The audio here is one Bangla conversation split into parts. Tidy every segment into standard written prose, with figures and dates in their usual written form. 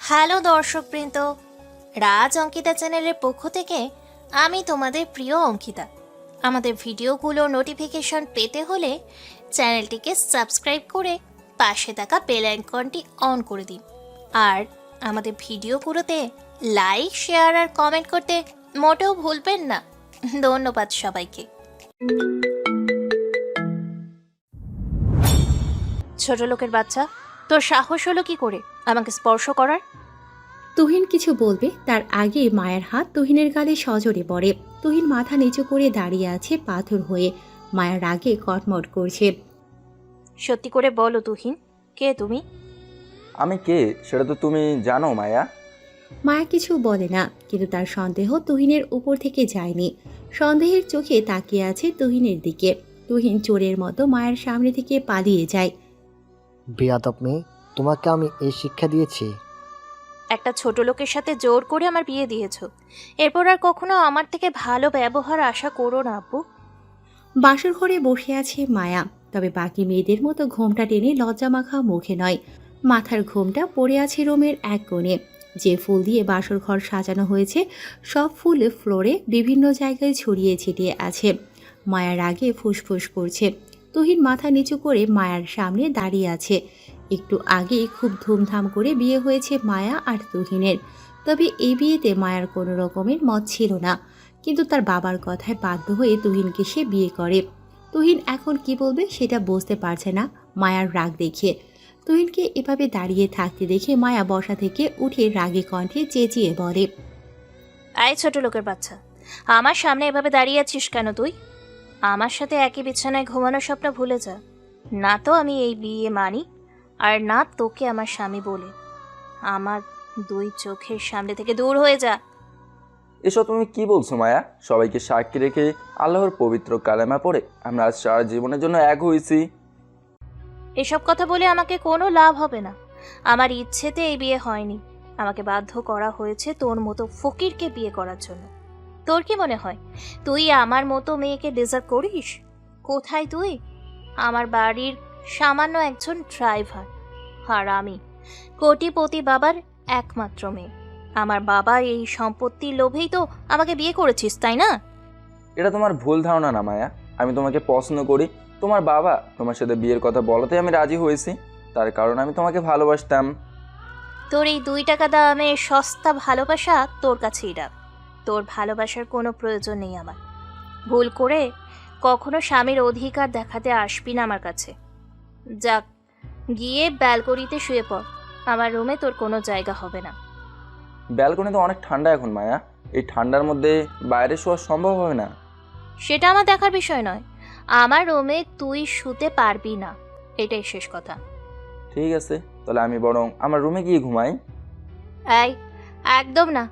হ্যালো দর্শকবৃন্দ, রাজ অঙ্কিতা চ্যানেলের পক্ষ থেকে আমি তোমাদের প্রিয় অঙ্কিতা। আমাদের ভিডিওগুলো নোটিফিকেশন পেতে হলে চ্যানেলটিকে সাবস্ক্রাইব করে পাশে থাকা বেল আইকনটি অন করে দিন। আর আমাদের ভিডিওগুলোতে লাইক, শেয়ার আর কমেন্ট করতে মোটেও ভুলবেন না। ধন্যবাদ সবাইকে। ছোট লোকের বাচ্চা, তোর সাহস হলো কি করে আমাকে স্পর্শ করার? তুহিন কিছু বলবে তার আগে মায়ের হাত তুহিনের গালে সজোরে পড়ে। তুহিন মাথা নিচু করে দাঁড়িয়ে আছে পাথর হয়ে। মায়ের রাগে কটমট করছে। সত্যি করে বলো তুহিন, কে তুমি? আমি কে সেটা তো তুমি জানো মায়া। মায়া কিছু বলে না, কিন্তু তার সন্দেহ তুহিনের উপর থেকে যায়নি। সন্দেহের চোখে তাকিয়ে আছে তুহিনের দিকে। তুহিন চোরের মতো মায়ের সামনে থেকে পালিয়ে যায়। বেয়াদব মেয়ে, তোমাকে আমি এই শিক্ষা দিয়েছি? একটা ছোট লোকের সাথে জোর করে আমার বিয়ে দিয়েছো, এরপর আর কখনো আমার থেকে ভালো ব্যবহার আশা করো না আব্বু। বাসর ঘরে বসে আছে মায়া, তবে বাকি মেয়েদের মতো ঘোমটা টেনে লজ্জামাখা মুখে নয়। মাথার ঘোমটা পড়ে আছে রুমের এক কোণে। যে ফুল দিয়ে বাসর ঘর সাজানো হয়েছে সব ফুল ফ্লোরে বিভিন্ন জায়গায় ছড়িয়ে ছিটিয়ে আছে। মায়ার রাগে ফুসফুস করছে। তুহিন মাথা নিচু করে মায়ার সামনে দাঁড়িয়ে আছে। একটু আগেই খুব ধুমধাম করে বিয়ে হয়েছে মায়া আর তুহিনের। তবে এই বিয়েতে মায়ার কোনো রকমের মত ছিল না, কিন্তু তার বাবার কথায় বাধ্য হয়ে তুহিনকে সে বিয়ে করে। তুহিন এখন কি বলবে সেটা বুঝতে পারছে না মায়ার রাগ দেখিয়ে। তুহিনকে এভাবে দাঁড়িয়ে থাকতে দেখে মায়া বসা থেকে উঠে রাগে কণ্ঠে চেঁচিয়ে বলে, আয় ছোট লোকের বাচ্চা, আমার সামনে এভাবে দাঁড়িয়ে আছিস কেন তুই? আমার সাথে একই বিছানায় ঘুমানোর স্বপ্ন ভুলে যা। না তো আমি এই বিয়ে মানি, আর না তোকে আমার স্বামী বলে। আমার দুই চোখের সামনে থেকে দূর হয়ে যা। এসব তুমি কি বলছো মায়া? সবাইকে সাক্ষী রেখে আল্লাহর পবিত্র কালেমা পড়ে আমরা আজ সারা জীবনের জন্য এক হয়েছি। এসব কথা বলে আমাকে কোনো লাভ হবে না। আমার ইচ্ছেতে এই বিয়ে হয়নি, আমাকে বাধ্য করা হয়েছে তোর মতো ফকিরকে বিয়ে করার জন্য। তোর কি মনে হয় তুই আমার মতো মেয়েকে ডিজার্ভ করিস? কোথায় তুই? আমার বাড়ির সামান্য একজন ড্রাইভার, আর আমি কোটিপতি বাবার একমাত্র মেয়ে। আমার বাবা এই সম্পত্তির লোভেই তো আমাকে বিয়ে করেছিস, তাই না? এটা তোমার ভুল ধারণা না মায়া। আমি তোমাকে পছন্দ করি। তোমার বাবা তোমার সাথে বিয়ের কথা বলাতে আমি রাজি হয়েছি, তার কারণ আমি তোমাকে ভালোবাসতাম। তোর এই 2 টাকা দামের সস্তা ভালোবাসা তোর কাছেই রাখ। তোর ভালোবাসার কোনো প্রয়োজন নেই আমার। ভুল করে কখনো স্বামীর অধিকার দেখাতে আসবি না আমার কাছে। যাক, গিয়ে ব্যালকনিতে শুয়ে পড়। আমার রুমে তোর কোনো জায়গা হবে না। ব্যালকনিতে অনেক ঠান্ডা এখন মায়া, এই ঠান্ডার মধ্যে বাইরে শোয়া সম্ভব হবে না। সেটা আমার দেখার বিষয় নয়। আমার রুমে তুই শুতে পারবি না, এটাই শেষ কথা। ঠিক আছে, তাহলে আমি বরং আমার রুমে গিয়ে ঘুমাই। এই, একদম না।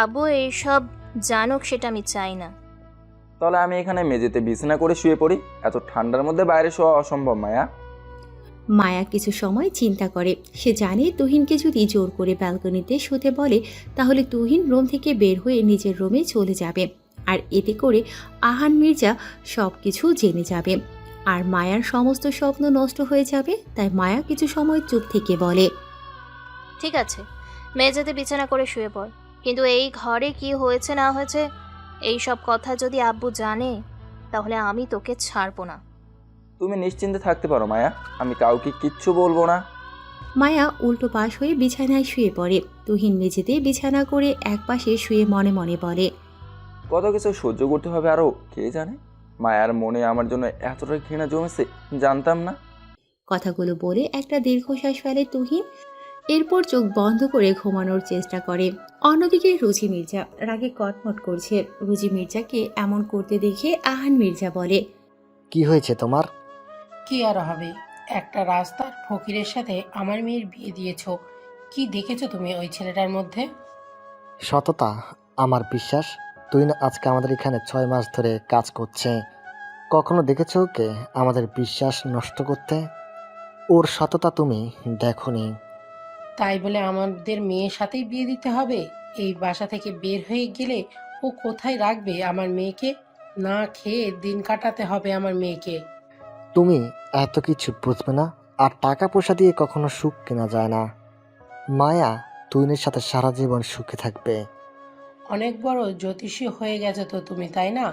আব্বু এইসব জানুক সেটা আমি চাই না। তাহলে আমি এখানে মেঝেতে বিছানা করে শুয়ে পড়ি। এত ঠান্ডার মধ্যে বাইরে শোয়া অসম্ভব মায়া। মায়া কিছু সময় চিন্তা করে। সে জানে তুহিনকে যদি জোর করে ব্যালকনিতে শুতে বলে তাহলে তুহিন রুম থেকে বের হয়ে নিজের রুমে চলে যাবে, আর এতে করে আহান মির্জা সব কিছু জেনে যাবে, আর মায়ার সমস্ত স্বপ্ন নষ্ট হয়ে যাবে। তাই মায়া কিছু সময় চুপ থেকে বলে, ঠিক আছে, মেঝেতে বিছানা করে শুয়ে পড়, কিন্তু এই ঘরে কি হয়েছে না হয়েছে এই সব কথা যদি আব্বু জানে তাহলে আমি তোকে ছাড়বো না। তুমি নিশ্চিন্তে থাকতে পারো মায়া, আমি কাউকে কিচ্ছু বলবো না। মায়া উল্টো পাশ হয়ে বিছানায় শুয়ে পড়ে। তুহিন মেঝেতে বিছানা করে একপাশে শুয়ে মনে মনে বলে, কত কিছু সহ্য করতে হবে আরও কে জানে। মায়ার মনে আমার জন্য এতটা ঘৃণা জমেছে, জানতাম না। কথাগুলো বলে একটা দীর্ঘশ্বাস ফেলে তুহিন। এরপর চোখ বন্ধ করে ঘুমানোর চেষ্টা করে। অন্যদিকে রুজি মির্জা রাগে কটমট করছে। রুজি মির্জাকে এমন করতে দেখে আহান মির্জা বলে, কি হয়েছে তোমার? কি আর হবে, একটা রাস্তার ফকিরের সাথে আমার মেয়ের বিয়ে দিয়েছো। কি দেখেছো তুমি ওই ছেলেটার মধ্যে? সততা, আমার বিশ্বাস। তুই না আজকে আমাদের এখানে 6 মাস ধরে কাজ করছে, কখনো দেখেছো ওকে আমাদের বিশ্বাস নষ্ট করতে? ওর সততা তুমি দেখোনি। তাই বলে আমাদের মেয়ের সাথেই বিয়ে দিতে হবে? এই বাসা থেকে বের হয়ে গেলে ও কোথায় রাখবে আমার মেয়েকে? না খেয়ে দিন কাটাতে হবে আমার মেয়েকে। তুমি এত কিছু বুঝবে না, আর টাকা পয়সা দিয়ে কখনো সুখ কেনা যায় না। মায়া, তুইনের সাথে সারা জীবন সুখে থাকবে। অনেক বড় জ্যোতিষী হয়ে গেছে তো তুমি, তাই না?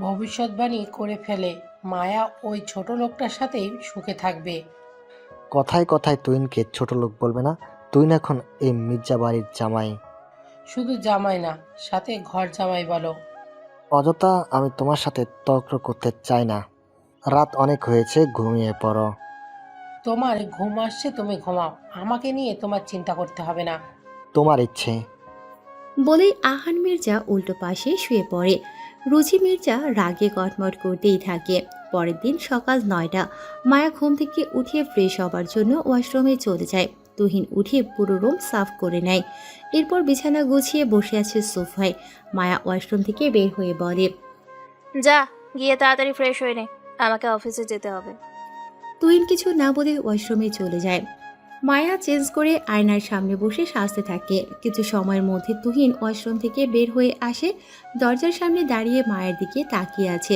ভবিষ্যৎবাণী করে ফেলে মায়া ওই ছোট লোকটার সাথেই সুখে থাকবে। কথায় কথায় তুইনকে ছোট লোক বলবে না। তুইন এখন এই মির্জা বাড়ির জামাই। শুধু জামাই না, সাথে ঘর জামাই বলো। অযথা আমি তোমার সাথে তর্ক করতে চাই না। রাত অনেক হয়েছে, ঘুমিয়ে পড়ো। তোমার ঘুম আসছে, তুমি ঘুমাও, আমাকে নিয়ে তোমার চিন্তা করতে হবে না। তোমার ইচ্ছে। বলেই আহান মির্জা উল্টো পাশে শুয়ে পড়ে। রুচি মির্জা রাগে কটমট করতেই থাকে। পরের দিন সকাল 9টা। মায়া ঘুম থেকে উঠে ফ্রেশ হবার জন্য ওয়াশরুমে চলে যায়। তুহিন উঠে পুরো রুম সাফ করে নেয়। এরপর বিছানা গুছিয়ে বসে আছে সোফায়। মায়া ওয়াশরুম থেকে বের হয়ে বলে, যা গিয়ে তাড়াতাড়ি ফ্রেশ হয়ে নে, আমাকে অফিসে যেতে হবে। তুহিন কিছু না বলে ওয়াশরুমে চলে যায়। মায়া চেঞ্জ করে আয়নার সামনে বসে সাজতে থাকে। কিছু সময়ের মধ্যে তুহিন ওয়াশরুম থেকে বের হয়ে আসে। দরজার সামনে দাঁড়িয়ে মায়ের দিকে তাকিয়ে আছে।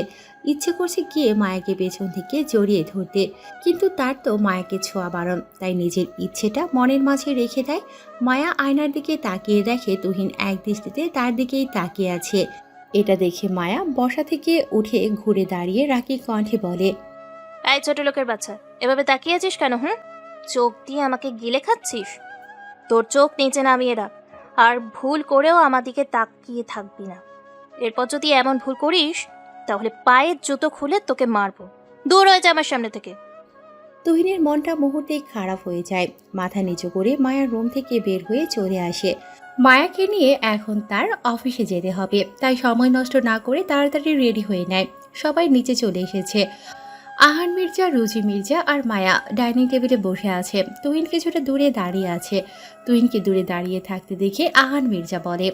ইচ্ছে করছে গিয়ে মায়াকে পেছন থেকে জড়িয়ে ধরতে, কিন্তু তার তো মায়াকে ছোঁয়া বারণ, তাই নিজের ইচ্ছেটা মনের মাঝে রেখে দেয়। মায়া আয়নার দিকে তাকিয়ে দেখে তুহিন এক দৃষ্টিতে তার দিকেই তাকিয়ে আছে। এটা দেখে মায়া বসা থেকে উঠে ঘুরে দাঁড়িয়ে রাগী কণ্ঠে বলে, এই ছোট লোকের বাচ্চা, এভাবে তাকিয়ে আছিস কেন? চোখ দিয়ে আমাকে গিলে খাচ্ছিস? তোর চোখ নিচে নামিয়ে রাখ, আর ভুল করেও আমার দিকে তাকিয়ে থাকবি না। এরপর যদি এমন ভুল করিস তাহলে পায়ের জুতো খুলে তোকে মারবো। দূর হয়ে যা আমার সামনে থেকে। তুহিনের মনটা মুহূর্তেই খারাপ হয়ে যায়। মাথা নিচু করে মায়ার রুম থেকে বের হয়ে চলে আসে। মায়াকে নিয়ে এখন তার অফিসে যেতে হবে, তাই সময় নষ্ট না করে তাড়াতাড়ি রেডি হয়ে নেয়। সবাই নিচে চলে এসেছে। আহান মির্জা, রুচি মির্জা আর মায়া ডাইনিং টেবিলে বসে আছে। তুহিন কিছুটা দূরে দাঁড়িয়ে আছে। তুহিনকে দূরে দাঁড়িয়ে থাকতে দেখে আহান মির্জা বলে,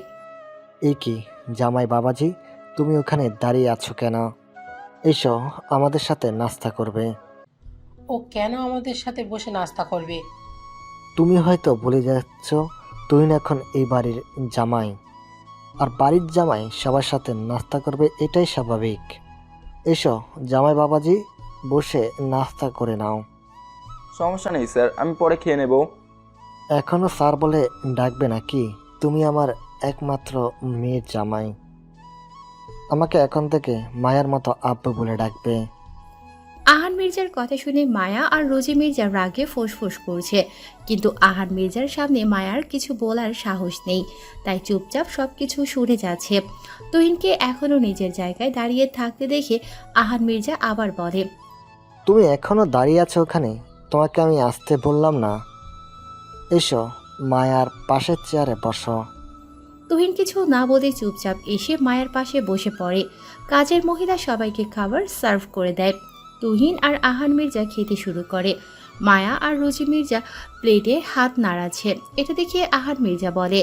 এই কি জামাই বাবাজি, তুমি ওখানে দাঁড়িয়ে আছো কেন? এসো, আমাদের সাথে নাস্তা করবে। ও কেন আমাদের সাথে বসে নাস্তা করবে? তুমি হয়তো ভুলে যাচ্ছ, তুই এখন এই বাড়ির জামাই। আর বাড়ির জামাই সবার সাথে নাস্তা করবে, এটাই স্বাভাবিক। এসো জামাই বাবাজি, বসে নাস্তা করে নাও। সমস্যা নেই স্যার, আমি পরে খেয়ে নেব। এখনো স্যার বলে ডাকবে নাকি? তুমি আমার একমাত্র মেয়ের জামাই। আমাকে এখন থেকে মায়ের মতো আব্বু বলে ডাকবে। আহান মির্জার কথা শুনে মায়া আর রোজি মির্জা রাগে ফোঁস করছে, কিন্তু আহান মির্জার সামনে মায়ার কিছু বলার সাহস নেই, তাই চুপচাপ সবকিছু শুনে যাচ্ছে। তুহিনকে এখনো নিজের জায়গায় দাঁড়িয়ে থাকতে দেখে আহান মির্জা আবার বলে, তুমি এখনো দাঁড়িয়ে আছো ওখানে? তোমাকে আমি আসতে বললাম না? এসো, মায়ার পাশের চেয়ারে বসো। তুহিন কিছু না বলে চুপচাপ এসে মায়ের পাশে বসে পড়ে। কাজের মহিলা সবাইকে খাবার সার্ভ করে দেয়। তুহিন আর আহান মির্জা খেতে শুরু করে। মায়া আর রুচি মির্জা প্লেটে হাত নাড়াচ্ছে। এটা দেখে আহান মির্জা বলে,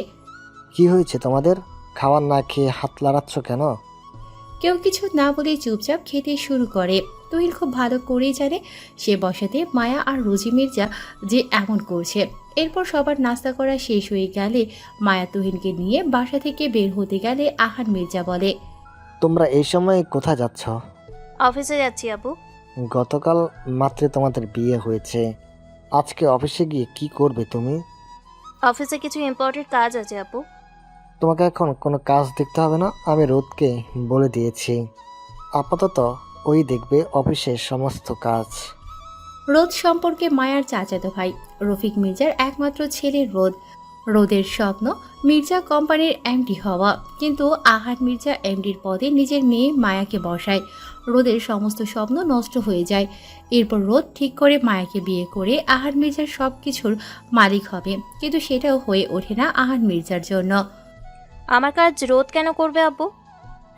কি হয়েছে তোমাদের? খাবার না খেয়ে হাত লাড়াচ্ছ কেন? কেউ কিছু না বলে চুপচাপ খেতে শুরু করে। তুহিন খুব ভালো করেই জানে সে বসাতে মায়া আর রুচি মির্জা যে এমন করছে। এরপর সবার নাস্তা করা শেষ হয়ে গেলে মায়া তুহিনকে নিয়ে বাসা থেকে বের হতে গেলে আহান মির্জা বলে, তোমরা এই সময় কোথায় যাচ্ছ? অফিসে যাচ্ছি আবু। গতকাল মাত্র তোমাদের বিয়ে হয়েছে, আজকে অফিসে গিয়ে কি করবে তুমি? অফিসে কিছু ইম্পর্টেন্ট কাজ আছে আপু। তোমাকে এখন কোনো কাজ দেখতে হবে না, আমি রোদকে বলে দিয়েছি। আপাতত ওই দেখবে অফিসের সমস্ত কাজ। রোদ সম্পর্কে মায়ার চাচাতো ভাই, রফিক মির্জার একমাত্র ছেলে রোদ। রোদের স্বপ্ন মির্জা কোম্পানির এমডি হওয়া, কিন্তু আহান মির্জা এমডির পদে নিজের মেয়ে মায়াকে বসায়। রোদের সমস্ত স্বপ্ন নষ্ট হয়ে যায়। এরপর রোদ ঠিক করে মায়াকে বিয়ে করে আহান মির্জার সব কিছুর মালিক হবে, কিন্তু সেটাও হয়ে ওঠে না আহান মির্জার জন্য। আমার কাজ রোদ কেন করবে আব্বু?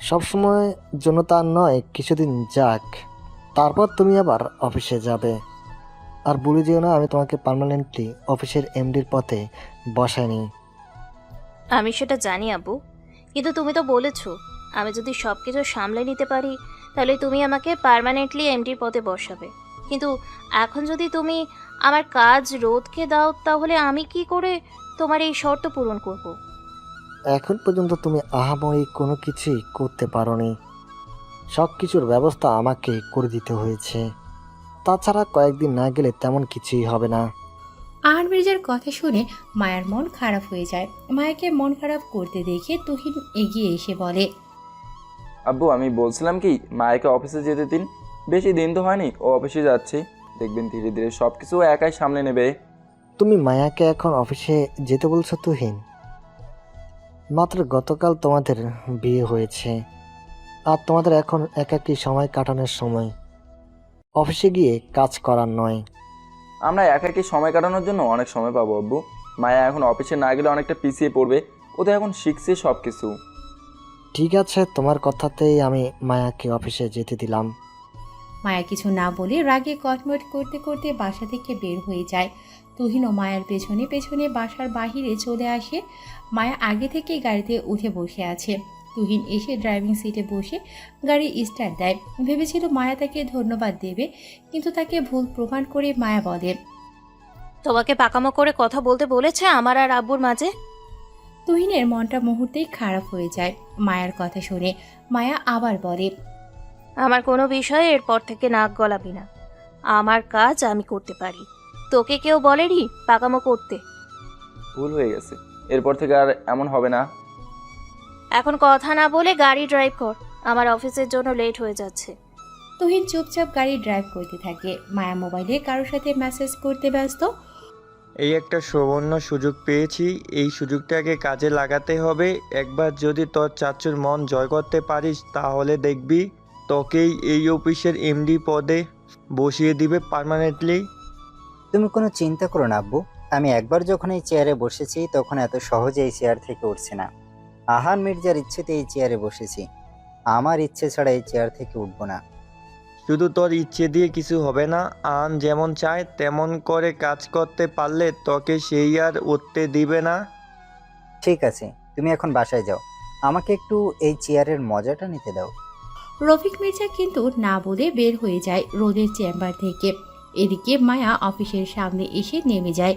সবসময় জন্য তার নয়, কিছুদিন যাক, তারপর তুমি আবার অফিসে যাবে। আর বলে যেও না আমি তোমাকে পার্মানেন্টলি অফিসের এমডির পথে বসাইনি। আমি সেটা জানি আব্বু, কিন্তু তুমি তো বলেছো আমি যদি সব কিছু সামলে নিতে পারি তাহলে তুমি আমাকে পার্মানেন্টলি এমডির পদে বসাবে। কিন্তু এখন যদি তুমি আমার কাজ রোদকে দাও তাহলে আমি কি করে তোমার এই শর্ত পূরণ করব? এখন পর্যন্ত তুমি আহামরি কোনো কিছুই করতে পারোনি, সব কিছুর ব্যবস্থা আমাকে করে দিতে হয়েছে। তাছাড়া কয়েকদিন না গেলে তেমন কিছুই হবে না। আহান মির্জার কথা শুনে মায়ার মন খারাপ হয়ে যায়। মায়াকে মন খারাপ করতে দেখে তুহিন এগিয়ে এসে বলে, আব্বু আমি বলছিলাম কি মায়াকে অফিসে যেতে দিন, বেশি দিন তো হয়নি ও অফিসে যাচ্ছে, দেখবেন ধীরে ধীরে সব কিছু ও একাই সামলে নেবে। তুমি মায়াকে এখন অফিসে যেতে বলছো তুহিন? মাত্র গতকাল তোমাদের বিয়ে হয়েছে, আর তোমাদের এখন একাকী সময় কাটানোর সময়, অফিসে গিয়ে কাজ করার নয়। আমরা একাকী সময় কাটানোর জন্য অনেক সময় পাবো আব্বু। মায়া এখন অফিসে না গেলে অনেকটা পিছিয়ে পড়বে, ও তো এখন শিখছে সব কিছু। ঠিক আছে, তোমার কথাতেই আমি মায়াকে অফিসে যেতে দিলাম। মায়া কিছু না বলে রাগে কটমট করতে করতে বাসা থেকে বের হয়ে যায়। তুহিন ও মায়ার পেছনে পেছনে বাসার বাহিরে চলে আসে। মায়া আগে থেকেই গাড়িতে উঠে বসে আছে। তুহিন এসে ড্রাইভিং সিটে বসে গাড়ি স্টার্ট দেয়। ভেবেছিল মায়া তাকে ধন্যবাদ দেবে, কিন্তু তাকে ভুল প্রমাণ করে মায়া বলে, তোমাকে পাকামো করে কথা বলতে বলেছে আমার আর আব্বুর মাঝে? তুহিনের মনটা মুহূর্তেই খারাপ হয়ে যায় মায়ার কথা শুনে। মায়া আবার বলে, আমার কোনো বিষয়ে এরপর থেকে নাক গলাবি না। আমার কাজ আমি করতে পারি, তোকে কেউ বলেনি পাকামো করতে। ভুল হয়ে গেছে, এরপর থেকে আর এমন হবে না। এখন কথা না বলে গাড়ি ড্রাইভ কর, আমার অফিসের জন্য লেট হয়ে যাচ্ছে। তুহিন চুপচাপ গাড়ি ড্রাইভ করতে থাকে। মায়া মোবাইলে কারোর সাথে মেসেজ করতে ব্যস্ত। এই একটা সুবর্ণ সুযোগ পেয়েছি, এই সুযোগটাকে কাজে লাগাতে হবে। একবার যদি তোর চাচুর মন জয় করতে পারিস তাহলে দেখবি তোকেই এই অফিসের এমডি পদে বসিয়ে দিবে পার্মানেন্টলি। তুমি কোনো চিন্তা করো না আব্বু, আমি একবার যখন এই চেয়ারে বসেছি তখন এত সহজে এই চেয়ার থেকে উঠছি না। আহান মির্জার ইচ্ছেতে এই চেয়ারে বসেছি, আমার ইচ্ছে ছাড়া এই চেয়ার থেকে উঠবো না। শুধু তোর ইচ্ছে দিয়ে কিছু হবে না, আন যেমন চায় তেমন করে কাজ করতে পারলে তোকে সেই আর উঠতে দিবে না। ঠিক আছে, তুমি এখন বাসায় যাও, আমাকে একটু এই চেয়ারের মজাটা নিতে দাও। রফিক মির্জা কিন্তু না বলে বের হয়ে যায় রোদের চেম্বার থেকে। এদিকে মায়া অফিসের সামনে এসে নেমে যায়।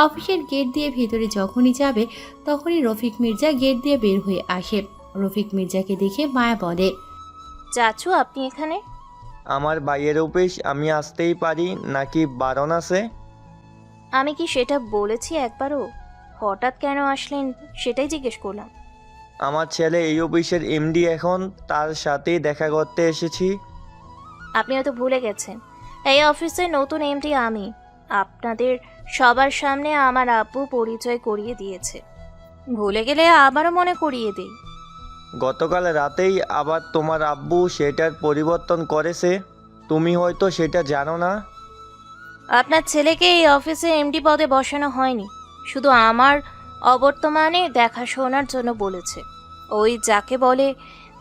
অফিসের গেট দিয়ে ভেতরে যখনই যাবে তখনই রফিক মির্জা গেট দিয়ে বের হয়ে আসে। রফিক মির্জাকে দেখে মায়া বলে, চাচু আপনি এখানে? আমার বাইয়ের অফিস, আমি আসতেই পারি নাকি বারণ আছে? আমি কি সেটা বলেছি একবারও? হঠাৎ কেন আসলেন সেটাই জিজ্ঞেস করলাম। আমার ছেলে এই অফিসের এমডি, এখন তার সাথেই দেখা করতে এসেছি। আপনি হয়তো ভুলে গেছেন, এই অফিসের নতুন এমডি আমি। আপনাদের সবার সামনে আমার আব্বু পরিচয় করিয়ে দিয়েছে, ভুলে গেলে আবারও মনে করিয়ে দেই। গতকাল রাতেই আবার তোমার আব্বু সেটার পরিবর্তন করেছে, তুমি হয়তো সেটা জানো না। আপনার ছেলেকে এই অফিসে এমডি পদে বসানো হয়নি, শুধু আমার অবর্তমানে দেখাশোনার জন্য বলেছে। ওই যাকে বলে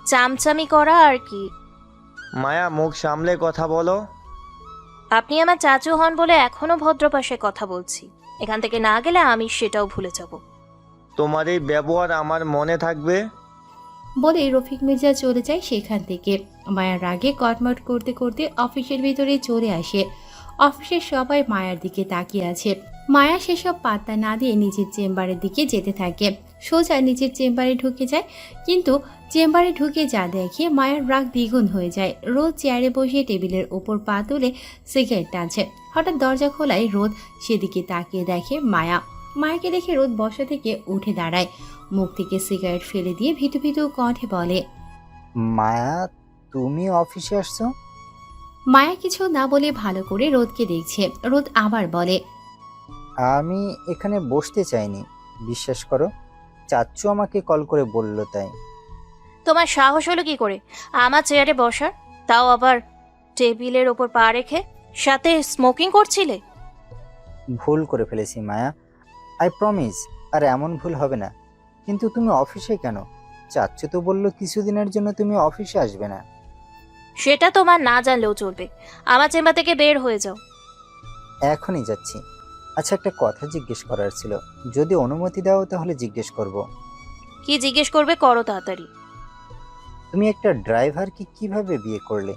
চামচামি করা আর কি। মায়া, মুখ সামলে কথা বলো। আপনি আমার চাচু হন বলে এখনো ভদ্রপাশে কথা বলছি, এখান থেকে না গেলে আমি সেটাও ভুলে যাব। তোমার এই ব্যবহার আমার মনে থাকবে। বলে রফিক মির্জা চলে যায় সেখান থেকে। মায়ার রাগে কটমট করতে করতে অফিসের ভিতরে চলে আসে। অফিসের সবাই মায়ার দিকে তাকিয়ে আছে। মায়া সেসব পাত্তা না দিয়ে নিজের চেম্বারের দিকে যেতে থাকে। সোজা নিজের চেম্বারে ঢুকে যায়, কিন্তু চেম্বারে ঢুকে যা দেখে মায়ের রাগ দ্বিগুণ হয়ে যায়। রোদ চেয়ারে বসে টেবিলের ওপর পা তুলে সিগারেট টানছে। হঠাৎ দরজা খোলায় রোদ সেদিকে তাকিয়ে দেখে মায়া। মায়াকে দেখে রোদ বসা থেকে উঠে দাঁড়ায়, মুখ থেকে সিগারেট ফেলে দিয়ে ভিতু ভিতু কণ্ঠে বলে, মায়া, তুমি অফিসে আসছো? মায়া কিছু না বলে ভালো করে রোদকে দেখছে। রোদ আবার বলে, আমি এখানে বসতে চাইনি, বিশ্বাস করো, চাচ্চু আমাকে কল করে বলল তাই। তোমার সাহস হলো কি করে আমার চেয়ারে বসার, তাও আবার টেবিলের ওপর পা রেখে? সাথে স্মোকিং করছিলে? ভুল করে ফেলেছি মায়া, আই প্রমিস, আর এমন ভুল হবে না। কিন্তু তুমি অফিসে কেন? চাচ্চু তো বললো কিছুদিনের জন্য তুমি অফিসে আসবে না। সেটা তোমার না জানলেও চলবে, আমার চেম্বার থেকে বের হয়ে যাও। এখনই যাচ্ছি। আচ্ছা, একটা কথা জিজ্ঞেস করার ছিল, যদি অনুমতি দাও তাহলে জিজ্ঞেস করব। কি জিজ্ঞেস করবে করো তাড়াতাড়ি। তুমি একটা ড্রাইভারকে কিভাবে বিয়ে করলে?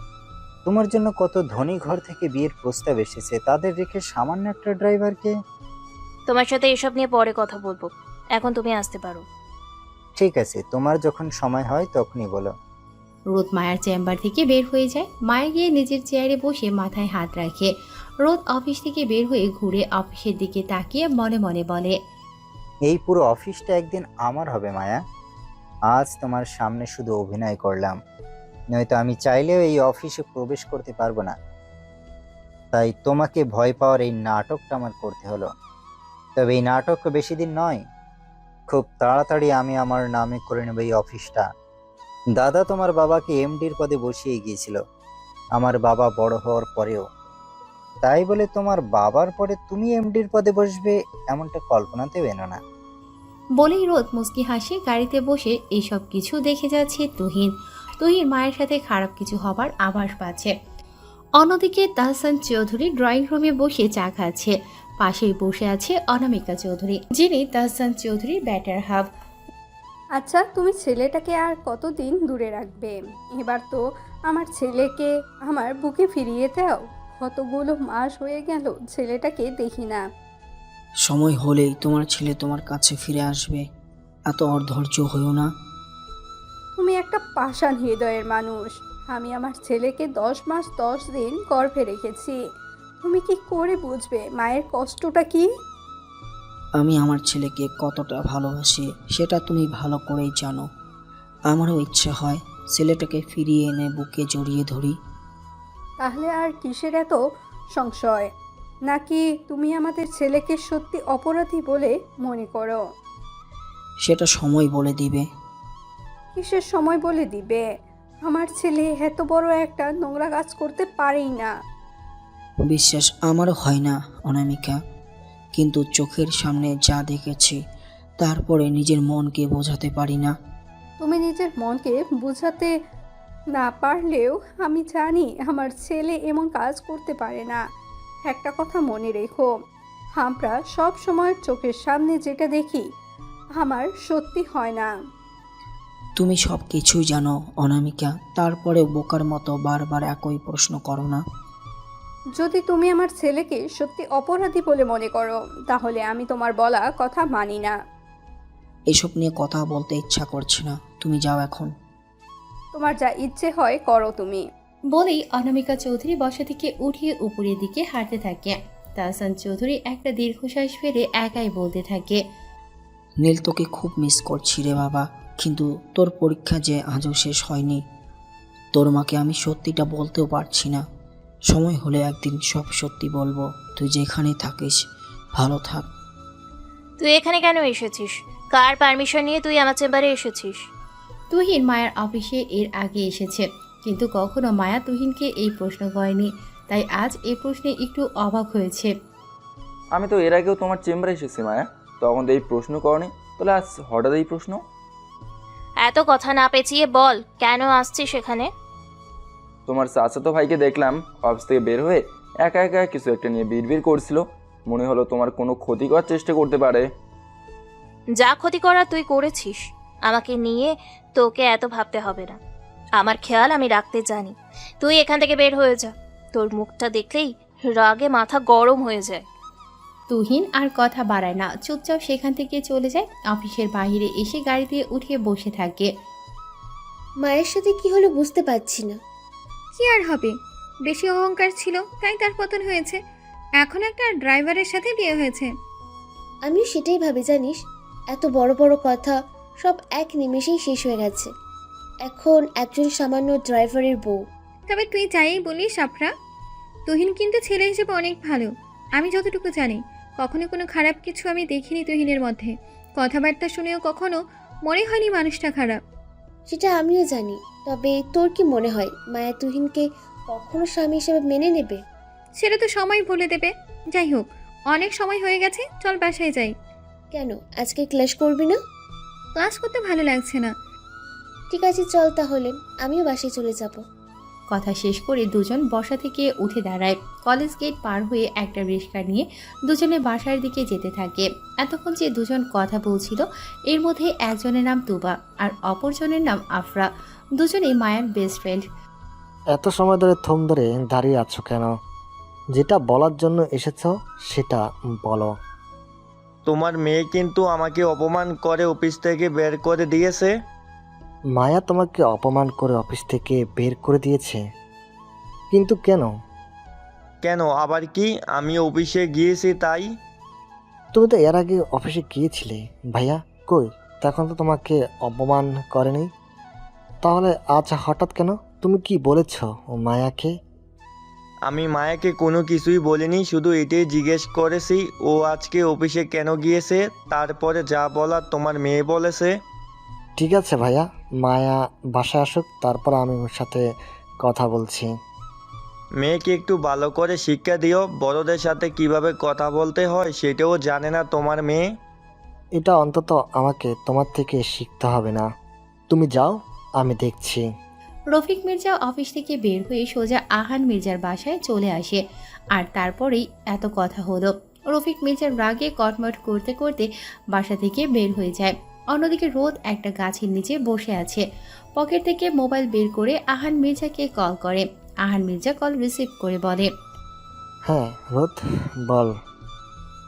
তোমার জন্য কত ধনী ঘর থেকে বিয়ের প্রস্তাব এসেছে, তাদের রেখে সামান্য একটা ড্রাইভারকে? তোমার সাথে এসব নিয়ে পরে কথা বলবো, এখন তুমি আসতে পারো। ঠিক আছে, তোমার যখন সময় হয় তখনই বলো। রোদ মায়ার চেম্বার থেকে বের হয়ে যায়। মায়া গিয়ে নিজের চেয়ারে বসে মাথায় হাত রাখে। রোদ অফিস থেকে বের হয়ে ঘুরে অফিসের দিকে তাকিয়ে মনে মনে বলে, এই পুরো অফিসটা একদিন আমার হবে মায়া। আজ তোমার সামনে শুধু অভিনয় করলাম, নয়তো আমি চাইলেও এই অফিসে প্রবেশ করতে পারবো না। তাই তোমাকে ভয় পাওয়ার এই নাটকটা আমার করতে হলো। তবে এই নাটক বেশি দিন নয়, খুব তাড়াতাড়ি আমি আমার নামে করে নেব এই অফিসটা। দাদা তোমার বাবাকে এমডির পদে বসিয়ে গিয়েছিল আমার বাবা বড় হওয়ার পরেও। তাই বলে তোমার বাবার পরে তুমি এমডির পদে বসবে এমনটা কল্পনাতেও এনো না। বলেই রোদ মুচকি হাসি গাড়িতে বসে এইসব কিছু দেখে যাচ্ছে তুহিন। তুহিন মায়ের সাথে খারাপ কিছু হবার আভাস পাচ্ছে। অন্যদিকে তাহসান চৌধুরী ড্রয়িং রুমে বসে চা খাচ্ছে। পাশেই বসে আছে অনামিকা চৌধুরী, যিনি তাহসান চৌধুরীর ব্যাটার হাফ। আচ্ছা, তুমি ছেলেটাকে আর কতদিন দূরে রাখবে? এবার তো আমার ছেলেকে আমার বুকে ফিরিয়ে দাও। কতগুলো মাস হয়ে গেল ছেলেটাকে দেখি না। সময় হলেই তোমার ছেলে তোমার কাছে ফিরে আসবে, এত অধৈর্য হইও না। তুমি একটা পাষাণ হৃদয়ের মানুষ। আমি আমার ছেলেকে 10 মাস 10 দিন গর্ভে রেখেছি। তুমি কি করে বুঝবে মায়ের কষ্টটা কি? আমি আমার ছেলেকে কতটা ভালোবাসি সেটা তুমি ভালো করেই জানো। আমারও ইচ্ছে হয় ছেলেটাকে ফিরিয়ে এনে বুকে জড়িয়ে ধরি। তাহলে আর কিসের এত সংশয়? নাকি তুমি আমাদের ছেলেকে সত্যি অপরাধী বলে মনে করো? সেটা সময় বলে দিবে। কিসের সময় বলে দিবে? আমার ছেলে এত বড় একটা নোংরা কাজ করতে পারেই না। বিশ্বাস আমারও হয় না অনামিকা, কিন্তু চোখের সামনে যা দেখেছি তারপরে নিজের মনকে বোঝাতে পারি না। তুমি নিজের মনকে বোঝাতে না পারলেও আমি জানি আমার ছেলে এমন কাজ করতে পারে না। একটা কথা মনে রেখো, আমরা সব সময় চোখের সামনে যেটা দেখি আমার সত্যি হয় না। তুমি সব কিছুই জানো অনামিকা, তারপরে বোকার মতো বারবার একই প্রশ্ন করো না। যদি তুমি আমার ছেলেকে সত্যি অপরাধী বলে মনে করো তাহলে আমি তোমার বলা কথা মানি না। এসব নিয়ে কথা বলতে ইচ্ছা করছে না, তুমি যাও এখন। তোমার যা ইচ্ছে হয় করো তুমি। বলেই অনামিকা চৌধুরী বসা থেকে উঠিয়ে উপরের দিকে হাঁটতে থাকে। তাহসান চৌধুরী একটা দীর্ঘশ্বাস ফেলে একাই বলতে থাকে, নীল, তোকে খুব মিস করছি রে বাবা, কিন্তু তোর পরীক্ষা যে আজও শেষ হয়নি। তোর মাকে আমি সত্যিটা বলতেও পারছি না। সময় হলে একদিন সব সত্যি বলবো। তুই যেখানে থাকিস ভালো থাক। তুই এখানে কেন এসেছিস? কার পারমিশন নিয়ে তুই আমার চেম্বারে এসেছিস? তুহিন মায়ের অফিসে এর আগে এসেছে, কিন্তু কখনো মায়া তুহিনকে এই প্রশ্ন করেনি। তাই আজ এই প্রশ্নে একটু অবাক হয়েছে। আমি তো এর আগেও তোমার চেম্বারে এসেছি মায়া, তখন তো এই প্রশ্ন করনি, তাহলে আজ হঠাৎ এই প্রশ্ন? এত কথা না পেঁচিয়ে বল, কেন আসছিস সেখানে? তোমার চাচাতো ভাইকে দেখলাম অফিস থেকে বের হয়ে একা একা কিছু একটা নিয়ে বিড়বিড় করছিল। মনে হলো তোমার কোনো ক্ষতি করার চেষ্টা করতে পারে। যা ক্ষতি করার তুই করেছিস, আমাকে নিয়ে তোকে এত ভাবতে হবে না। আমার খেয়াল আমি রাখতে জানি। তুই এখান থেকে বের হয়ে যা। তোর মুখটা দেখলেই রাগে মাথা গরম হয়ে যায়। তুহিন আর কথা বাড়ায় না, চুপচাপ সেখান থেকে চলে যায়। অফিসের বাইরে এসে গাড়িতে উঠে বসে থাকে। মায়ের সাথে কি হলো বুঝতে পারছি না। কি আর হবে, বেশি অহংকার ছিল তাই তার পতন হয়েছে। এখন একটা ড্রাইভারের সাথে বিয়ে হয়েছে। আমিও সেটাই ভাবি, জানিস, এত বড় বড় কথা সব এক নিমেষেই শেষ হয়ে গেছে। এখন একজন সামান্য ড্রাইভারের বউ। তবে তুই যাই বলিস আফরা, তুহিন কিন্তু ছেলে হিসেবে অনেক ভালো। আমি যতটুকু জানি কখনো কোনো খারাপ কিছু আমি দেখিনি তুহিনের মধ্যে। কথাবার্তা শুনেও কখনো মনে হয়নি মানুষটা খারাপ। সেটা আমিও জানি, তবে তোর কি মনে হয় মায়া তুহিনকে কখনো স্বামী হিসেবে মেনে নেবে? সেটা তো সময় বলে দেবে। যাই হোক, অনেক সময় হয়ে গেছে, চল বাসায় যাই। কেন, আজকে ক্লাস করবি না? ক্লাস করতে ভালো লাগছে না। ঠিক আছে চল তাহলে, আমিও বাসায় চলে যাব। কথা শেষ করে দুজন বসা থেকে উঠে দাঁড়ায়। কলেজ গেট পার হয়ে একটা রিক্সা নিয়ে দুজনে বাসার দিকে যেতে থাকে। এতক্ষণ যে দুজন কথা বলছিল এর মধ্যে একজনের নাম তুবা আর অপরজনের নাম আফরা। দুজনেই মায়ার বেস্ট ফ্রেন্ড। এত সময় ধরে থম ধরে দাঁড়িয়ে আছো কেন? যেটা বলার জন্য এসেছো সেটা বলো। তোমার মেয়ে কিন্তু আমাকে অপমান করে অফিস থেকে বের করে দিয়েছে। মায়া তোমাকে অপমান করে অফিস থেকে বের করে দিয়েছে? কিন্তু কেন? কেন আবার কি? আমি অফিসে গিয়েছি তাই? তুমি তো এর আগে অফিসে গিয়েছিলে ভাইয়া, কই তখন তো তোমাকে অপমান করেনি, তাহলে আজ হঠাৎ কেন? তুমি কি বলেছ ও মায়াকে? আমি মায়াকে কোনো কিছুই বলিনি, শুধু এটাই জিজ্ঞেস করেছি ও আজকে অফিসে কেন গিয়েছে। তারপরে যা বলার তোমার মেয়ে বলেছে। ঠিক আছে ভাইয়া, মায়া বাসায় আসুক, তারপর আমি ওর সাথে কথা বলছি। মেয়েকে একটু ভালো করে শিক্ষা দিও, বড়দের সাথে কিভাবে কথা বলতে হয় সেটাও জানে না তোমার মেয়ে। এটা অন্তত আমাকে তোমার থেকে শিখতে হবে না। তুমি যাও, আমি দেখছি। রফিক মির্জা অফিস থেকে বের হয়ে সোজা আহান মির্জার বাসায় চলে আসে। আর তারপরেই এত কথা হলো। রফিক মির্জার রাগে কটমট করতে করতে বাসা থেকে বের হয়ে যায়। অন্যদিকে রোদ একটা গাছের নিচে বসে আছে। পকেট থেকে মোবাইল বের করে আহান মির্জাকে কল করে। আহান মির্জা কল রিসিভ করে বলে, হ্যাঁ রোদ, বল।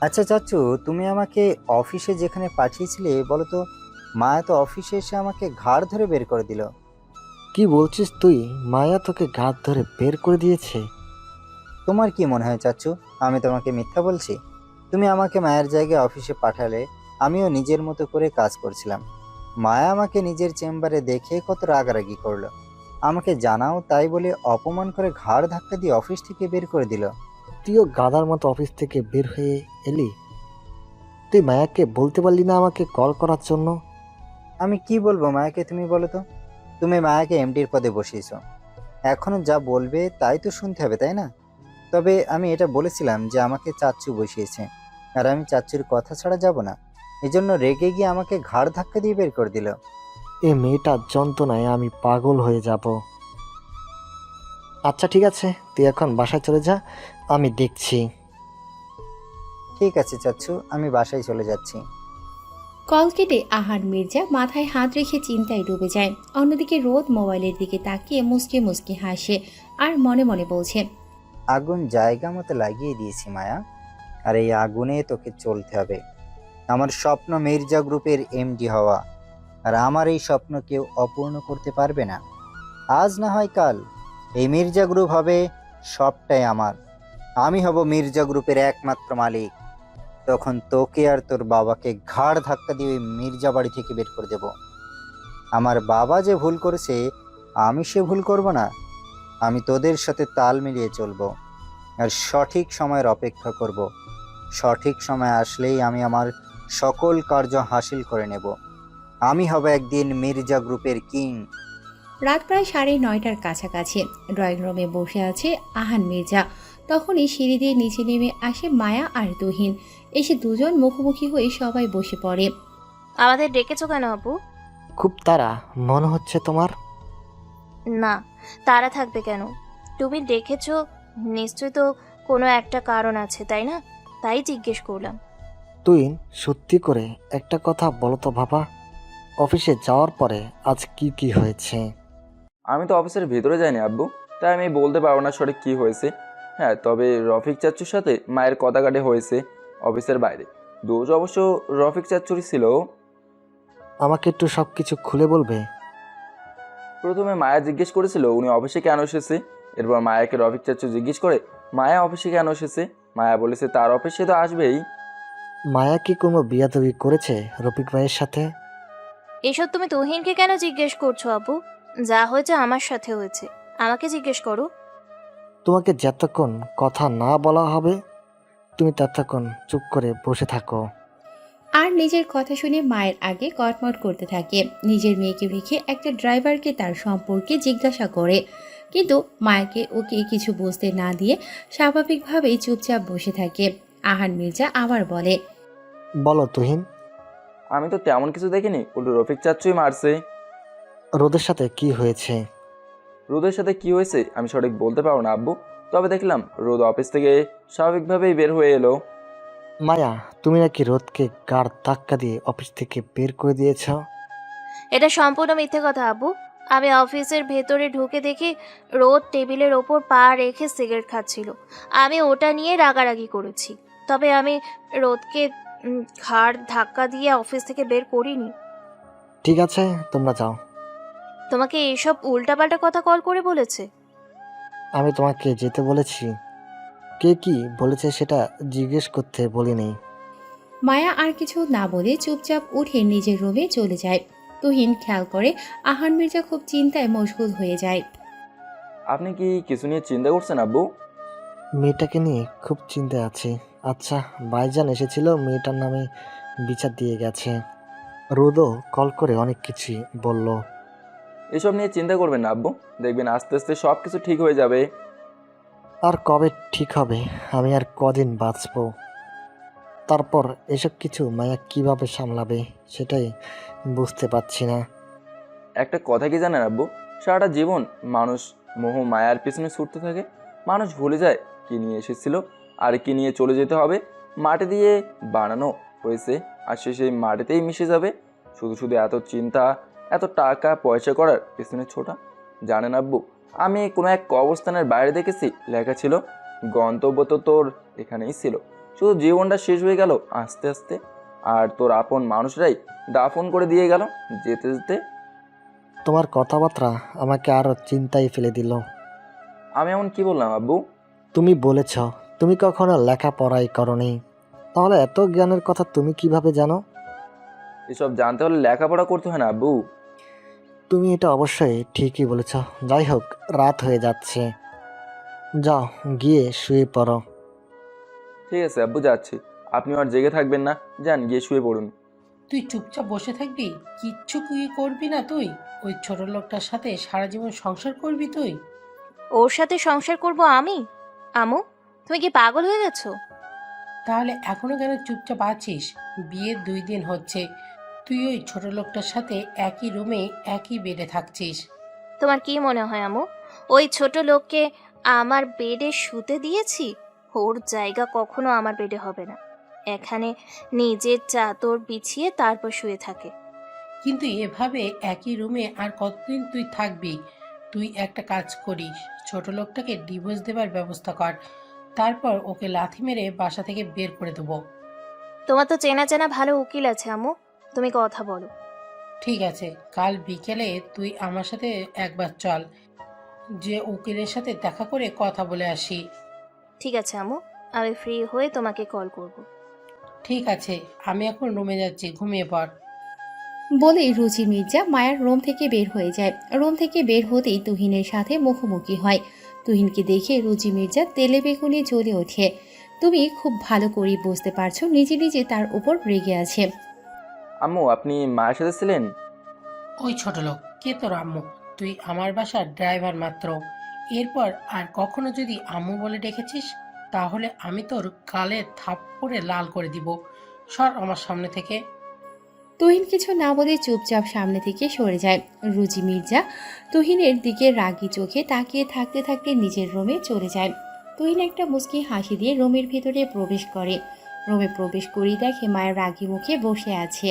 আচ্ছা চাচু, তুমি আমাকে অফিসে যেখানে পাঠিয়েছিলে বলো তো, মায়া তো অফিসে এসে আমাকে ঘাড় ধরে বের করে দিল। কি বলছিস তুই? মায়া তোকে ঘাত ধরে বের করে দিয়েছে? তোমার কি মনে হয় চাচু, আমি তোমাকে মিথ্যা বলছি? তুমি আমাকে মায়ের জায়গায় অফিসে পাঠালে, আমিও নিজের মতো করে কাজ করছিলাম। মায়া আমাকে নিজের চেম্বারে দেখে কত রাগারাগি করলো, আমাকে জানাও তাই বলে অপমান করে ঘাড় ধাক্কা দিয়ে অফিস থেকে বের করে দিল। তুইও গাধার মতো অফিস থেকে বের হয়ে এলি? তুই মায়াকে বলতে পারলি না আমাকে কল করার জন্য? আমি কি বলবো মায়াকে, তুমি বলো তো? তুমি মায়াকে এমডির পদে বসিয়েছো, এখনো যা বলবে তাই তো শুনতে হবে, তাই না? তবে আমি এটা বলেছিলাম যে আমাকে চাচ্চু বসিয়েছে, আর আমি চাচ্চুর কথা ছাড়া যাব না। এজন্য রেগে গিয়ে আমাকে ঘাড় ধাক্কা দিয়ে বের করে দিল। এই মেয়েটার যন্ত্রণায় আমি পাগল হয়ে যাব। আচ্ছা ঠিক আছে, তুই এখন বাসায় চলে যা, আমি দেখছি। ঠিক আছে চাচ্চু, আমি বাসায় চলে যাচ্ছি। কল কেটে আহান মির্জা মাথায় হাত রেখে চিন্তায় ডুবে যায়। অন্যদিকে রোদ মোবাইলের দিকে তাকিয়ে মুসকে মুসকে হাসে আর মনে মনে বলছে, আগুন জায়গা মতো লাগিয়ে দিয়েছি মায়া, আর এই আগুনে তোকে চলতে হবে। আমার স্বপ্ন মির্জা গ্রুপের এমডি হওয়া, আর আমার এই স্বপ্ন কেউ অপূর্ণ করতে পারবে না। আজ না হয় কাল এই মির্জা গ্রুপ হবে সবটাই আমার। আমি হব মির্জা গ্রুপের একমাত্র মালিক। তখন তোকে আর তোর বাবাকে ঘাড় ধাক্কা দিয়ে ওই মির্জা বাড়ি থেকে বের করে দেব। আমার বাবা যে ভুল করেছে, আমি সে ভুল করব না। আমি তোদের সাথে তাল মিলিয়ে চলবো, আর সঠিক সময়ের অপেক্ষা করব। সঠিক সময় আসলেই আমি আমার সকল কার্য হাসিল করে নেব। আমি হব একদিন মির্জা গ্রুপের কিং। রাত প্রায় 9:30টার কাছাকাছি। ড্রয়িং রুমে বসে আছে আহান মির্জা। তখনই সিঁড়ি দিয়ে নিচে নেমে আসে মায়া আর তুহিন। এসে দুজন মুখোমুখি হয়ে সবাই বসে পড়ে। আমাদের ডেকেছো কেন আপু? খুব তাড়া মনে হচ্ছে তোমার? না, তারা থাকবে কেন? তুমি ডেকেছো নিশ্চয় তো কোনো একটা কারণ আছে, তাই না? তাই জিজ্ঞেস করলাম। তুই সত্যি করে একটা কথা বলো তো বাবা, অফিসে যাওয়ার পরে আজ কি কি হয়েছে? আমি তো অফিসের ভেতরে যাইনি আব্বু, তাই আমি বলতে পারবো না সঠিক কী হয়েছে। হ্যাঁ, তবে রফিক চাচ্চুর সাথে মায়ের কথাকাটি হয়েছে অফিসের বাইরে। দোষ অবশ্য রফিক চাচ্চুরই ছিল। আমাকে একটু সব কিছু খুলে বলবে? প্রথমে মায়া জিজ্ঞেস করেছিল উনি অফিসে কেন এসেছে। এরপর মায়াকে রফিক চাচ্চু জিজ্ঞেস করে মায়া অফিসে কেন এসেছে। মায়া বলেছে তার অফিসে তো আসবেই। মায়া কি কোনো বিয়াদবি করেছে রফিক ভাইয়ের সাথে? এসব তুমি তুহিনকে কেন জিজ্ঞেস করছো আপু? যা হয়েছে আমার সাথে হয়েছে, আমাকে জিজ্ঞেস করো। তোমাকে যতক্ষণ কথা না বলা হবে তুমি ততক্ষণ চুপ করে বসে থাকো। আর নিজের কথা শুনে মায়ের আগে কটমট করতে থাকে। নিজের মেয়েকে রেখে একটা ড্রাইভারকে তার সম্পর্কে জিজ্ঞাসা করে, কিন্তু মায়াকে ওকে কিছু বুঝতে না দিয়ে স্বাভাবিকভাবেই চুপচাপ বসে থাকে। আহান মির্জা আবার বলে, বলো তুহিন। আমি তো তেমন কিছু দেখিনি, উল্টো রফিক চাচ্চুই মারছে। রোদের সাথে কি হয়েছে? রোদের সাথে কি হয়েছে আমি সঠিক বলতে পারবো না আব্বু, তবে দেখলাম রোদ অফিস থেকে স্বাভাবিকভাবেই বের হয়ে এলো। মায়া, তুমি নাকি রোদকে গাড় ধাক্কা দিয়ে অফিস থেকে বের করে দিয়েছ? এটা সম্পূর্ণ মিথ্যে কথা আব্বু। আমি অফিসের ভেতরে ঢুকে দেখি রোদ টেবিলের ওপর পা রেখে সিগারেট খাচ্ছিল। আমি ওটা নিয়ে রাগারাগি করেছি, তবে আমি রোদকে ঘাড় ধাক্কা দিয়ে অফিস থেকে বের করিনি। ঠিক আছে, তোমরা যাও। তোমাকে এইসব উল্টাপাল্টা কথা কল করে বলেছে? আমি তোমাকে যেতে বলেছি। কে কি বলেছে সেটা জিজ্ঞেস করতে বলিনি। মায়া আর কিছু না বলে চুপচাপ উঠে নিজের রুমে চলে যায়। তুহিন খেয়াল করে আহান মির্জা খুব চিন্তায় মশগুল হয়ে যায়। আপনি কি কিছু নিয়ে চিন্তা করছেন আব্বু? মেয়েটাকে নিয়ে খুব চিন্তায় আছি। আচ্ছা, ভাইজান এসেছিল, মেয়েটার নামে বিচার দিয়ে গেছে। রোদও কল করে অনেক কিছুই বলল। এসব নিয়ে চিন্তা করবেন না আব্বু, দেখবেন আস্তে আস্তে সব কিছু ঠিক হয়ে যাবে। আর কবে ঠিক হবে? আমি আর কদিন বাঁচবো? তারপর এসব কিছু মায়া কিভাবে সামলাবে সেটাই বুঝতে পারছি না। একটা কথা কি জানেন আব্বু, সারাটা জীবন মানুষ মোহ মায়ার পিছনে ছুটতে থাকে। মানুষ ভুলে যায় কি নিয়ে এসেছিল আর কি নিয়ে চলে যেতে হবে। মাটি দিয়ে বানানো হয়েছে আর সে সেই মাটিতেই মিশে যাবে। শুধু শুধু এত চিন্তা, এত টাকা পয়সা করার পিছনে ছোটা। জানেন আব্বু, আমি কোনো এক কবরস্থানের বাইরে দেখেছি লেখা ছিল, গন্তব্য তো তোর এখানেই ছিল, শুধু জীবনটা শেষ হয়ে গেল আস্তে আস্তে, আর তোর আপন মানুষরাই দাফন করে দিয়ে গেল যেতে যেতে। তোমার কথাবার্তা আমাকে আরো চিন্তায় ফেলে দিল। আমি এমন কি বললাম আব্বু? তুমি বলেছ তুমি কখনো লেখাপড়াই করনি, তাহলে এত জ্ঞানের কথা তুমি কিভাবে জানো? এসব জানতে হলে লেখাপড়া করতে হয় না আব্বু। তুমি এটা অবশ্যই ঠিকই বলেছ। যাই হোক, রাত হয়ে যাচ্ছে, যাও গিয়ে শুয়ে পড়ো। ঠিক আছে আব্বু, যাচ্ছি। আপনি আর জেগে থাকবেন না, যান গিয়ে শুয়ে পড়ুন। তুই চুপচাপ বসে থাকবি? কিচ্ছু কি করবি না তুই? ওই ছোট লোকটার সাথে সারা জীবন সংসার করবি তুই? ওর সাথে সংসার করব আমি? আমু, তুমি কি পাগল হয়ে গেছো? তাহলে এখনো কেন চুপচাপ আছিস? বিয়ের 2 দিন হচ্ছে, তুই ওই ছোট লোকটার সাথে একই রুমে একই বেডে থাকছিস। তোমার কি মনে হয় আমু, ওই ছোট লোককে আমার বেডে শুতে দিয়েছি? ওর জায়গা কখনো আমার বেডে হবে না। এখানে নিজের চাদর বিছিয়ে তারপর শুয়ে থাকে। কিন্তু এভাবে একই রুমে আর কতদিন তুই থাকবি? তুই একটা কাজ করিস, ছোট লোকটাকে ডিভোর্স দেবার ব্যবস্থা কর, তারপর ওকে লাথি মেরে বাসা থেকে বের করে দেবো। তোমার তো চেনা চেনা ভালো উকিল আছে আমু, তুমি কথা বলো। ঠিক আছে, কাল বিকেলে তুই আমার সাথে একবার চল, যে উকিলের সাথে দেখা করে কথা বলে আসি। ঠিক আছে আমু, আমি ফ্রি হয়ে তোমাকে কল করব। ঠিক আছে, আমি এখন রুমে যাচ্ছি, ঘুমিয়ে পড়। বলে রুচি মির্জা মায়ার রুম থেকে বের হয়ে যায়। রুম থেকে বের হতেই তুহিনের সাথে মুখোমুখি হয়। তুহিনকে দেখে রুচি মির্জা তেলে বেগুনে জ্বলে ওঠে। তুমি খুব ভালো করেই বুঝতে পারছো নিজে নিজে তার উপর রেগে আছে। আম্মু, আপনি মায়ের সাথে ছিলেন? ওই ছোট লোক কে তোর আম্মু? তুই আমার বাসার ড্রাইভার মাত্র। এরপর আর কখনো যদি আম্মু বলে ডেকেছিস, তাহলে আমি তোর গালে থাপ্পড়ে লাল করে দিব। সর আমার সামনে থেকে। তুহিন কিছু না বলে চুপচাপ সামনে থেকে সরে যায়। রুচি মির্জা তুহিনের দিকে রাগী চোখে তাকিয়ে থাকতে থাকতে নিজের রুমে চলে যায়। তুহিন একটা মুচকি হাসি দিয়ে রুমের ভিতরে প্রবেশ করে। রুমে প্রবেশ করেই দেখে মায়ের রাগী মুখে বসে আছে।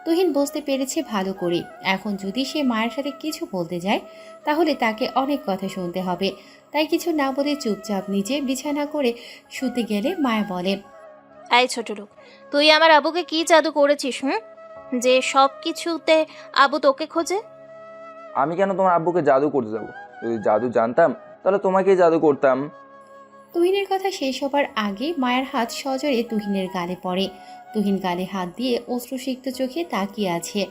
তুহিন বুঝতে পেরেছে ভালো করে, এখন যদি সে মায়ের সাথে কিছু বলতে যায় তাহলে তাকে অনেক কথা শুনতে হবে। তাই কিছু না বলে চুপচাপ নিজে বিছানা করে শুতে গেলে মায়া বলে, এই ছোট লোক, তুই আমার আবুকে কি জাদু করেছিস যে সব কিছুতে আবু তোকে খোঁজে? আমি কেন তোমার আব্বুকে জাদু করতে যাবো? যদি জাদু জানতাম তাহলে তোমাকেই জাদু করতাম। তুহিনের কথা শেষ হবার আগে মায়ের হাত সজোরে তুহিনের গালে পড়ে। তুহিন গালে হাত দিয়ে অশ্রুসিক্ত চোখে তাকিয়ে আছে।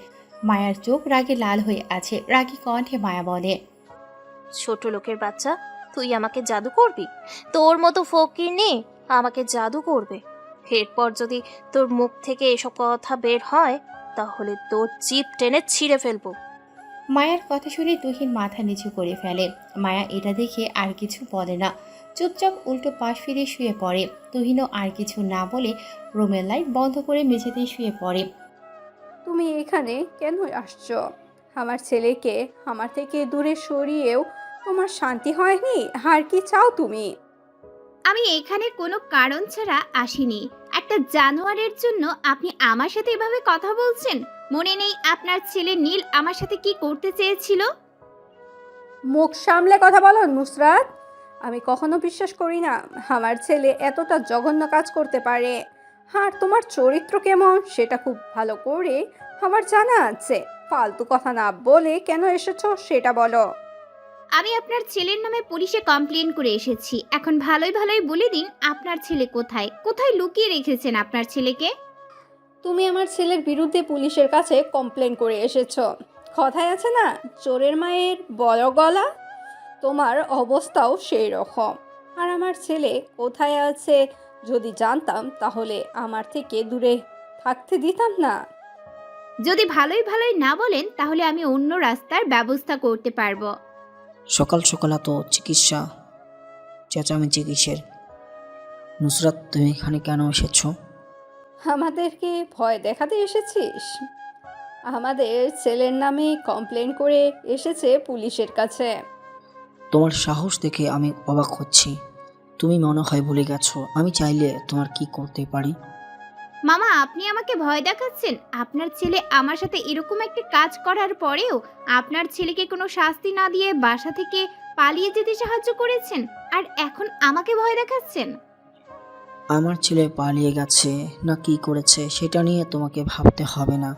মায়ার চোখ রাগে লাল হয়ে আছে। রাগী কণ্ঠে মায়া বলে, ছোট লোকের বাচ্চা, তুই আমাকে জাদু করবি? তোর মতো ফকির নেই আমাকে জাদু করবে? এরপর যদি তোর মুখ থেকে এসব কথা বের হয় তাহলে তোর জিভ টেনে ছিঁড়ে ফেলবো। মায়ার কথা শুনে তুহিন মাথা নিচু করে ফেলে। মায়া এটা দেখে আর কিছু বলে না, চুপচাপ উল্টো পাশ ফিরে শুয়ে পড়ে। তুহিনও আর কিছু না বলে রুমের লাইট বন্ধ করে মেঝেতেই শুয়ে পড়ে। তুমি এখানে কেন আসছো? আমার ছেলেকে আমার থেকে দূরে সরিয়েও তোমার শান্তি হয়নি? আর কি চাও তুমি? আমি এখানে কোনো কারণ ছাড়া আসিনি। একটা জানোয়ারের জন্য আপনি আমার সাথে এভাবে কথা বলছেন? মনে নেই আপনার ছেলে নীল আমার সাথে কি করতে চেয়েছিল? মুখ সামলে কথা বলো নুসরাত। আমি কখনো বিশ্বাস করি না আমার ছেলে এতটা জঘন্য কাজ করতে পারে। আর তোমার চরিত্র কেমন সেটা খুব ভালো করে আমার জানা আছে। ফালতু কথা না বলে কেন এসেছো সেটা বলো। আমি আপনার ছেলের নামে পুলিশে কমপ্লেন করে এসেছি। এখন ভালোই ভালোই বলে দিন আপনার ছেলে কোথায়, কোথায় লুকিয়ে রেখেছেন আপনার ছেলেকে? তুমি আমার ছেলের বিরুদ্ধে পুলিশের কাছে কমপ্লেন করে এসেছো। কথায় আছে না, চোরের মায়ের বড় গলা, তোমার অবস্থাও সেই রকম। আর আমার ছেলে কোথায় আছে যদি জানতাম তাহলে আমার থেকে দূরে থাকতে দিতাম না। যদি ভালোই ভালোই না বলেন তাহলে আমি অন্য রাস্তার ব্যবস্থা করতে পারবো। সকাল সকাল এত চিকিৎসা চেঁচামেচি কিসের? নুসরাত, তুমি এখানে কেন এসেছো? আমাদেরকে ভয় দেখাতে এসেছিস? আমাদের ছেলের নামে কমপ্লেন করে এসেছে পুলিশের কাছে। তোমার সাহস দেখে আমি অবাক হচ্ছি। তুমি মনে হয় ভুলে গেছো আমি চাইলে তোমার কি করতে পারি। মামা, আপনি আমাকে ভয় দেখাচ্ছেন? আপনার ছেলে আমার সাথে এরকম একটা কাজ করার পরেও আপনার ছেলেকে কোনো শাস্তি না দিয়ে বাসা থেকে পালিয়ে যেতে সাহায্য করেছেন, আর এখন আমাকে ভয় দেখাচ্ছেন? আমার ছেলে পালিয়ে গেছে না কি করেছে সেটা নিয়ে তোমাকে ভাবতে হবে না।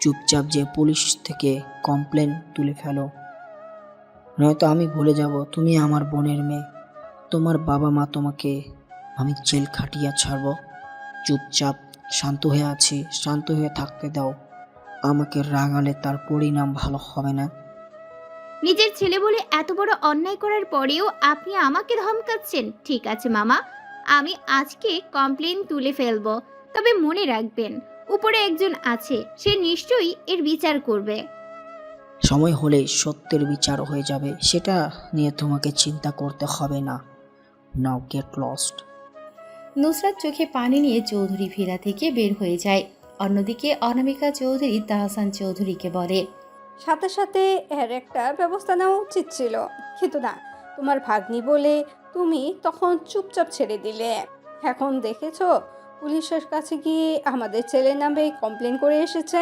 চুপচাপ যে পুলিশ থেকে কমপ্লেন তুলে ফেলো, নয়তো আমি ভুলে যাব তুমি আমার বোনের মেয়ে। তোমার বাবা মা তোমাকে আমি জেল খাটিয়ে ছাড়বো। চুপচাপ শান্ত হয়ে আছি, শান্ত হয়ে থাকতে দাও। আমাকে রাগালে তার পরিণাম ভালো হবে না। নিজের ছেলে বলে এত বড় অন্যায় করার পরেও আপনি আমাকে ধমকাচ্ছেন? ঠিক আছে মামা, আমি আজকে কমপ্লেন তুলে ফেলবো। তবে মনে রাখবেন, উপরে একজন আছে, সে নিশ্চয়ই এর বিচার করবে। সময় হলে সত্যের বিচার হয়ে যাবে, সেটা নিয়ে তোমাকে চিন্তা করতে হবে না। নাও গেট লস্ট। নুসরাত চোখে পানি নিয়ে চৌধুরী ভিলা থেকে বের হয়ে যায়। অন্যদিকে অনামিকা চৌধুরী তাহসান চৌধুরীকে বলে, সাথে সাথে এর একটা ব্যবস্থা নেওয়া উচিত ছিল, কিন্তু না, তোমার ভাগ্নি বলে তুমি তখন চুপচাপ ছেড়ে দিলে। এখন দেখেছো পুলিশের কাছে গিয়ে আমাদের ছেলের নামে কমপ্লেন করে এসেছে।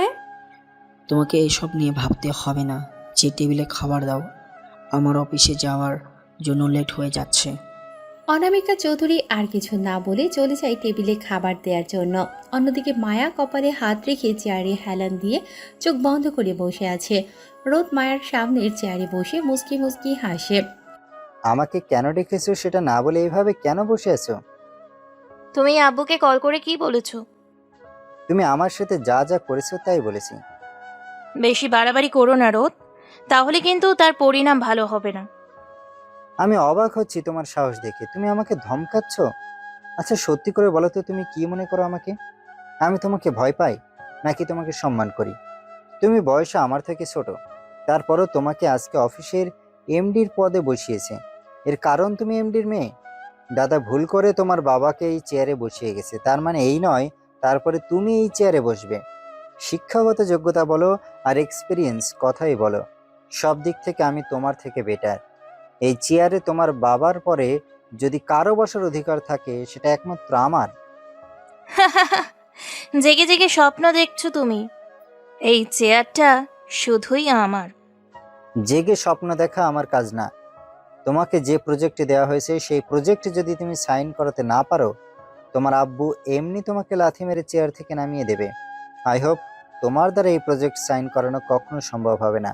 তোমাকে এইসব নিয়ে ভাবতে হবে না। যে টেবিলে খাবার দাও, আমার অফিসে যাওয়ার জন্য লেট হয়ে যাচ্ছে। অনামিকা চৌধুরী আর কিছু না বলে চলে যায় টেবিলে খাবার দেওয়ার জন্য। অন্যদিকে মায়া কপালে হাত রেখে চেয়ারে হেলান দিয়ে চোখ বন্ধ করে বসে আছে। রোদ মায়ার সামনের চেয়ারে বসে মুচকি মুচকি হাসে। আমাকে কেন ডেকেছো সেটা না বলে এইভাবে কেন বসে আছো? তুমি আব্বুকে কল করে কি বলেছো? তুমি আমার সাথে যা যা করেছো তাই বলেছি। বেশি বাড়াবাড়ি করো না রোদ, তাহলে কিন্তু তার পরিণাম ভালো হবে না। আমি অবাক হচ্ছি তোমার সাহস দেখে, তুমি আমাকে ধমকাচ্ছ। আচ্ছা সত্যি করে বলো তো, তুমি কি মনে করো আমাকে? আমি তোমাকে ভয় পাই নাকি তোমাকে সম্মান করি? তুমি বয়সে আমার থেকে ছোট, তারপরও তোমাকে আজকে অফিসের এমডির পদে বসিয়েছে। এর কারণ তুমি এমডির মেয়ে। দাদা ভুল করে তোমার বাবাকে এই চেয়ারে বসিয়ে গেছে, তার মানে এই নয় তারপরে তুমি এই চেয়ারে বসবে। শিক্ষাগত যোগ্যতা বলো আর এক্সপিরিয়েন্স কথাই বলো, সব দিক থেকে আমি তোমার থেকে বেটার। এই চেয়ারে তোমার বাবার পরে যদি কারো বসার অধিকার থাকে সেটা একমাত্র আমার। জেগে জেগে স্বপ্ন দেখছো তুমি। এই চেয়ারটা শুধুই আমার। জেগে স্বপ্ন দেখা আমার কাজ না। তোমাকে যে প্রজেক্টে দেওয়া হয়েছে সেই প্রজেক্টে যদি তুমি সাইন করাতে না পারো, তোমার আব্বু এমনি তোমাকে লাথি মেরে চেয়ার থেকে নামিয়ে দেবে। আই হোপ তোমার দ্বারা এই প্রজেক্ট সাইন করানো কখনো সম্ভব হবে না।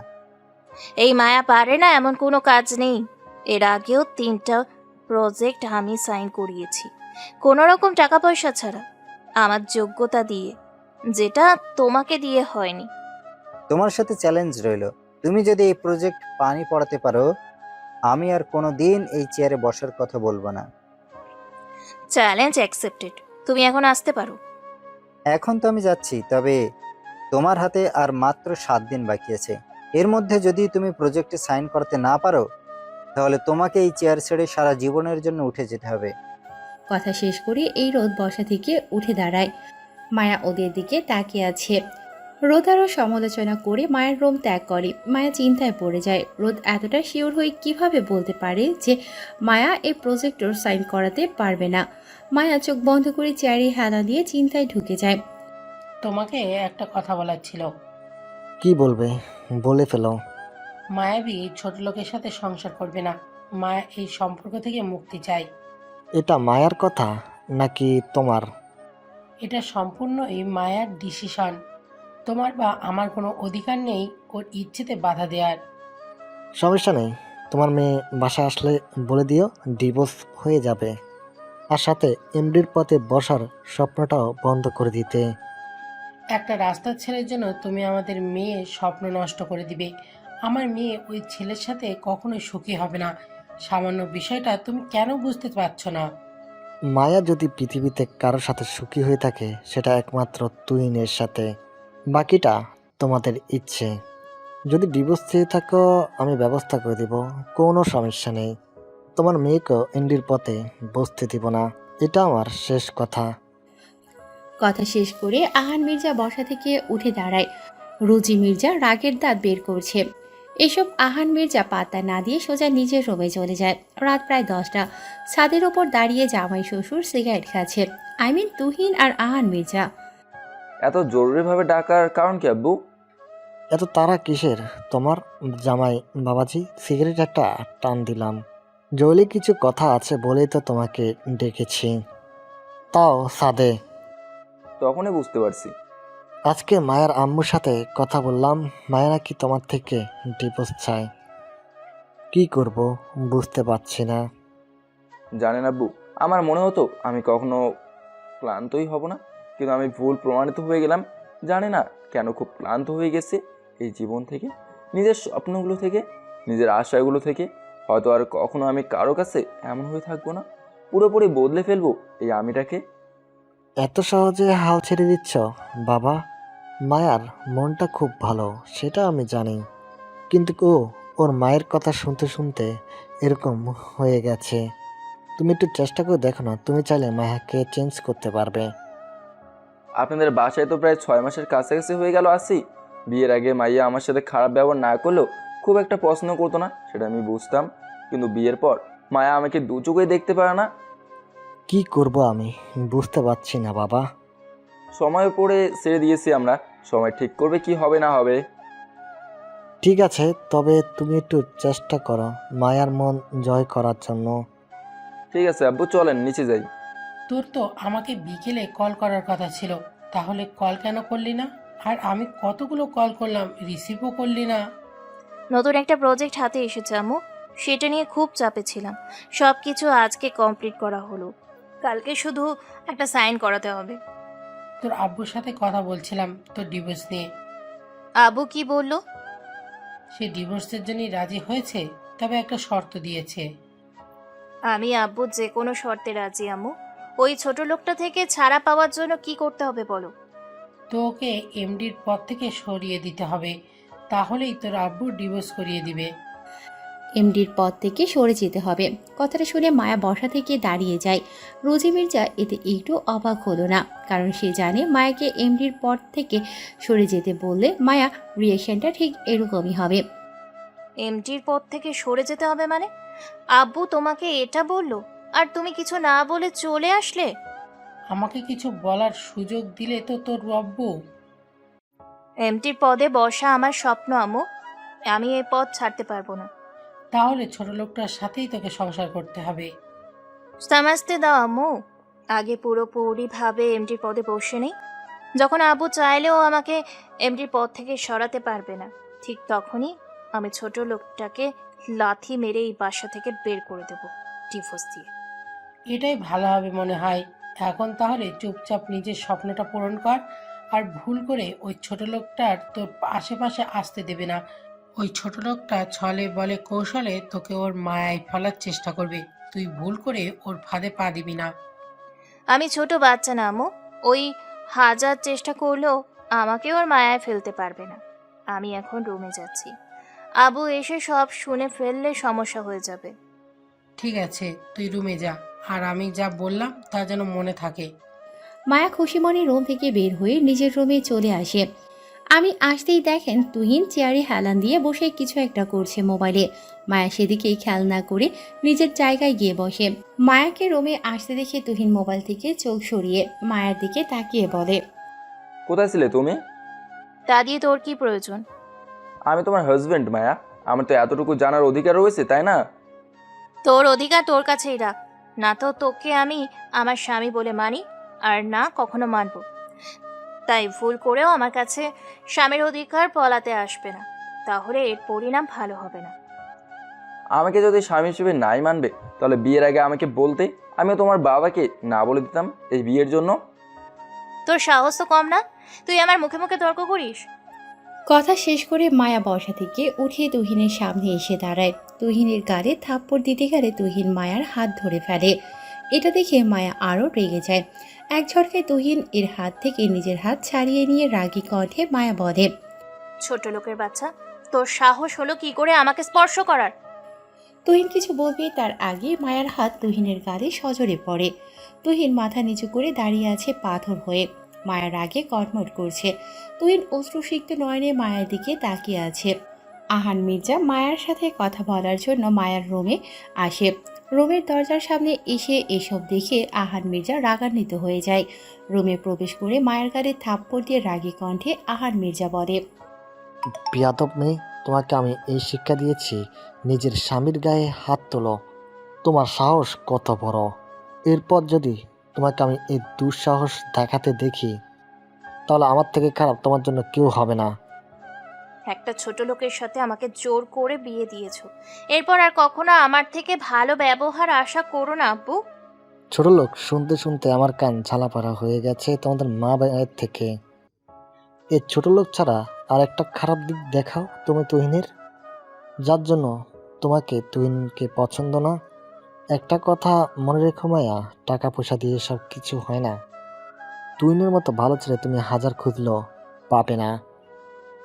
এই মায়া পারে না এমন কোনো কাজ নেই। এর আগেও 3টা প্রজেক্ট আমি সাইন করিয়েছি, কোনো রকম টাকা পয়সা ছাড়া, আমার যোগ্যতা দিয়ে, যেটা তোমাকে দিয়ে হয়নি। তোমার সাথে চ্যালেঞ্জ রইল, তুমি যদি এই প্রজেক্ট পানি পড়াতে পারো, আমি আর কোনো দিন এই চেয়ারে বসার কথা বলবো না। Challenge accepted. তুমি এখন আসতে পারো। এখন তো আমি যাচ্ছি, তবে তোমার হাতে আর মাত্র 7 দিন বাকি আছে। এর মধ্যে যদি তুমি প্রজেক্টে সাইন করতে না পারো, তাহলে তোমাকে এই চেয়ার ছেড়ে সারা জীবনের জন্য উঠে যেতে হবে। কথা শেষ করে এই রোদ বসা থেকে উঠে দাঁড়ায়। মায়া ওদের দিকে তাকিয়ে আছে। রোদ আরও সমালোচনা করে মায়ের রুম ত্যাগ করে। মায়া চিন্তায় পড়ে যায়। রোদ এতটা শিওর হয়ে কিভাবে বলতে পারে যে মায়া এই প্রজেক্টর সাইন করাতে পারবে না। মায়া চোখ বন্ধ করে চেয়ারে হেলা দিয়ে চিন্তায় ঢুকে যায়। তোমাকে একটা কথা বলার ছিল। কি বলবে? বলে ফেলো। মায়াবী ছোট লোকের সাথে সংসার করবে না। মায়া এই সম্পর্ক থেকে মুক্তি চায়। এটা মায়ার কথা নাকি তোমার? এটা সম্পূর্ণই মায়ার ডিসিশন। তোমার বা আমার কোনো অধিকার নেই ওর ইচ্ছেতে বাধা দেওয়ার। সমস্যা নেই, তোমার মেয়ে বাসায় আসলে বলে দিও ডিভোর্স হয়ে যাবে, আর সাথে এমডির পথে বসার স্বপ্নটাও বন্ধ করে দিতে। একটা রাস্তার ছেলের জন্য তুমি আমাদের মেয়ের স্বপ্ন নষ্ট করে দিবে। আমার মেয়ে ওই ছেলের সাথে কখনোই সুখী হবে না। সামান্য বিষয়টা তুমি কেন বুঝতে পারছো না? মায়া যদি পৃথিবীতে কারোর সাথে সুখী হয়ে থাকে সেটা একমাত্র তুহিনের সাথে, বাকিটা তোমাদের ইচ্ছে। যদি ডিভোর্স চেয়ে থাকো আমি ব্যবস্থা করে দিব, কোনো সমস্যা নেই। তোমার মেয়েকেও এন্ডির পথে বসতে দিব না, এটা আমার শেষ কথা। কথা শেষ করে আহান মির্জা বসা থেকে উঠে দাঁড়ায়। রুজি মির্জা রাগের দাঁত বের করছে। এসব আহান মির্জা পাত্তা না দিয়ে সোজা নিজের রুমে চলে যায়। রাত প্রায় 10টা। ছাদের ওপর দাঁড়িয়ে জামাই শ্বশুর সিগারেট খাচ্ছে। তুহিন আর আহান মির্জা। এত জরুরিভাবে ডাকার কারণ কি আব্বু? এত তারা কিসের তোমার? জামাই বাবাজি, সিগারেট একটা টান দিলাম। জলি কিছু কথা আছে বলেই তো তোমাকে ডেকেছি, তাও সাদে। তখনই বুঝতে পারছি। আজকে মায়ের আম্মুর সাথে কথা বললাম, মায়া নাকি তোমার থেকে ডিভোর্স চায়। কি করব বুঝতে পারছি না। জানেন আব্বু, আমার মনে হতো আমি কখনো ক্লান্তই হব না, কিন্তু আমি ভুল প্রমাণিত হয়ে গেলাম। জানি না কেন খুব ক্লান্ত হয়ে গেছে এই জীবন থেকে, নিজের স্বপ্নগুলো থেকে, নিজের আশাগুলো থেকে। হয়তো আর কখনো আমি কারো কাছে এমন হয়ে থাকবো না, পুরোপুরি বদলে ফেলবো এই আমিটাকে। এত সহজে হাল ছেড়ে দিচ্ছ বাবা? মায়ার মনটা খুব ভালো সেটা আমি জানি, কিন্তু ওর মায়ের কথা শুনতে শুনতে এরকম হয়ে গেছে। তুমি একটু চেষ্টা করে দেখো না, তুমি চাইলে মায়াকে চেঞ্জ করতে পারবে। আপনাদের বাসায় তো প্রায় 6 মাসের কাছাকাছি হয়ে গেল আসি। বিয়ের আগে মাইয়া আমার সাথে খারাপ ব্যবহার না করলেও খুব একটা পছন্দ করতো না, সেটা আমি বুঝতাম। কিন্তু বিয়ের পর মায়া আমাকে দু চোখেই দেখতে পারে না। কি করব আমি বুঝতে পারছি না বাবা। সময় পড়ে ছেড়ে দিয়েছি আমরা, সময় ঠিক করবে কি হবে না হবে। ঠিক আছে, তবে তুমি একটু চেষ্টা করো মায়ার মন জয় করার জন্য। ঠিক আছে আব্বু, চলেন নিচে যাই। তোর তো আমাকে বিকেলে কল করার কথা ছিল, তাহলে কল কেন করলি না? আর আমি কতগুলো কল করলাম, রিসিভও করলি না। নতুন একটা প্রজেক্ট হাতে এসেছে আম্মু, সেটা নিয়ে খুব চাপে ছিলাম। সব কিছু আজকে কমপ্লিট করা হলো, কালকে শুধু একটা সাইন করাতে হবে। তোর আব্বুর সাথে কথা বলছিলাম তোর ডিভোর্স নিয়ে। আব্বু কি বললো? সে ডিভোর্সের জন্যই রাজি হয়েছে, তবে একটা শর্ত দিয়েছে। আমি আব্বু যে কোনো শর্তে রাজি আম্মু। ওই ছোট লোকটা থেকে ছাড়া পাওয়ার জন্য কি করতে হবে বলো? তো ওকে এমডির পদ থেকে সরিয়ে দিতে হবে, তাহলেই তোর আব্বু ডিভোর্স করিয়ে দিবে। এমডির পদ থেকে সরে যেতে হবে। কথাটা শুনে মায়া বসা থেকে দাঁড়িয়ে যায়। রোজি মির্জা এতে একটু অবাক হলো না, কারণ সে জানে মায়াকে এমডির পদ থেকে সরে যেতে বললে মায়া রিয়েকশনটা ঠিক এরকমই হবে। এমটির পদ থেকে সরে যেতে হবে মানে? আব্বু তোমাকে এটা বললো আর তুমি কিছু না বলে চলে আসলে? আমাকে কিছু বলার সুযোগ দিলে তো তোর আব্বু। এমটির পদে বসা আমার স্বপ্ন আম্মু, আমি এই পদ ছাড়তে পারবো না। তাহলে ছোট লোকটার সাথেই তোকে সংসার করতে হবে। সামাজতে দাও আম্মু, আগে পুরোপুরিভাবে এমটির পদে বসে নেই। যখন আব্বু চাইলেও আমাকে এমটির পদ থেকে সরাতে পারবে না, ঠিক তখনই আমি ছোট লোকটাকে লাথি মেরে এই বাসা থেকে বের করে দেব ডিভোর্স দিয়ে। এটাই ভালো হবে মনে হয়। এখন তাহলে চুপচাপ নিজের স্বপ্নটা পূরণ কর, আর ভুল করে ওই ছোট লোকটার তোর আশেপাশে আসতে দেবে না। ওই ছোট লোকটা ছলে বলে কৌশলে তোকে ওর মায়ায় ফেলার চেষ্টা করবে, তুই ভুল করে ওর ফাঁদে পা দিবি না। আমি ছোট বাচ্চা না আম্মু, ওই হাজার চেষ্টা করলেও আমাকে ওর মায়ায় ফেলতে পারবে না। আমি এখন রুমে যাচ্ছি, আবু এসে সব শুনে ফেললে সমস্যা হয়ে যাবে। ঠিক আছে, তুই রুমে যা, আর আমি যা বললাম তা যেন মনে থাকে। মায়া খুশি মনে রুম থেকে বের হয়ে নিজের রুমে চলে আসে। আমি আসতেই দেখেন তুহিন চেয়ারে হেলান দিয়ে বসে কিছু একটা করছে মোবাইলে। মায়া সেদিকেই খেয়াল না করে নিজের জায়গায় গিয়ে বসে। মায়াকে রুমে আসতে দেখে তুহিন মোবাইল থেকে চোখ সরিয়ে মায়ার দিকে তাকিয়ে বলে, কোথায় ছিলে তুমি? তা দিয়ে তোর কি প্রয়োজন? আমি তোমার হাজবেন্ড মায়া, আমার তো এতটুকু জানার অধিকার রয়েছে, তাই না? তোর অধিকার তোর কাছেই রাখ, না তো তোকে আমি আমার স্বামী বলে মানি, আর না কখনো মানব। তাই ভুল করেও আমার কাছে স্বামীর অধিকার পলাতে আসবে না, তাহলে এর পরিণাম ভালো হবে না। আমাকে যদি স্বামী হিসেবে নাই মানবে তাহলে বিয়ের আগে আমাকে বলতে, আমিও তোমার বাবাকে না বলে দিতাম এই বিয়ের জন্য। তোর সাহস তো কম না, তুই আমার মুখে মুখে তর্ক করিস। কথা শেষ করে মায়া বসা থেকে উঠে তুহিনের সামনে এসে দাঁড়ায়। তুহিনের গালে থাপ্পড় দিতে গেলে তুহিন মায়ার হাত ধরে ফেলে। এটা দেখে মায়া আরও রেগে যায়। এক ঝটকায় তুহিন এর হাত থেকে নিজের হাত ছাড়িয়ে নিয়ে রাগী কণ্ঠে মায়া বলে, ছোট লোকের বাচ্চা, তোর সাহস হলো কি করে আমাকে স্পর্শ করার? তুহিন কিছু বলবে তার আগে মায়ার হাত তুহিনের গালে সজোরে পড়ে। তুহিন মাথা নিচু করে দাঁড়িয়ে আছে পাথর হয়ে। মায়ার আগে কটমট করছে। তুহিন অশ্রুসিক্ত নয়নে মায়ের দিকে তাকিয়ে আছে। আহান মির্জা মায়ার সাথে কথা বলার জন্য মায়ার রুমে আসে। রুমের দরজার সামনে এসে এসব দেখে আহান মির্জা রাগান্বিত হয়ে যায়। রুমে প্রবেশ করে মায়ের গালে থাপ্পড় দিয়ে রাগী কণ্ঠে আহান মির্জা বলে, বিয়াদব মেয়ে, তোমাকে আমি এই শিক্ষা দিয়েছি, নিজের স্বামীর গায়ে হাত তোলো। তোমার সাহস কত বড়! এরপর যদি তোমাকে আমি এই দুঃসাহস দেখাতে দেখি তাহলে আমার থেকে খারাপ তোমার জন্য কেউ হবে না। একটা ছোট লোকের সাথে আমাকে জোর করে বিয়ে দিয়েছো, এরপর আর কখনো আমার থেকে ভালো ব্যবহার আশা করো না আব্বু। ছোট লোক শুনতে শুনতে আমার কান ঝালাপাড়া হয়ে গেছে তোমাদের মা বাবার থেকে। এই ছোট লোক ছাড়া আর একটা খারাপ দিক দেখাও তুমি তুহিনের, যার জন্য তোমাকে তুহিনকে পছন্দ না। একটা কথা মনে রেখো মায়া, টাকা পয়সা দিয়ে সব কিছু হয় না। তুহিনের মতো ভালো ছেলে তুমি হাজার খুঁজলেও পাবে না।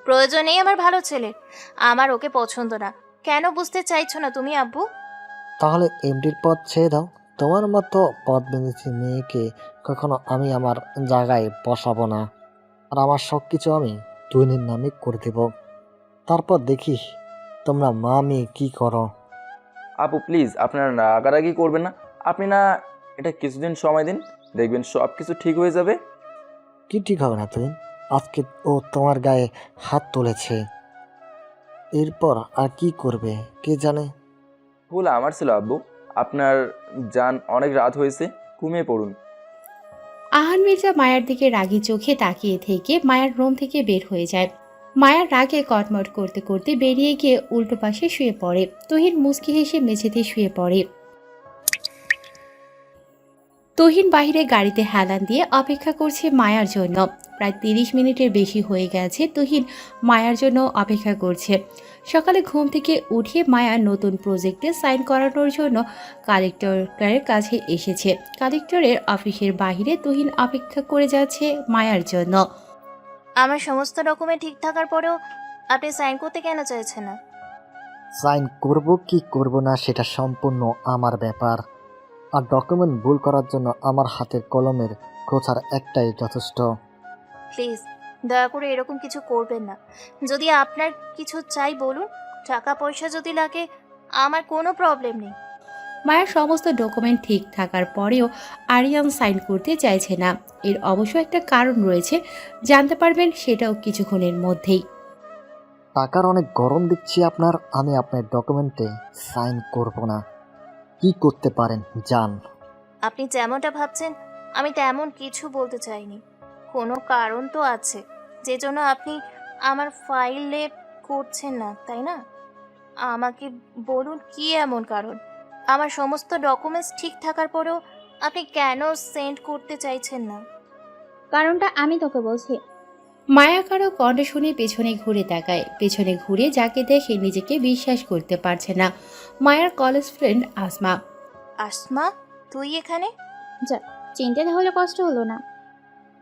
প্রয়োজন নেই আমার ভালো ছেলে, আমার ওকে পছন্দ না। কেন বুঝতে চাইছো না তুমি আব্বু? তাহলে এমডির পদ ছেড়ে দাও। তোমার মতো পদ বেঁধেছি মেয়েকে কখনো আমি আমার জায়গায় বসাবো না। আর আমার সব কিছু আমি তুহিনের নামে করে দেব। তারপর দেখি তোমরা মা মেয়ে কী করো। আপু প্লিজ, আপনারা রাগারাগি করবেন না। আপনি না এটা কিছুদিন সময় দিন, দেখবেন সব কিছু ঠিক হয়ে যাবে। কি ঠিক হবে না তুহিন? আজকে ও তোমার গায়ে হাত তুলেছে, এরপর আর কি করবে কে জানে। ভুল আমার ছিল আব্বু, আপনার যান, অনেক রাত হয়েছে, ঘুমিয়ে পড়ুন। আহান মির্জা মায়ার দিকে রাগী চোখে তাকিয়ে থেকে মায়ার রুম থেকে বের হয়ে যায়। মায়ার রাগে কটমট করতে করতে বেরিয়ে গিয়ে উল্টো পাশে শুয়ে পড়ে। তুহিন মুচকি হেসে মেঝেতে শুয়ে পড়ে। তুহিন বাইরে গাড়িতে হেলান দিয়ে অপেক্ষা করছে মায়ার জন্য। প্রায় 30 মিনিটের বেশি হয়ে গেছে তুহিন মায়ার জন্য অপেক্ষা করছে। সকালে ঘুম থেকে উঠে মায়া নতুন প্রজেক্টে সাইন করানোর জন্য কালেক্টরের কাছে এসেছে। কালেক্টরের অফিসের বাইরে তুহিন অপেক্ষা করে যাচ্ছে মায়ার জন্য। আমার সমস্ত ডকুমেন্ট ঠিক থাকার পরেও আপনি সাইন করতে কেন চাইছেন না? সাইন করব কি করব না সেটা সম্পূর্ণ আমার ব্যাপার। আর ডকুমেন্ট ভুল করার জন্য আমার হাতের কলমের খোঁচার একটাই যথেষ্ট। প্লিজ দয়া করে এরকম কিছু করবেন না। যদি আপনার কিছু চাই বলুন, টাকা পয়সা যদি লাগে আমার কোনো প্রবলেম নেই। মায়ার সমস্ত ডকুমেন্ট ঠিক থাকার পরেও আরিয়ান সাইন করতে চাইছে না। এর অবশ্য একটা কারণ রয়েছে, জানতে পারবেন সেটাও কিছুক্ষণের মধ্যেই। টাকার অনেক গরম দিচ্ছি আপনার, আমি আপনার ডকুমেন্টে সাইন করব না। কি করতে পারেন জান? আপনি যেমনটা ভাবছেন আমি তেমন কিছু বলতে চাইনি। কোনো কারণ তো আছে যে জন্য আপনি আমার ফাইলে করছেন না, তাই না? আমাকে বলুন কি এমন কারণ? আমার সমস্ত ডকুমেন্টস ঠিক থাকার পরেও আপনি কেন সেন্ড করতে চাইছেন না? কারণটা আমি তোকে বলছি। মায়া কারো কণ্ঠ শুনে পেছনে ঘুরে তাকায়। পেছনে ঘুরে যাকে দেখে নিজেকে বিশ্বাস করতে পারছে না। মায়ার কলেজ ফ্রেন্ড আসমা। আসমা, তুই এখানে? যা, চিনতে তাহলে কষ্ট হলো না?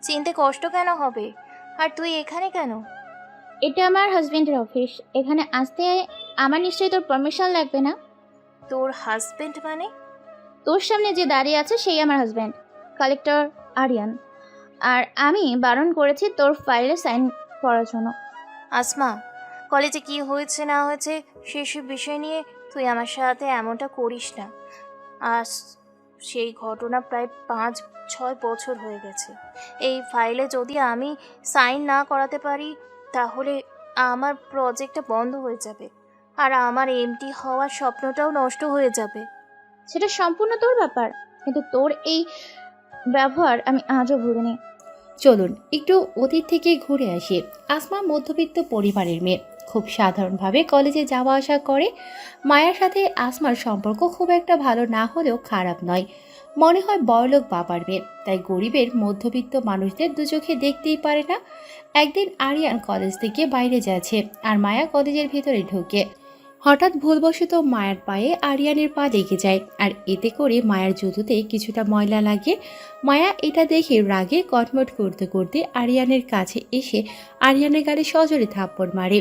চিনতে কষ্ট কেন হবে? আর তুই এখানে কেন? এটা আমার হাজবেন্ডের অফিস, এখানে আসতে আমার নিশ্চয়ই তোর পারমিশন লাগবে না? তোর হাজবেন্ড মানে? তোর সামনে যে দাঁড়িয়ে আছে সেই আমার হাজবেন্ড, কালেক্টর আরিয়ান। আর আমি বারণ করেছি তোর ফাইলে সাইন করার জন্য। আসমা, কলেজে কি হয়েছে না হয়েছে সেসব বিষয় নিয়ে তুই আমার সাথে এমনটা করিস না। আজ সেই ঘটনা প্রায় 5-6 বছর হয়ে গেছে। এই ফাইলে যদি আমি সাইন না করাতে পারি তাহলে আমার প্রজেক্টটা বন্ধ হয়ে যাবে, আর আমার এমটি হওয়ার স্বপ্নটাও নষ্ট হয়ে যাবে। সেটা সম্পূর্ণ তোর ব্যাপার, কিন্তু তোর এই ব্যবহার আমি আজও ভুলিনি। চলুন একটু অতীত থেকে ঘুরে আসি। আসমা মধ্যবিত্ত পরিবারের মেয়ে, খুব সাধারণভাবে কলেজে যাওয়া আসা করে। মায়ার সাথে আসমার সম্পর্ক খুব একটা ভালো না হলেও খারাপ নয়। মনে হয় বড়লোক বাবার মেয়ে, তাই গরিবের মধ্যবিত্ত মানুষদের দু চোখে দেখতেই পারে না। একদিন আরিয়ান কলেজ থেকে বাইরে যাচ্ছে আর মায়া কলেজের ভিতরে ঢোকে। হঠাৎ ভুলবশত মায়ার পায়ে আরিয়ানের পা লেগে যায় আর এতে করে মায়ার জুতোতে কিছুটা ময়লা লাগে। মায়া এটা দেখে রাগে কটমট করতে করতে আরিয়ানের কাছে এসে আরিয়ানের গালে সজোরে থাপ্পড় মারে।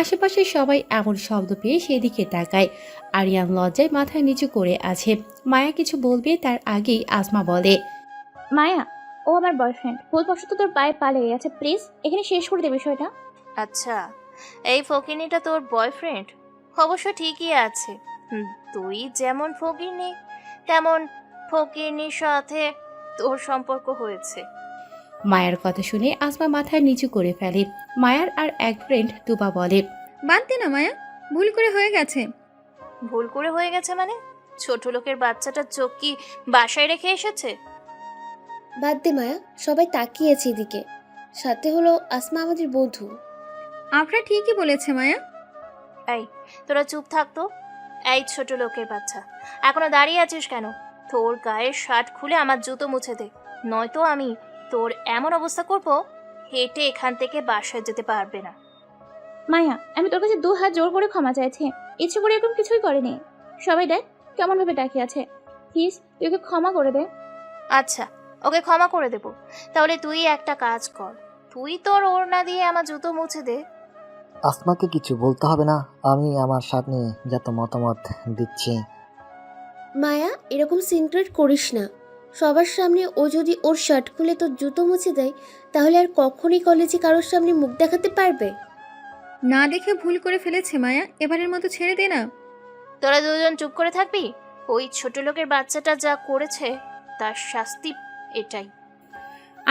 আশেপাশে সবাই এমন শব্দ পেয়ে সেদিকে তাকায়। আরিয়ান লজ্জায় মাথা নিচু করে আছে। মায়া কিছু বলবে তার আগেই আসমা বলে, মায়া, ও আমার বয়ফ্রেন্ড, ভুলবশত তোর পায়ে পা লেগে গেছে, প্লিজ এখানে শেষ করে দে বিষয়টা। আচ্ছা, এই ফকিনিটা তোর বয়ফ্রেন্ড? অবশ্য ঠিকই আছে। তুই যেমন ফকিনি তেমন ফকিনির সাথে তোর সম্পর্ক হয়েছে। মায়ার কথা শুনে আসমা মাথা নিচু করে ফেলে। মায়ার আর এক ফ্রেন্ড তুবা বলে, বাদ দে না মায়া, ভুল করে হয়ে গেছে। ভুল করে হয়ে গেছে মানে? ছোট লোকের বাচ্চাটার চোখ কি বাসায় রেখে এসেছে? বাদ দে মায়া, সবাই তাকিয়েছে এদিকে। সাথে হলো আসমা আমাদের বন্ধু। আফরা ঠিকই বলেছে মায়া। এই, তোরা চুপ থাকতো। এই ছোট লোকের বাচ্চা, এখনো দাঁড়িয়ে আছিস কেন? তোর গায়ের শার্ট খুলে আমার জুতো মুছে দে, নয়তো আমি তোর এমন অবস্থা করব হেঁটে এখান থেকে বাসায় যেতে পারবে না। মায়া, আমি তোর কাছে 2 হাত জোর করে ক্ষমা চাইছি, ইচ্ছে করে এরকম কিছুই করেনি। সবাই দেখ কেমন ভাবে তাকিয়ে আছে, প্লিজ তুই ওকে ক্ষমা করে দে। আচ্ছা, ওকে ক্ষমা করে দেব। তাহলে তুই একটা কাজ কর, তুই তোর ওড়না দিয়ে আমার জুতো মুছে দে। আসমাকে কিছু বলতে হবে না, আমি আমার শার্ট নিয়ে যত মতামত দিচ্ছি। মায়া, এরকম সিনক্রেট করিস না। সবার সামনে ও যদি ওর শার্ট খুলে তোর জুতো মুছে দেয়, তাহলে আর কখনই কলেজে কারোর সামনে মুখ দেখাতে পারবে? না দেখে ভুল করে ফেলেছে মায়া, এবারের মতো ছেড়ে দে না। তোরা দুজন চুপ করে থাকবি? ওই ছোট লোকের বাচ্চাটা যা করেছে তার শাস্তি এটাই।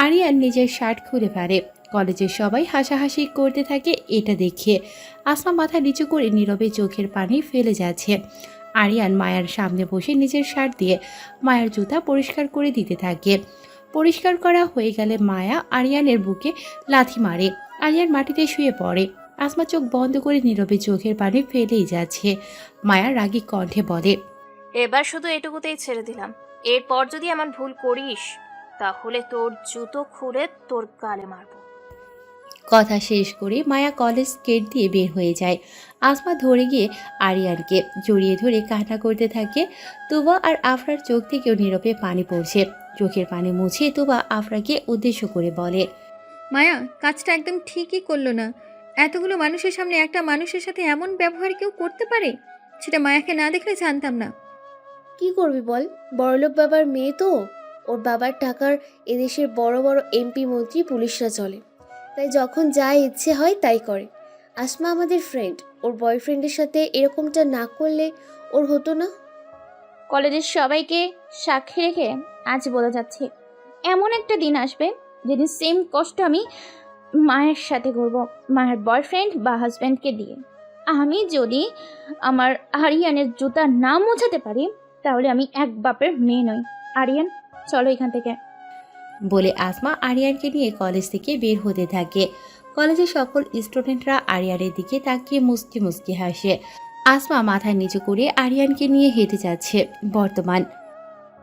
আরিয়ান নিজের শার্ট খুলে ফেলে। কলেজের সবাই হাসাহাসি করতে থাকে এটা দেখে। আসমা মাথা নিচু করে নীরবে চোখের পানি ফেলে যাচ্ছে। আরিয়ান মায়ার সামনে বসে নিজের শার্ট দিয়ে মায়ার জুতা পরিষ্কার করে দিতে থাকে। পরিষ্কার করা হয়ে গেলে মায়া আরিয়ানের বুকে লাথি মারে। আরিয়ান মাটিতে শুয়ে পড়ে। আসমা চোখ বন্ধ করে নীরবে চোখের পানি ফেলেই যাচ্ছে। মায়া রাগী কণ্ঠে বলে, এবার শুধু এটুকুতেই ছেড়ে দিলাম। এরপর যদি এমন ভুল করিস তাহলে তোর জুতো খুলে তোর গালে মারবো। কথা শেষ করে মায়া কলেজ গেট দিয়ে বের হয়ে যায়। আসমা ধরে গিয়ে আরিয়ানকে জড়িয়ে ধরে কান্না করতে থাকে। তুবা আর আফরার চোখ থেকেও নীরবে পানি পড়ছে। চোখের পানি মুছে তুবা আফরাকে উদ্দেশ্য করে বলে, মায়া, কাজটা একদম ঠিকই করলো না। এতগুলো মানুষের সামনে একটা মানুষের সাথে এমন ব্যবহার কেউ করতে পারে? সেটা মায়াকে না দেখলে জানতাম না। কি করবি বল, বড়লোক বাবার মেয়ে তো। ওর বাবার টাকার এদেশের বড় বড় এমপি, মন্ত্রী, পুলিশরা চলে, তাই যখন যা ইচ্ছে হয় তাই করে। আসমা আমাদের ফ্রেন্ড, ওর বয়ফ্রেন্ডের সাথে এরকমটা না করলে ওর হতো না। কলেজের সবাইকে সাক্ষী রেখে আজ বলে যাচ্ছি, এমন একটা দিন আসবে যেদিন সেম কষ্ট আমি মায়ের সাথে করব, মায়ের বয়ফ্রেন্ড বা হাজব্যান্ডকে দিয়ে। আমি যদি আমার আরিয়ানের জুতা না মোছাতে পারি তাহলে আমি এক বাপের মেয়ে নই। আরিয়ান, চলো এখান থেকে। বলে আসমা আরিয়ানকে নিয়ে কলেজ থেকে বের হতে থাকে। কলেজের সকল স্টুডেন্টরা আরিয়ানের দিকে তাকিয়ে মুচকি মুচকি হাসে। আসমা মাথা নিচু করে আরিয়ানকে নিয়ে হেঁটে যাচ্ছে। বর্তমান,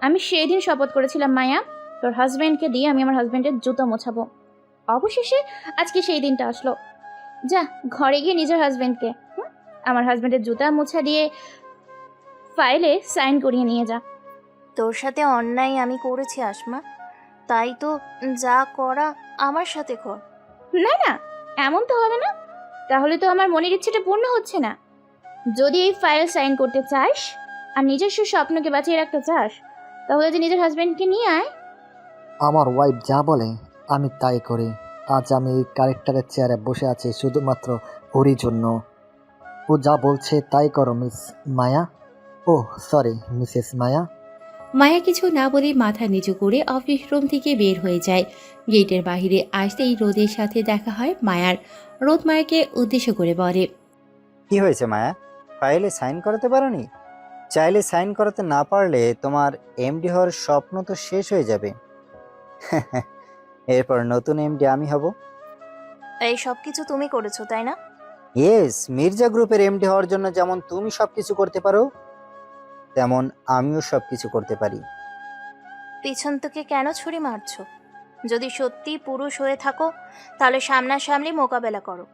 আমি সেদিন শপথ করেছিলাম মায়া, তোর হাজব্যান্ডকে দিয়ে আমি আমার হাজব্যান্ডের জুতো মোছাবো। অবশেষে আজকে সেই দিনটা আসলো। যা ঘরে গিয়ে নিজের হাজব্যান্ডকে আমার হাজব্যান্ডের জুতা মোছা দিয়ে ফাইলে সাইন করিয়ে নিয়ে যা। তোর সাথে অন্যায় আমি করেছি আসমা, তাই তো যা করা আমার সাথে কর। না না, এমন তো হবে না, তাহলে তো আমার মনের ইচ্ছেটা পূর্ণ হচ্ছে না। যদি এই ফাইল সাইন করতে চাস আর নিজস্ব স্বপ্নকে বাঁচিয়ে রাখতে চাস, তাহলে যে নিজের হাজব্যান্ডকে নিয়ে আয়। আমার ওয়াইফ যা বলে আমি তাই করি। আজ আমি এই ক্যারেক্টারের চেয়ারে বসে আছি শুধুমাত্র ওরই জন্য। ও যা বলছে তাই করো মিস মায়া। ও সরি, মিসেস মায়া। মায়া কিছু না বলে মাথা নিচু করে অফিস রুম থেকে বের হয়ে যায়। গেটের বাইরে আসতেই রোদের সাথে দেখা হয় মায়ার। রোদ মায়াকে উদ্দেশ্য করে বলে, কি হয়েছে মায়া, ফাইলে সাইন করাতে পারোনি? চাইলে সাইন করাতে না পারলে তোমার এমডি হওয়ার স্বপ্ন তো শেষ হয়ে যাবে। এরপর নতুন এমডি আমি হব। এই সব কিছু তুমি করেছো তাই না? ইয়েস, মির্জা গ্রুপের এমডি হওয়ার জন্য যেমন তুমি সবকিছু করতে পারো, তেমন আমিও সবকিছু করতে পারি। পিছন থেকে কেন ছুরি মারছো? যদি সত্যি পুরুষ হয়ে থাকো তাহলে সামনাসামনি মোকাবেলা করো।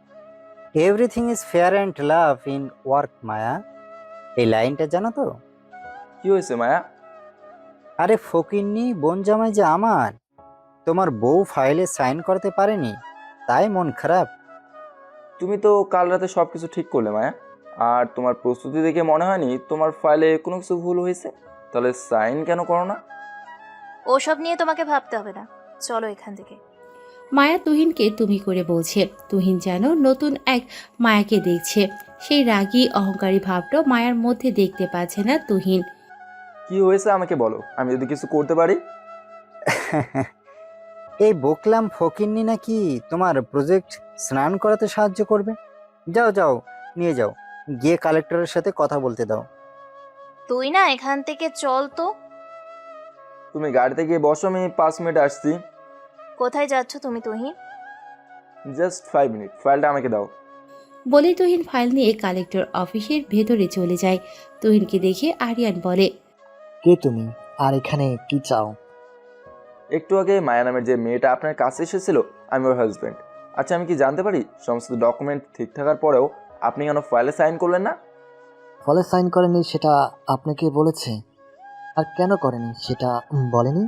Everything is fair and love in work, Maya. এই লাইনটা জানো তো? কি হয়েছে মায়া? আরে ফকিন্নি, বোন জামাই যে আমার, তোমার বউ ফাইলে সাইন করতে পারেনি, তাই মন খারাপ। তুমি তো কাল রাতে সব কিছু ঠিক করলে মায়া, আর তোমার প্রস্তুতি দেখে মনে হয়নি তোমার ফাইলে কোনো কিছু ভুল হয়েছে। তাহলে সাইন কেন করো না? ওসব নিয়ে তোমাকে ভাবতে হবে না, চলো এখান থেকে। মায়া তুহিনকে তুমি করে বলছে। তুহিন যেন নতুন এক মায়াকে দেখছে। সেই রাগী অহংকারী ভাবটাও মায়ার মধ্যে দেখতে পাচ্ছে না তুহিন। কি হয়েছে আমাকে বলো, আমি যদি কিছু করতে পারি। এই বকলাম ফকিন্নি নাকি তোমার প্রজেক্ট স্নান করাতে সাহায্য করবে? যাও যাও, নিয়ে যাও, গিয়ে কালেক্টরের সাথে কথা বলতে দাও। তুই না এখান থেকে চল তো। তুমি গাড়িতে গিয়ে বসো, আমি 5 মিনিট আসছি। কোথায় যাচ্ছ তুমি তুহিন? জাস্ট 5 মিনিট, ফাইলটা আমাকে দাও। বলে তুহিন ফাইল নিয়ে কালেক্টর অফিসের ভেতরে চলে যায়। তুহিনকে দেখে আরিয়ান বলে, কে তুমি, আর এখানে কি চাও? একটু আগে মায়া নামের যে মেয়েটা আপনার কাছে এসেছিল, আমি ওর হাজব্যান্ড। আচ্ছা, আমি কি জানতে পারি সমস্ত ডকুমেন্ট ঠিক থাকার পরেও আপনি কেন ফাইলে সাইন করলেন না? ফলে সাইন করেনি সেটা আপনাকে বলেছে, আর কেন করেনি সেটা বলেনি?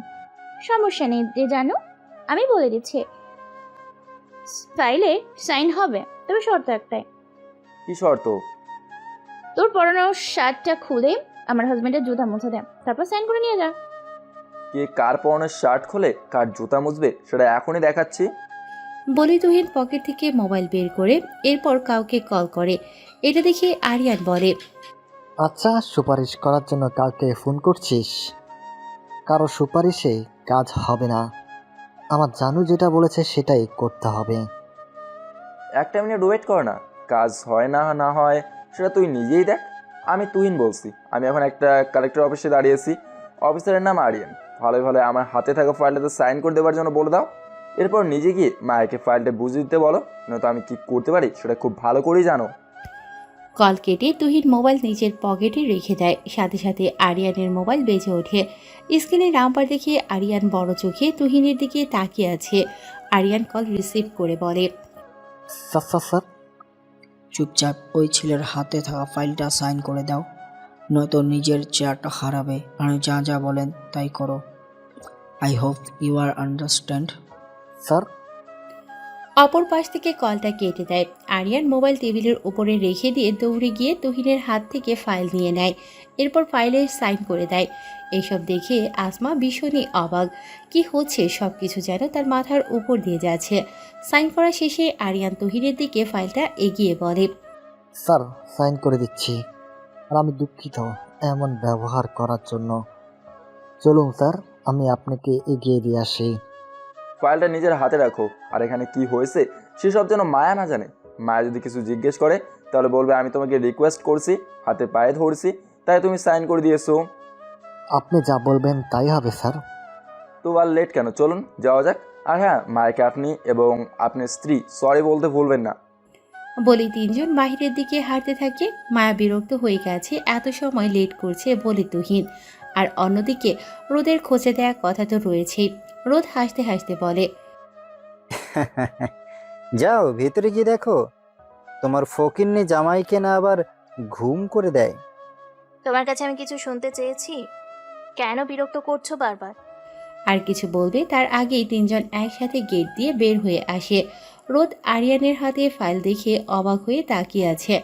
সমস্যা নেই যে জানো, আমি বলে দিচ্ছি ফাইলে সাইন হবে, তবে শর্ত একটাই। কি শর্ত? তোর পরানো শার্টটা খুলে আমার হাজবেন্ডের জুতা মুছে দে, তারপর সাইন করে নিয়ে যা। কে কার পরনের শার্ট খোলে কার জুতা মুছবে সেটা এখনই দেখাচ্ছি। বলে তুহিন পকেট থেকে মোবাইল বের করে এরপর কাউকে কল করে। এটা দেখে আরিয়ান বলে, আচ্ছা, সুপারিশ করার জন্য কাউকে ফোন করছিস? কারো সুপারিশে কাজ হবে না। আমার জানু যেটা বলেছে সেটাই করতে হবে। একটা মিনিট ওয়েট কর না, কাজ হয় না না হয় সেটা তুই নিজেই দেখ। আমি তুহিন বলছি, আমি এখন একটা কালেক্টর অফিসে দাঁড়িয়েছি। অফিসারের নাম আরিয়ান। ভালো ভালো আমার হাতে থাকা ফাইলটাতে সাইন করে দেওয়ার জন্য বলে দাও। এরপর নিজে গিয়ে মায়াকে ফাইলটা বুঝিয়ে দিতে বলো, নয়তো আমি কি করতে পারি সেটা খুব ভালো করেই জানো। কল কেটে তুহিন মোবাইল নিজের পকেটে রেখে দেয়। সাথে সাথে আরিয়ানের মোবাইল বেজে ওঠে। স্ক্রিনে নাম্বার দেখে আরিয়ান বড় চোখে তুহিনের দিকে তাকিয়ে আছে। আরিয়ান কল রিসিভ করে বলে, স্যার, চুপচাপ ওই ছেলের হাতে থাকা ফাইলটা সাইন করে দাও, নয়তো নিজের চেয়ারটা হারাবে। আর যা যা বলেন তাই করো। I hope you are understand. Sir. অপর পাশ থেকে কলটা কেটে দেয়। আরিয়ান মোবাইল টেবিলের উপরে রেখে দিয়ে দৌড়ে গিয়ে তুহিনের হাত থেকে ফাইল নিয়ে নেয়। এরপর ফাইলে সাইন করে দেয়। এসব দেখে আসমা ভীষণই অবাক। কি হচ্ছে সব কিছু যেন তার মাথার উপর দিয়ে যাচ্ছে। সাইন করা শেষে আরিয়ান তুহিনের দিকে ফাইলটা এগিয়ে বলে, স্যার, সাইন করে দিচ্ছি। আর আমি দুঃখিত এমন ব্যবহার করার জন্য। চলুন স্যার, আমি আপনাকে এগিয়ে দিয়ে আসি। ফাইলটা নিজের হাতে রাখো, আর এখানে কি হয়েছে সেসব যেন মায়া না জানে। মায়া যদি কিছু জিজ্ঞেস করে তাহলে বলবে আমি তোমাকে রিকোয়েস্ট করছি, হাতে পায়ে ধরছি, তাই তুমি সাইন করে দিয়েছো। আপনি যা বলবেন তাই হবে স্যার। তো আর লেট কেন, চলুন যাওয়া যাক। আর হ্যাঁ, মায়াকে আপনি এবং আপনার স্ত্রী সরি বলতে ভুলবেন না। বলে তিনজন বাহিরের দিকে হাঁটতে থাকে। মায়া বিরক্ত হয়ে গেছে এত সময় লেট করছে বলে তুহিন। আর অন্যদিকে রোদের খোঁজে দেওয়া কথা তো রয়েছেই। রোদ হাসতে হাসতে বলে, যাও ভেতরে গিয়ে দেখো তোমার ফকিন্নি জামাইকে না আবার ঘুম করে দেয়। তোমার কাছে আমি কিছু শুনতে চেয়েছি, কেন বিরক্ত করছো বারবার? আর কিছু বলবে তার আগেই তিনজন একসাথে গেট দিয়ে বের হয়ে আসে। রোদ আরিয়ানের হাতে ফাইল দেখে অবাক হয়ে তাকিয়ে আছে।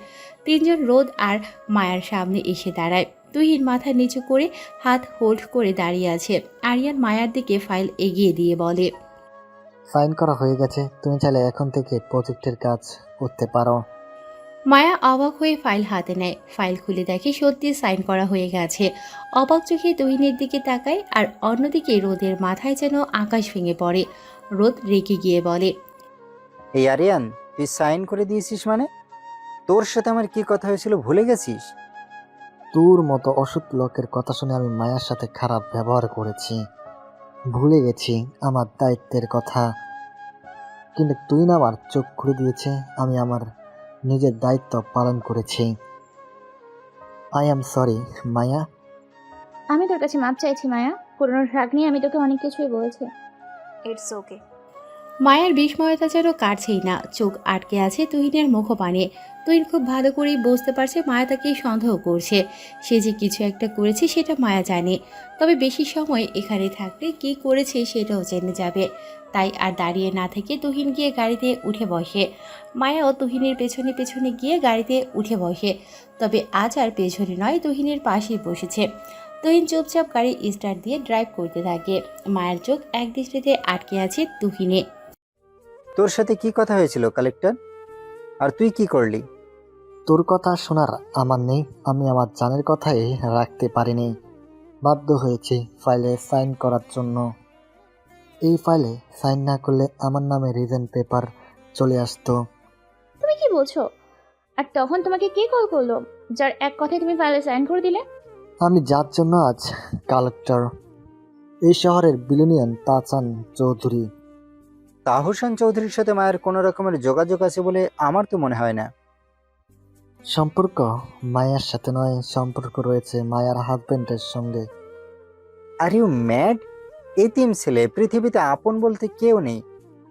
তিনজন রোদ আর মায়ার সামনে এসে দাঁড়ায়। তুহিন মাথা নিচু করে হাত হোল্ড করে দাঁড়িয়ে আছে। আরিয়ান মায়ার দিকে ফাইল এগিয়ে দিয়ে বলে, সাইন করা হয়ে গেছে, তুমি চাইলে এখন থেকে প্রজেক্টের কাজ করতে পারো। মায়া অবাক হয়ে ফাইল হাতে নেয়। ফাইল খুলে দেখে সত্যি সাইন করা হয়ে গেছে। অবাক চোখে তুহিনের দিকে তাকায়। আর অন্যদিকে রোদের মাথায় যেন আকাশ ভেঙে পড়ে। রোদ রেগে গিয়ে বলে, এই আরিয়ান, তুই সাইন করে দিয়েছিস মানে? তোর সাথে আমার কি কথা হয়েছিল ভুলে গেছিস? তোর মতো অসৎ লোকের কথা শুনে আমি মায়ের সাথে খারাপ ব্যবহার করেছি, ভুলে গেছি আমার দায়িত্বের কথা। কিন্তু তুই না আমার চোখ খুলে দিয়েছে। আমি আমার নিজের দায়িত্ব পালন করেছি। আই অ্যাম সরি মায়া। আমি তোর কাছে মাপ চাইছি মায়া, পুরনো রাগ নিয়ে আমি তোকে অনেক কিছুই বলেছি। It's okay. মায়ের বিস্ময়তা যেন কাটছেই না, চোখ আটকে আছে তুহিনের মুখপানে। তুহিন খুব ভালো করেই বুঝতে পারছে মায়া তাকে সন্দেহ করছে। সে যে কিছু একটা করেছে সেটা মায়া জানে, তবে বেশি সময় এখানে থাকলে কি করেছে সেটাও জেনে যাবে। তাই আর দাঁড়িয়ে না থেকে তুহিন গিয়ে গাড়িতে উঠে বসে। মায়াও তুহিনের পেছনে পেছনে গিয়ে গাড়িতে উঠে বসে, তবে আজ আর পেছনে নয়, তুহিনের পাশেই বসেছে। তুহিন চুপচাপ গাড়ি স্টার্ট দিয়ে ড্রাইভ করতে থাকে। মায়ের চোখ এক দৃষ্টিতে আটকে আছে তুহিনে। তোর সাথে কি কথা হয়েছিল কালেক্টর? আর তুই কি করলি? তোর কথা শোনার আমার নেই, আমি আমার জানের কথাই রাখতে পারিনি, বাধ্য হয়েছি ফাইলে সাইন করার জন্য। এই ফাইলে সাইন না করলে আমার নামে রিজন পেপার চলে আসতো। তুমি কি বলছো? আর তখন তোমাকে কে কল করলো, যার এক কথায় তুমি ফাইলে সাইন করে দিলে? আমি যার জন্য আজ কালেক্টর, এই শহরের বিলিনিয়ান তাচান চৌধুরী। তাহসান চৌধুরীর সাথে মায়ের কোনো রকমের যোগাযোগ আছে বলে আমার তো মনে হয় না। সম্পর্ক মায়ার সাথে নয়, সম্পর্ক রয়েছে মায়ার হাজবেন্ডের সঙ্গে। Are you mad? এতিম ছেলে, পৃথিবীতে আপন বলতে কেউ নেই।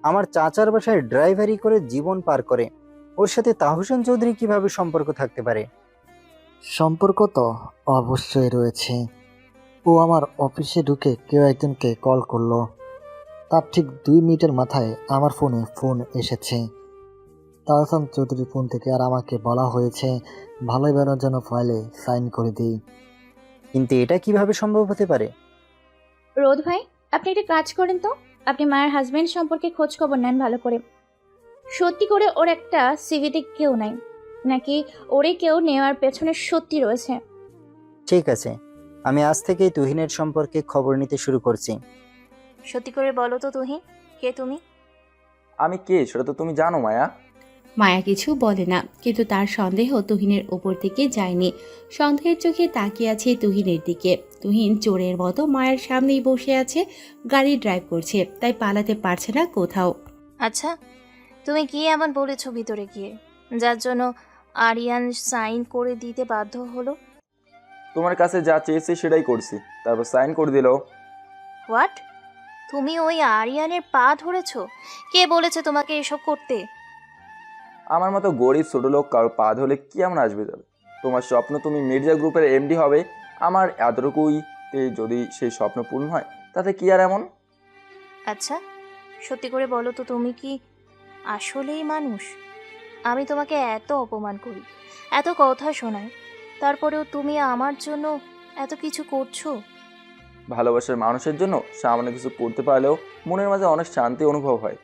আমার চাচার বাসায় ড্রাইভারি করে জীবন পার করে, ওর সাথে তাহসান চৌধুরী কিভাবে সম্পর্ক থাকতে পারে? সম্পর্ক তো অবশ্যই রয়েছে। ও আমার অফিসে ঢুকে কেউ একজনকে কল করলো, তার ঠিক 2 মিনিটের মাথায় আমার ফোনে ফোন এসেছে তাহসান চৌধুরীর ফোন থেকে, আর আমাকে বলা হয়েছে ভালোই বেরোর জন্য ফাইলে সাইন করে দিই। কিন্তু এটা কিভাবে সম্ভব হতে পারে? রোদ ভাই, আপনি একটা কাজ করেন তো, আপনি মায়ের হাজবেন্ড সম্পর্কে খোঁজ খবর নেন ভালো করে। সত্যি করে ওর একটা সিভিতে কেউ নাই, নাকি ওরে কেউ নেওয়ার পেছনে সত্যি রয়েছে? ঠিক আছে, আমি আজ থেকেই তুহিনের সম্পর্কে খবর নিতে শুরু করছি। সত্যি করে বলো তো তুহিন, কে তুমি? আমি কে সেটা তো তুমি জানো মায়া। মায়া কিছু বলে না, কিন্তু তার সন্দেহ তুহিনের ওপর দিকে যায়নি। সন্দেহের চোখে তাকিয়ে আছে তুহিনের দিকে। তুহিন চোরের মতো মায়ের সামনেই বসে আছে, গাড়ি ড্রাইভ করছে, তাই পালাতে পারছে না কোথাও। আচ্ছা, তুমি কি এমন বলেছো ভিতরে গিয়ে, যার জন্য আরিয়ান সাইন করে দিতে বাধ্য হলো? তোমার কাছে যা চেয়েছি সেটাই করছি, তারপর সাইন করে দিল। হোয়াট? তুমি ওই আরিয়ানের পা ধরেছো? কে বলেছে তোমাকে এসব করতে? আমার মতো গরিব ছোট লোক কারো পা ধরলে কি এমন আসবে যাবে? তোমার স্বপ্ন তুমি মির্জা গ্রুপের এমডি হবে, আমার এতটুকুইতে যদি সেই স্বপ্ন পূর্ণ হয় তাতে কি আর এমন? আচ্ছা, সত্যি করে বলো তো, তুমি কি আসলেই মানুষ? আমি তোমাকে এত অপমান করি, এত কথা শোনাই, তারপরেও তুমি আমার জন্য এত কিছু করছো। ভালোবাসার মানুষের জন্য সামান্য কিছু করতে পারলেও মনের মাঝে অনেক শান্তি অনুভব হয়।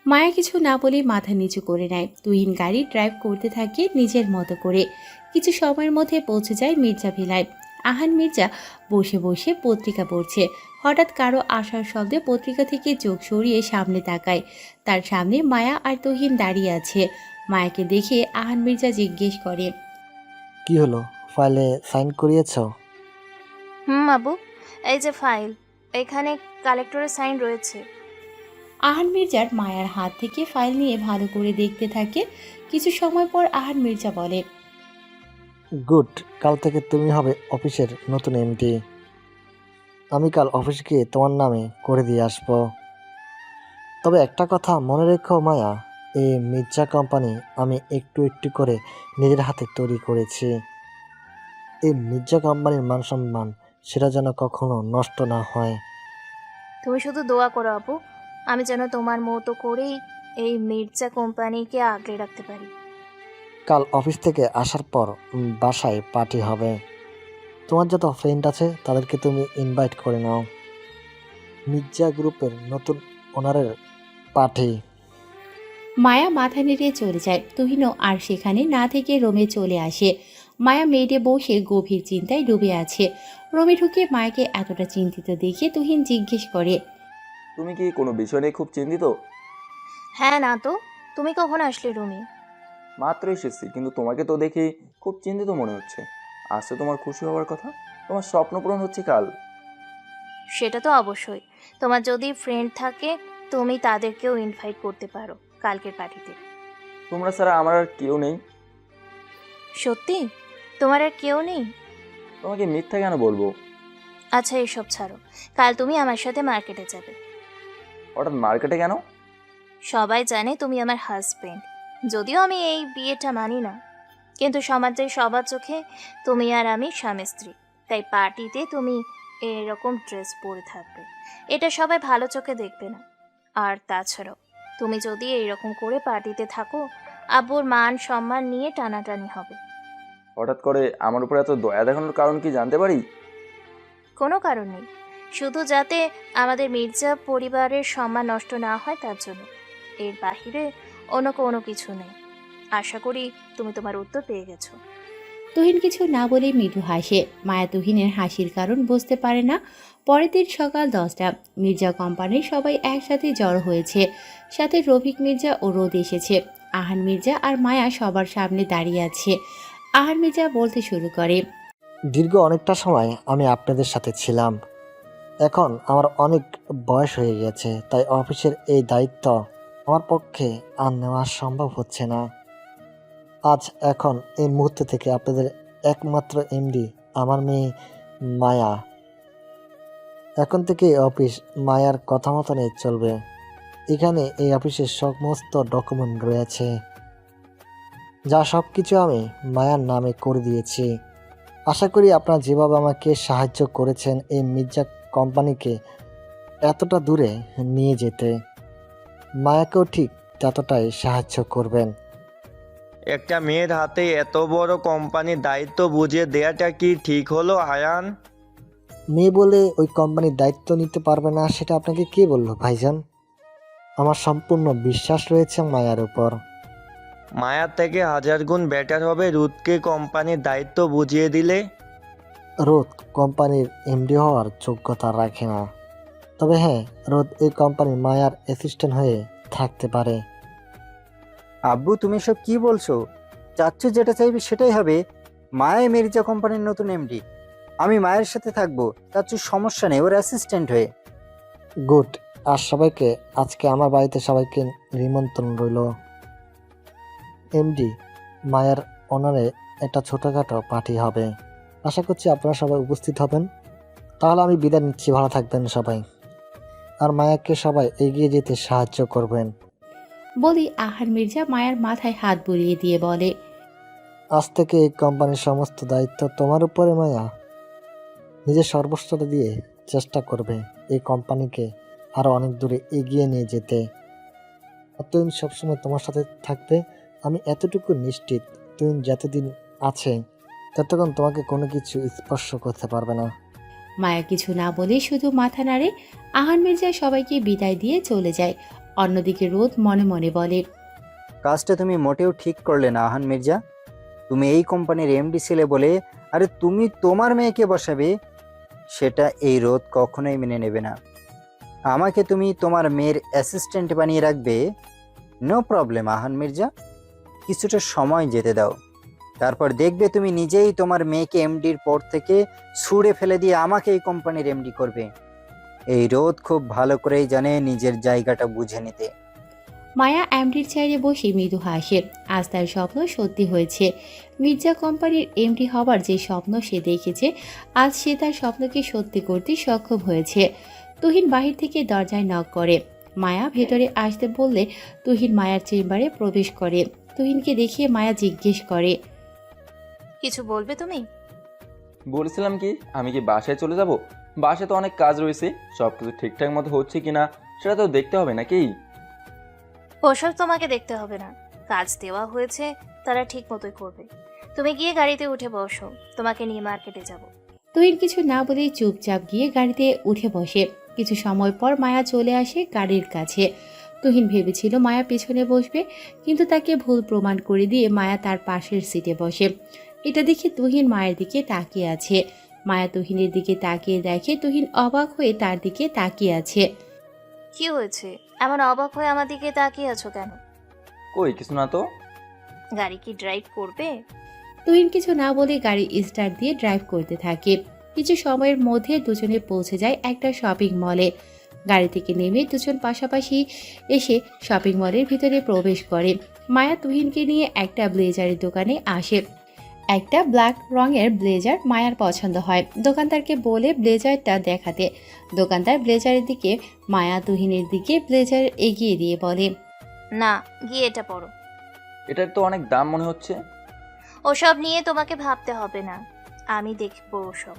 মায়া কিছু না বলে মাথা নিচু করে নেয়। তুহিন গাড়ি ড্রাইভ করতে থাকে নিজের মতো করে। কিছু সময়ের মধ্যে পৌঁছে যায় মির্জা ভিলায়। আহান মির্জা বসে বসে পত্রিকা পড়ছে। হঠাৎ কারো আসার শব্দে পত্রিকা থেকে চোখ সরিয়ে সামনে তাকায়। তার সামনে মায়া আর তুহিন দাঁড়িয়ে আছে। মায়াকে দেখে আহান মির্জা জিজ্ঞেস করে, কি হলো, ফাইলে সাইন করিয়েছ? আবু, এই যে ফাইল, এখানে কালেক্টরের সাইন রয়েছে। আহান মির্জার মায়ার হাত থেকে ফাইল নিয়ে ভালো করে দেখতে থাকে। কিছু সময় পর আহান মির্জা বলে, গুড, কাল থেকে তুমি হবে অফিসের নতুন এমডি। আমি কাল অফিস গিয়ে তোমার নামে করে দিয়ে আসবো। তবে একটা কথা মনে রেখো মায়া, এই মির্জা কোম্পানি আমি একটু একটু করে নিজের হাতে তৈরি করেছি। এই মির্জা কোম্পানির মান সম্মান সেটা যেন কখনো নষ্ট না হয়। তুমি শুধু দোয়া করো আপু, আমি যেন তোমার মতো করেই এই মির্জা কোম্পানিকে আগলে রাখতে পারি। কাল অফিস থেকে আসার পর বাসায় পার্টি হবে। তোমার যত ফ্রেন্ড আছে তাদেরকে তুমি ইনভাইট করে নাও। মির্জা গ্রুপের নতুন ওনারের পার্টি। মায়া মাথা নেড়ে চলে যায়। তুহিনও আর সেখানে না থেকে রোমে চলে আসে। মায়া মেয়েটে বসে গভীর চিন্তায় ডুবে আছে। রোমে ঢুকে মায়াকে এতটা চিন্তিত দেখে তুহিন জিজ্ঞেস করে, তুমি কি কোনো বিষয় নিয়ে খুব চিন্তিত? হ্যাঁ, না তো, তুমি কখন আসলে রুমে? মাত্র এসেছি, কিন্তু তোমাকে তো দেখে খুব চিন্তিত মনে হচ্ছে। আজকে তোমার খুশি হওয়ার কথা, তোমার স্বপ্ন পূরণ হচ্ছে কাল। সেটা তো অবশ্যই। তোমার যদি ফ্রেন্ড থাকে তুমি তাদেরকেও ইনভাইট করতে পারো কালকের পার্টিতে। তোমরা ছাড়া আমার আর কেউ নেই। সত্যি তোমার আর কেউ নেই? তোমাকে মিথ্যা কেন বলবো? আচ্ছা এসব ছাড়ো, কাল তুমি আমার সাথে মার্কেটে যাবে। হঠাৎ মার্কেটে কেন? সবাই জানে তুমি আমার হাজবেন্ড, যদিও আমি এই বিয়েটা মানি না, কিন্তু সমাজের সবার চোখে তুমি আর আমি স্বামী স্ত্রী। তাই পার্টিতে তুমি এরকম ড্রেস পরে থাকবে, এটা সবাই ভালো চোখে দেখবে না। আর তাছাড়াও তুমি যদি এইরকম করে পার্টিতে থাকো, আব্বুর মান সম্মান নিয়ে টানাটানি হবে। হঠাৎ করে আমার উপর এত দয়া দেখানোর কারণ কি জানতে পারি? কোনো কারণ নেই, শুধু যাতে আমাদের মির্জা পরিবারের সম্মান নষ্ট না হয় তার জন্য। এর বাহিরে অন্য কোনো কিছু নেই। আশা করি তুমি তোমার উত্তর পেয়ে গেছো। তুহিন কিছু না বলে মৃদু হাসে। মায়া তুহিনের হাসির কারণ বুঝতে পারে না। পরের দিন সকাল 10টা, মির্জা কোম্পানির সবাই একসাথে জড়ো হয়েছে। সাথে রফিক মির্জা ও রোদ এসেছে। আহান মির্জা আর মায়া সবার সামনে দাঁড়িয়ে আছে। আহান মির্জা বলতে শুরু করে, দীর্ঘ অনেকটা সময় আমি আপনাদের সাথে ছিলাম। এখন আমার অনেক বয়স হয়ে গেছে, তাই অফিসের এই দায়িত্ব আমার পক্ষে আর নেওয়া সম্ভব হচ্ছে না। আজ এখন এই মুহূর্ত থেকে আপনাদের একমাত্র এমডি আমার মেয়ে মায়া। এখন থেকে এই অফিস মায়ার কথা মতনই চলবে। এখানে এই অফিসের সমস্ত ডকুমেন্ট রয়েছে, যা সব কিছু আমি মায়ার নামে করে দিয়েছি। আশা করি আপনারা যেভাবে আমাকে সাহায্য করেছেন এই মির্জা কোম্পানিকে এতটা দূরে নিয়ে যেতে, মায়াকেও ঠিক ততটাই সাহায্য করবেন। একটা মেয়ের হাতে এত বড় কোম্পানির দায়িত্ব বুঝিয়ে দেওয়াটা কি ঠিক হলো আয়ান? মেয়ে বলে ওই কোম্পানির দায়িত্ব নিতে পারবে না সেটা আপনাকে কে বললো ভাইজান? আমার সম্পূর্ণ বিশ্বাস রয়েছে মায়ার উপর। মায়ার থেকে 1000 গুণ বেটার হবে রুদকে কোম্পানির দায়িত্ব বুঝিয়ে দিলে। রোদ কোম্পানির এমডি হওয়ার যোগ্যতা রাখে না, তবে হ্যাঁ, রোদ এই কোম্পানির মায়ার অ্যাসিস্ট্যান্ট হয়ে থাকতে পারে। আব্বু তুমি সব কি বলছো? চাচ্চু যেটা চাইবে সেটাই হবে। মায়া মির্জা কোম্পানির নতুন এমডি, আমি মায়ের সাথে থাকবো। চাচ্চুর সমস্যা নেই, ওর অ্যাসিস্ট্যান্ট হয়ে। গুড। আর সবাইকে আজকে আমার বাড়িতে সবাইকে নিমন্ত্রণ রইল। এমডি মায়ের অনারে একটা ছোটোখাটো পার্টি হবে, আশা করছি আপনারা সবাই উপস্থিত হবেন। তাহলে আমি বিদায় নিচ্ছি, ভালো থাকবেন সবাই। আর মায়াকে সবাই এগিয়ে যেতে সাহায্য করবেন। বলি আহান মির্জা মায়ার মাথায় হাত বুলিয়ে দিয়ে বলে, আজ থেকে এই কোম্পানির সমস্ত দায়িত্ব তোমার উপরে মায়া। নিজের সর্বস্বটা দিয়ে চেষ্টা করবে এই কোম্পানিকে আরও অনেক দূরে এগিয়ে নিয়ে যেতে। তুই সবসময় তোমার সাথে থাকবে, আমি এতটুকু নিশ্চিত। তুই যতদিন আছে ততক্ষণ তোমাকে কোনো কিছু স্পর্শ করতে পারবে না। মায়া কিছু না বলে শুধু মাথা নাড়ে। আহান মির্জা সবাইকে বিদায় দিয়ে চলে যায়। অন্যদিকে রোদ মনে মনে বলে, কাজটা তুমি মোটেও ঠিক করলে না আহান মির্জা। তুমি এই কোম্পানির এমডি ছিলে বলে আরে তুমি তোমার মেয়েকে বসাবে, সেটা এই রোদ কখনোই মেনে নেবে না। আমাকে তুমি তোমার মেয়ের অ্যাসিস্ট্যান্ট বানিয়ে রাখবে, নো প্রবলেম আহান মির্জা। কিছুটা সময় যেতে দাও, তারপর দেখবে তুমি নিজেই তোমার মেয়েকে এমডির পর থেকে ছুঁড়ে ফেলে দিয়ে আমাকে এই কোম্পানির এমডি করবে। এই রোদ খুব ভালো করেই জানে নিজের জায়গাটা বুঝে নিতে। মায়া এমডির চেয়ারে বসে মৃদু হাসে। আজ তার স্বপ্ন সত্যি হয়েছে। মির্জা কোম্পানির এমডি হবার যে স্বপ্ন সে দেখেছে, আজ সে তার স্বপ্নকে সত্যি করতে সক্ষম হয়েছে। তুহিন বাহির থেকে দরজায় নক করে। মায়া ভেতরে আসতে বললে তুহিন মায়ার চেম্বারে প্রবেশ করে। তুহিনকে দেখিয়ে মায়া জিজ্ঞেস করে, কিছু বলবে তুমি? বলেছিলাম কি, আমি কি বাসায় চলে যাব? বাসায় তো অনেক কাজ রয়েছে, সব কিছু ঠিকঠাক মতো হচ্ছে কিনা সেটা তো দেখতে হবে নাকি? ওসব তোমাকে দেখতে হবে না, কাজ দেওয়া হয়েছে তারা ঠিক মতোই করবে। তুমি গিয়ে গাড়িতে উঠে বসো, তোমাকে নিয়ে মার্কেটে যাব। তুহিন কিছু না বলেই চুপচাপ গিয়ে গাড়িতে উঠে বসে। কিছু সময় পর মায়া চলে আসে গাড়ির কাছে। তুহিন ভেবেছিল মায়া পেছনে বসবে, কিন্তু তাকে ভুল প্রমাণ করে দিয়ে মায়া তার পাশের সিটে বসে। এটা দেখে তুহিন মায়ের দিকে তাকিয়ে আছে। মায়া তুহিনের দিকে তাকিয়ে দেখে তুহিন অবাক হয়ে তার দিকে তাকিয়ে আছে। কি হয়েছে, এমন অবাক হয়ে আমার দিকে তাকিয়ে আছো কেন? কই কিছু না তো। গাড়ি কি ড্রাইভ করবে? তুহিন কিছু না বলে গাড়ি স্টার্ট দিয়ে ড্রাইভ করতে থাকে। কিছু সময়ের মধ্যে দুজনে পৌঁছে যায় একটা শপিং মলে। গাড়ি থেকে নেমে দুজন পাশাপাশি এসে শপিং মলের ভিতরে প্রবেশ করে। মায়া তুহিনকে নিয়ে একটা ব্লেজারের দোকানে আসে। একটা ব্ল্যাক রঙের ব্লেজার মায়ার পছন্দ হয়, দোকানদারকে বলে ব্লেজারটা দেখাতে। দোকানদার ব্লেজারের দিকে মায়া তুহিনের দিকে ব্লেজার এগিয়ে দিয়ে বলে, না, গিয়ে এটা পরো। এটার তো অনেক দাম মনে হচ্ছে। ওসব নিয়ে তোমাকে ভাবতে হবে না, আমি দেখবো ওসব।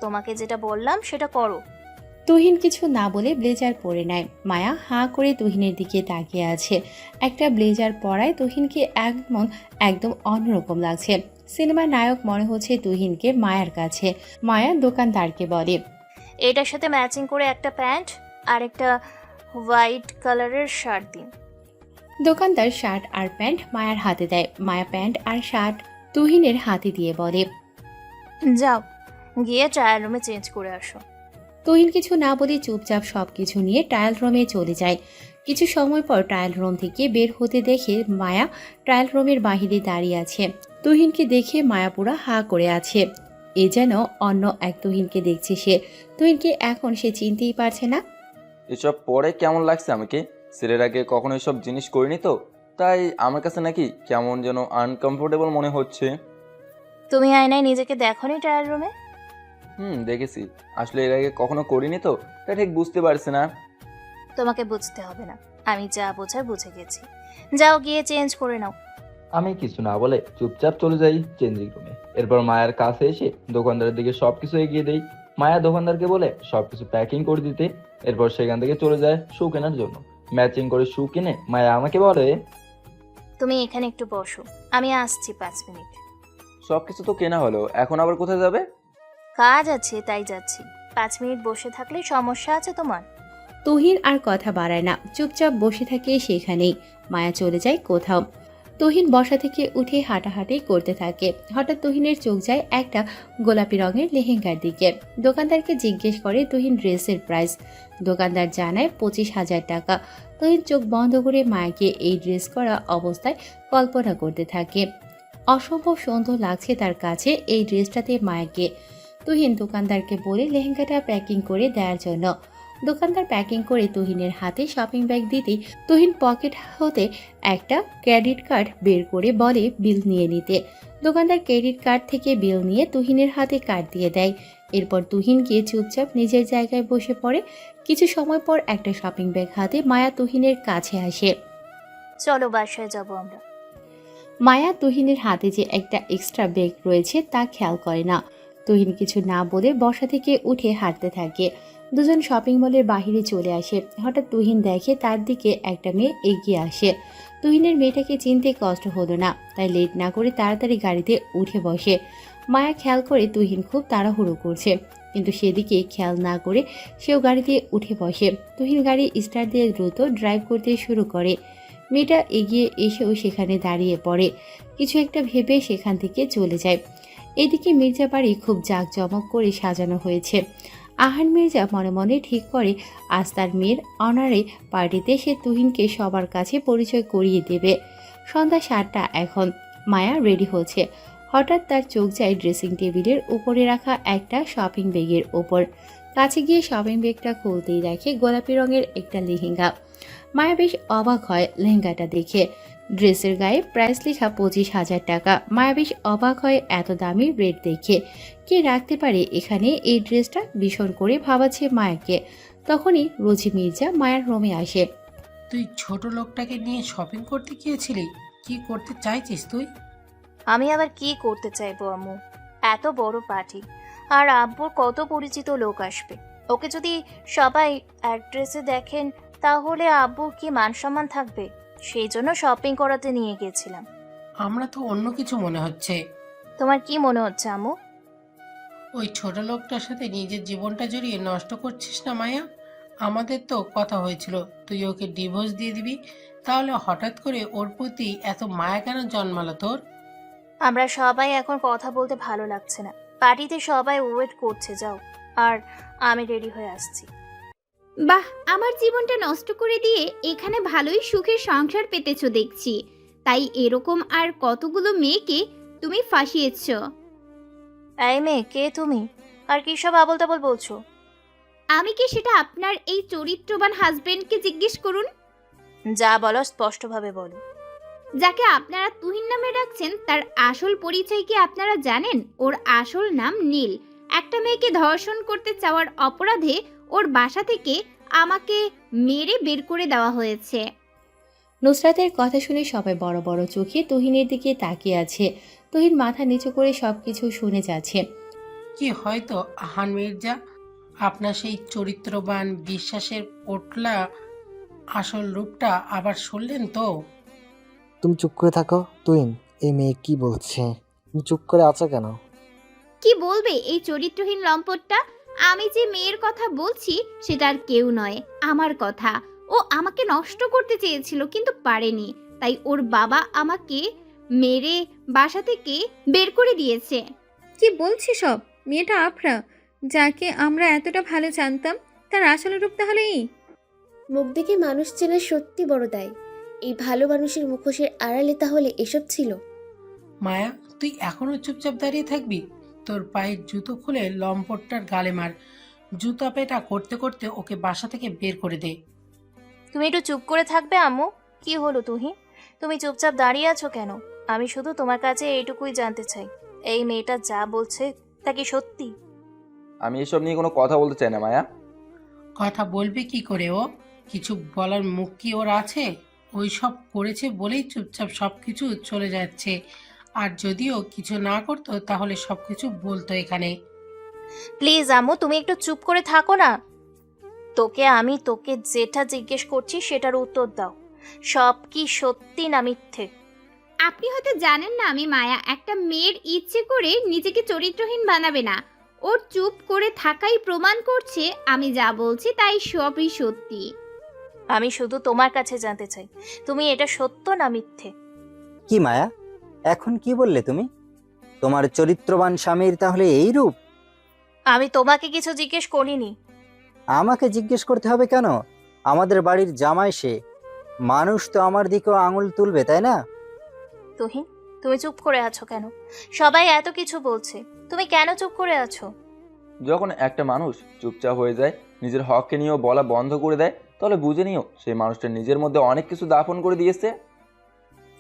তোমাকে যেটা বললাম সেটা করো। তুহিন কিছু না বলে ব্লেজার পরে নেয়। মায়া হাঁ করে তুহিনের দিকে তাকিয়ে আছে। একটা ব্লেজার পরায় তুহিনকে একদম অন্যরকম লাগছে। সিনেমার নায়ক মনে হচ্ছে তুহিনকে মায়ার কাছে। মায়া দোকানদারকে বলে, এটার সাথে ম্যাচিং করে একটা প্যান্ট আর একটা হোয়াইট কালারের শার্ট দিন। দোকানদার শার্ট আর প্যান্ট মায়ার হাতে দেয়। মায়া প্যান্ট আর শার্ট তুহিনের হাতে দিয়ে বলে, যাও গিয়ে ট্রায়াল রুমে চেঞ্জ করে আসো। তুহিন কিছু না বলে চুপচাপ সবকিছু নিয়ে ট্রায়াল রুমে চলে যায়। কিছু সময় পর ট্রায়াল রুম থেকে বের হতে দেখে মায়া ট্রায়াল রুমের বাহিরে দাঁড়িয়ে আছে। তুহিনকে দেখে মায়া পুরা হাঁ করে আছে। এ যেন অন্য এক তুহিনকে দেখছে সে। তুহিনকে এখন সে চিনতেই পারছে না। এসব পরে কেমন লাগছে আমাকে? ছেলের আগে কখনো এসব জিনিস করিনি তো, তাই আমার কাছে নাকি কেমন যেন আনকমফোর্টেবল মনে হচ্ছে। তুমি আয়নায় নিজেকে দেখোনি ট্রায়াল রুমে? দেখেছি, আসলে এর আগে কখনো করিনি তো, তাই ঠিক বুঝতে পারছি না। তোমাকে বুঝতে হবে না, আমি যা বোঝার বুঝে গেছি। যাও গিয়ে চেঞ্জ করে নাও। আমি কিছু না বলে চুপচাপ চলে যাই চেঞ্জিং রুমে। এরপর মায়ের কাছে এসে দোকানদারের দিকে সবকিছু এগিয়ে দেই। মায়া দোকানদারকে বলে সবকিছু প্যাকিং করে দিতে। এরপর সেখান থেকে চলে যায় শু কেনার জন্য। ম্যাচিং করে শু কিনে মায়া আমাকে বলে, তুমি এখানে একটু বসো, আমি আসছি 5 মিনিট। সবকিছু তো কেনা হলো, এখন আবার কোথায় যাবে? কাজ আছে তাই যাচ্ছি। 5 মিনিট বসে থাকলে সমস্যা আছে তোমার? তুহিন আর কথা বাড়ায় না, চুপচাপ বসে থাকে সেখানেই। মায়া চলে যায় কোথাও। তুহিন বসা থেকে উঠে হাঁটাহাঁটি করতে থাকে। হঠাৎ তুহিনের চোখ যায় একটা গোলাপি রঙের লেহেঙ্গার দিকে। দোকানদারকে জিজ্ঞেস করে তুহিন ড্রেসের প্রাইস। দোকানদার জানায় 25,000 টাকা। তুহিন চোখ বন্ধ করে মায়াকে এই ড্রেস করা অবস্থায় কল্পনা করতে থাকে। অসম্ভব সুন্দর লাগছে তার কাছে এই ড্রেসটাতে মায়াকে। তুহিন দোকানদারকে বলে লেহেঙ্গাটা প্যাকিং করে দেওয়ার জন্য। দোকানদার প্যাকিং করে তুহিনের হাতে শপিং ব্যাগ দিতেই তুহিন পকেট হতে একটা ক্রেডিট কার্ড বের করে বলে বিল নিয়ে নিতে। দোকানদার ক্রেডিট কার্ড থেকে বিল নিয়ে তুহিনের হাতে কার্ড দিয়ে দেয়। এরপর তুহিন গিয়ে চুপচাপ নিজের জায়গায় বসে পড়ে। কিছু সময় পর একটা শপিং ব্যাগ হাতে মায়া তুহিনের কাছে আসে। চলো বাসায় যাবো আমরা। মায়া তুহিনের হাতে যে একটা এক্সট্রা ব্যাগ রয়েছে তা খেয়াল করে না। তুহিন কিছু না বলে বসা থেকে উঠে হাঁটতে থাকে। দুজন শপিং মলের বাহিরে চলে আসে। হঠাৎ তুহিন দেখে তার দিকে একটা মেয়ে এগিয়ে আসে। তুহিনের মেয়েটাকে চিনতে কষ্ট হলো না, তাই লেট না করে তাড়াতাড়ি গাড়িতে উঠে বসে। মায়া খেয়াল করে তুহিন খুব তাড়াহুড়ো করছে, কিন্তু সেদিকে খেয়াল না করে সেও গাড়িতে উঠে বসে। তুহিন গাড়ি স্টার্ট দিয়ে দ্রুত ড্রাইভ করতে শুরু করে। মেয়েটা এগিয়ে এসেও সেখানে দাঁড়িয়ে পড়ে। কিছু একটা ভেবে সেখান থেকে চলে যায়। এদিকে মির্জা বাড়ি খুব জাঁকজমক করে সাজানো হয়েছে। আহান মির্জা মনে মনে ঠিক করে আজ তার মেয়ের অনারে পার্টিতে সে তুহিনকে সবার কাছে পরিচয় করিয়ে দেবে। সন্ধ্যা 7টা এখন। মায়া রেডি হচ্ছে। হঠাৎ তার চোখ যায় ড্রেসিং টেবিলের উপরে রাখা একটা শপিং ব্যাগের ওপর। কাছে গিয়ে শপিং ব্যাগটা খুলতেই দেখে গোলাপি রঙের একটা লেহেঙ্গা। মায়া বেশ অবাক হয় লেহেঙ্গাটা দেখে। ড্রেসের গায়ে প্রাইস লেখা 25,000 টাকা। মায়া বেশ অবাক হয় এত দামি রেট দেখে। কে রাখতে পারে এখানে এই ড্রেসটা? ভীষণ করে ভাবাচ্ছে মায়াকে। তখনই রোজি মির্জা মায়ার রুমে আসে। তুই ছোট লোকটাকে নিয়ে শপিং করতে গিয়েছিলি? কি করতে চাইছিস তুই? আমি আবার কি করতে চাইবো আম্মু? এত বড় পার্টি, আর আব্বুর কত পরিচিত লোক আসবে। ওকে যদি সবাই অ্যাড্রেসে দেখেন তাহলে আব্বুর কি মান সম্মান থাকবে? সেই জন্য শপিং করাতে নিয়ে গেছিলাম। আমরা তো অন্য কিছু মনে হচ্ছে। তোমার কি মনে হচ্ছে আম্মু? ওই ছোট লোকটার সাথে নিজের জীবনটা জড়িয়ে নষ্ট করছিস না মায়া? আমাদের তো কথা হয়েছিল তুই ওকে ডিভোর্স দিয়ে দিবি, তাহলে হঠাৎ করে ওর প্রতি এত মায়া কেন জন্মালো তোর? আমরা সবাই এখন কথা বলতে ভালো লাগছে না। পার্টিতে সবাই ওয়েট করছে, যাও। আর আমি রেডি হয়ে আসছি। বাহ, আমার জীবনটা নষ্ট করে দিয়ে এখানে ভালোই সুখের সংসার পেতেছো দেখছি। তাই এরকম আর কতগুলো মেয়েকে তুমি ফাঁসিয়েছ। এই মেয়ে, কে তুমি? আর কি সব আবল তাবল বলছো? আমি কি সেটা আপনার এই চরিত্রবান হাজবেন্ডকে জিজ্ঞেস করুন। যা বলো স্পষ্টভাবে বলো। যাকে আপনারা তুহিন নামে ডাকছেন তার আসল পরিচয় কি আপনারা জানেন? ওর আসল নাম নীল। একটা মেয়েকে ধর্ষণ করতে চাওয়ার অপরাধে ওর বাসা থেকে আমাকে মেরে বের করে দেওয়া হয়েছে। নুসরাতের কথা শুনে সবাই বড় বড় চোখে তুহিনের দিকে তাকিয়ে আছে। তুহিন মাথা নিচু করে সবকিছু শুনে যাচ্ছে। কি হয়তো আহান মির্জা আপনার সেই চরিত্রবান বিশ্বাসের পোটলা আসল রূপটা আবার শুনলেন তো? তুমি চুপ করে থাকো তুহিন, এই মেয়ে কি বলছে? তুমি চুপ করে আছো কেন? কি বলবে এই চরিত্রহীন লম্পটটা? আমি যে মেয়ের কথা বলছি সেটা আর কেউ নয়, আমার কথা। ও আমাকে নষ্ট করতে চেয়েছিল কিন্তু পারেনি, তাই ওর বাবা আমাকে মেরে বাসা থেকে বের করে দিয়েছে। কি বলছি সব? মেয়েটা আফরা, যাকে আমরা এতটা ভালো জানতাম, তার আসল রূপ তাহলে এই? মুখ দেখে মানুষ চেনা সত্যি বড় দায়। এই ভালো মানুষের মুখোশের আড়ালে তাহলে এসব ছিল। মায়া, তুই এখনো চুপচাপ দাঁড়িয়ে থাকবি? তোর পায়ের জুতো খুলে লম্পটটার গালে মার। জুতা পেটা করতে করতে ওকে বাসা থেকে বের করে দে। তুমি একটু চুপ করে থাকবে আম্মু? কি হলো তুহিন, তুমি চুপচাপ দাঁড়িয়ে আছো কেন? আমি শুধু তোমার কাছে এইটুকুই জানতে চাই, এই মেয়েটা যা বলছে তা কি সত্যি? আমি এসব নিয়ে কোনো কথা বলতে চাই না মায়া। কথা বলবে কি করে ও? কিছু বলার মুখ কি ওর আছে? ওই সব করেছে বলেই চুপচাপ সব কিছু চলে যাচ্ছে। আর যদিও কিছু না করতো তাহলে সব কিছু বলতো এখানে। প্লিজ আম্মু, তুমি একটু চুপ করে থাকো না। তোকে যেটা জিজ্ঞেস করছি সেটার উত্তর দাও। সব কি সত্যি না মিথ্যে? আপনি হয়তো জানেন না আমি মায়া। একটা মেয়ের ইচ্ছে করে নিজেকে চরিত্রহীন বানাবে না। ওর চুপ করে থাকাই প্রমাণ করছে আমি যা বলছি তাই সবই সত্যি। আমি শুধু তোমার কাছে জানতে চাই, তুমি এটা সত্য না মিথ্যে? কি মায়া, এখন কি বললে তুমি? তোমার চরিত্রবান স্বামীর তাহলে এই রূপ? আমি তোমাকে কিছু জিজ্ঞেস করিনি। আমাকে জিজ্ঞেস করতে হবে কেন? আমাদের বাড়ির জামাই সে। মানুষ তো আমার দিকেও আঙুল তুলবে, তাই না? তুহিন, তুমি চুপ করে আছো কেন? সবাই এত কিছু বলছে, তুমি কেন চুপ করে আছো? যখন একটা মানুষ চুপচাপ হয়ে যায়, নিজের হককে নিয়েও বলা বন্ধ করে দেয়, তাহলে বুঝে নিও সেই মানুষটা নিজের মধ্যে অনেক কিছু দাফন করে দিয়েছে।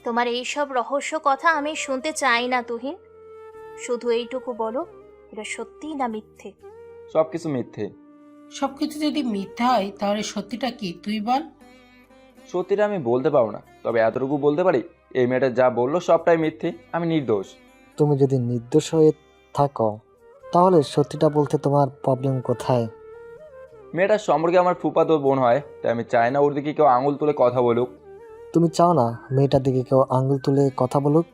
তোমার এইসব রহস্য কথা আমি শুনতে চাই না তুহিন। শুধু এইটুকু বলো, এটা সত্যি না মিথ্যে? সব কিছু মিথ্যে। সবকিছু যদি মিথ্যা হয় তাহলে সত্যিটা কি তুই বল? সত্যিটা আমি বলতে পারবো না, তবে এতটুকু বলতে পারি, এই মেয়েটা যা বললো সবটাই মিথ্যে, আমি নির্দোষ। তুমি যদি নির্দোষ হয়ে থাকো তাহলে সত্যিটা বলতে তোমার প্রবলেম কোথায়? মেয়েটার সম্পর্কে আমার ফুফাতো বোন হয়, তাই আমি চাই না ওর দিকে কেউ আঙুল তুলে কথা বলুক। তুমি চাও না মেয়েটার দিকে কেউ আঙুল তুলে কথা বলুক?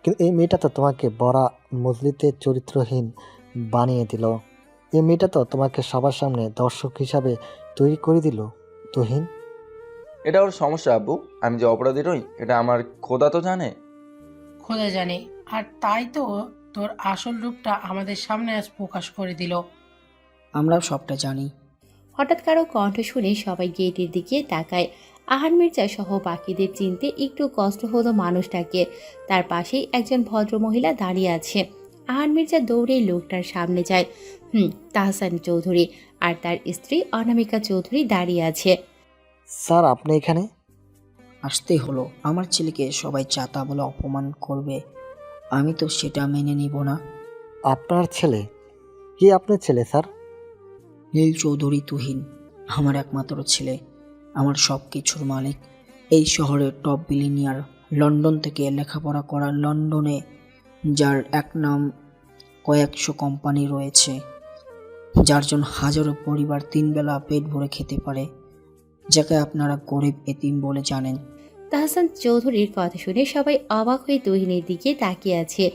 কিন্তু এই মেয়েটা তো তোমাকে বড়া মজলিতে চরিত্রহীন বানিয়ে দিল। এই মেয়েটা তো তোমাকে সবার সামনে দর্শক হিসাবে তৈরি করে দিল তুহিন। এটা ওর সমস্যা আব্বু, আমি যে অপরাধী নই এটা আমার খোদা তো জানে। খোদা জানে, আর তাই তো তোর আসল রূপটা আমাদের সামনে আজ প্রকাশ করে দিল। আমরাও সবটা জানি। হঠাৎ কারো কণ্ঠ শুনে সবাই গেটের দিকে তাকায়। আহান মির্জা সহ বাকিদের চিনতে একটু কষ্ট হলো মানুষটাকে। তার পাশেই একজন ভদ্রমহিলা দাঁড়িয়ে আছে। আহান মির্জা দৌড়ে লোকটার সামনে যায়। তাহসান চৌধুরী আর তার স্ত্রী অনামিকা চৌধুরী দাঁড়িয়ে আছে। স্যার আপনি এখানে? আসতেই হলো, আমার ছেলেকে সবাই চাতা বলে অপমান করবে, আমি তো সেটা মেনে নিব না। আপনার ছেলে? কি আপনার ছেলে স্যার? নীল চৌধুরী তুহিন, আমার একমাত্র ছেলে, আমার সব কিছুর মালিক। এই শহরের টপ বিলিনিয়ার, লন্ডন থেকে লেখাপড়া করা, লন্ডনে যার এক নাম কয়েকশো কোম্পানি রয়েছে, যার জন্য হাজারো পরিবার 3 বেলা পেট ভরে খেতে পারে, যাকে আপনারা গরিব এতিম বলে জানেন। তাহসান চৌধুরীর কথা শুনে সবাই অবাক হয়ে তুহিনের দিকে তাকিয়ে আছে।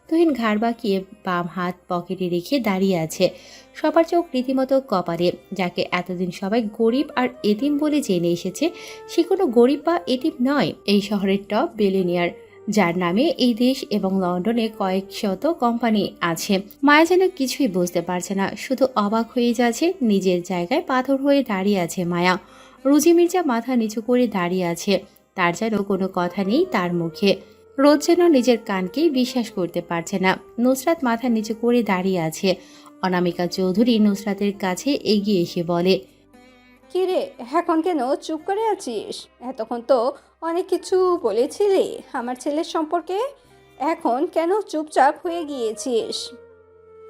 তুহিন ঘাড় বাঁকিয়ে বাম হাত পকেটে রেখে দাঁড়িয়ে আছে। সবার চোখ রীতিমতো কপালে। যাকে এতদিন সবাই গরিব আর এতিম বলে জেনে এসেছে, সে কোনো গরিব বা এতিম নয়। এই শহরের টপ বিলিয়নিয়ার, যার নামে এই দেশ এবং লন্ডনে কয়েক শত কোম্পানি আছে। মায়া যেন কিছুই বুঝতে পারছে না, শুধু অবাক হয়ে যাচ্ছে। নিজের জায়গায় পাথর হয়ে দাঁড়িয়ে আছে মায়া। রুজি মির্জা মাথা নিচু করে দাঁড়িয়ে আছে। তার যেন কোনো কথা নেই তার মুখে। রোজ যেন নিজের কানকেই বিশ্বাস করতে পারছে না। নুসরাত মাথা নিচু করে দাঁড়িয়ে আছে। অনামিকা চৌধুরী নুসরাতের কাছে এগিয়ে এসে বলে, কি রে, এখন কেন চুপ করে আছিস? এতক্ষণ তো অনেক কিছু বলেছিলি আমার ছেলের সম্পর্কে, এখন কেন চুপচাপ হয়ে গিয়েছিস?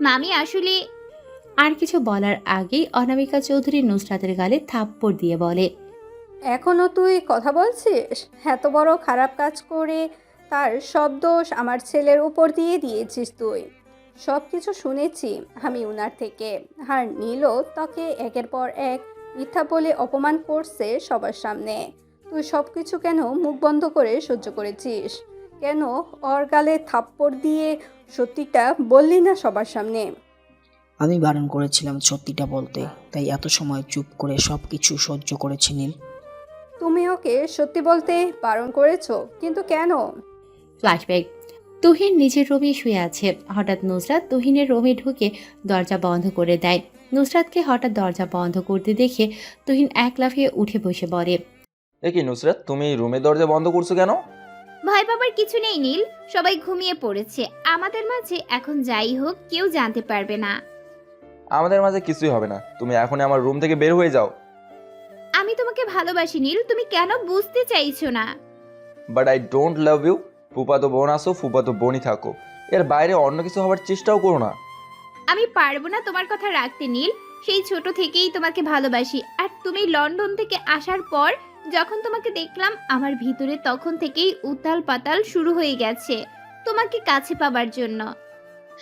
মামি আসলে আর কিছু বলার আগেই অনামিকা চৌধুরী নুসরাতের গালে থাপ্পড় দিয়ে বলে, এখনও তুই কথা বলছিস? এত বড় খারাপ কাজ করে তার সব দোষ আমার ছেলের উপর দিয়ে দিয়েছিস তুই। সব কিছু শুনেছি আমি উনার থেকে। আর নীলও তোকে একের পর এক মিথ্যা বলে অপমান করছে সবার সামনে। তুই সব কিছু কেন মুখ বন্ধ করে সহ্য করেছিস? কেন ওর গালে থাপ্পড় দিয়ে সত্যিটা বললি না সবার সামনে? আমি বারণ করেছিলাম সত্যিটা বলতে, তাই এত সময় চুপ করে সব কিছু সহ্য করেছি নীল। তুমি ওকে সত্যি বলতে বারণ করেছো, কিন্তু কেন? ফ্ল্যাশব্যাক। তুহিন নিজের রুমে শুয়ে আছে। হঠাৎ নুসরাত তুহিনের রুমে ঢুকে দরজা বন্ধ করে দেয়। নুসরাতকে হঠাৎ দরজা বন্ধ করতে দেখে তুহিন এক লাফিয়ে উঠে বসে বলে, এ কি নুসরাত, তুমি রুমের দরজা বন্ধ করছো কেন? ভয় পাবার কিছু নেই নীল, সবাই ঘুমিয়ে পড়েছে। আমাদের মাঝে এখন যাই হোক কেউ জানতে পারবে না। আমাদের মাঝে কিছুই হবে না, তুমি এখনই আমার রুম থেকে বের হয়ে যাও। আমি তোমাকে ভালোবাসি নীল, তুমি কেন বুঝতে চাইছো না? But I don't love you. ফুপাতো বোন আসো, ফুপাতো বোনই থাকো, এর বাইরে অন্য কিছু হওয়ার চেষ্টাও করো না। আমি পারবো না তোমার কথা রাখতে নীল। সেই ছোট থেকেই তোমাকে ভালোবাসি। আর তুমি লন্ডন থেকে আসার পর যখন তোমাকে দেখলাম আমার ভিতরে তখন থেকেই উতাল পাতাল শুরু হয়ে গেছে তোমাকে কাছে পাবার জন্য।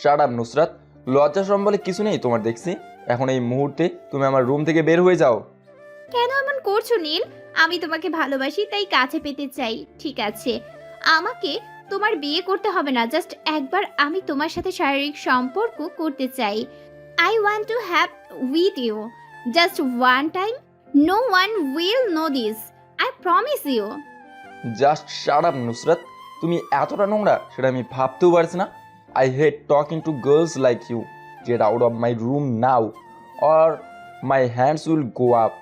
শাট আপ নুসরাত, লজ্জা শরম বলে কিছু নেই তোমার দেখছি। এখন এই মুহূর্তে তুমি আমার রুম থেকে বের হয়ে যাও। কেন এমন করছো নীল? আমি তোমাকে ভালোবাসি তাই কাছে পেতে চাই। ঠিক আছে, আমাকে তোমার বিয়ে করতে হবে না, জাস্ট একবার আমি তোমার সাথে শারীরিক সম্পর্ক করতে চাই। I want to have with you just one time. No one will know this, I promise you. Just shut up Nusrat, তুমি এতটা নোংরা সেটা আমি ভাবতেও পারছি না। I hate talking to girls like you. Get out of my room now or my hands will go up.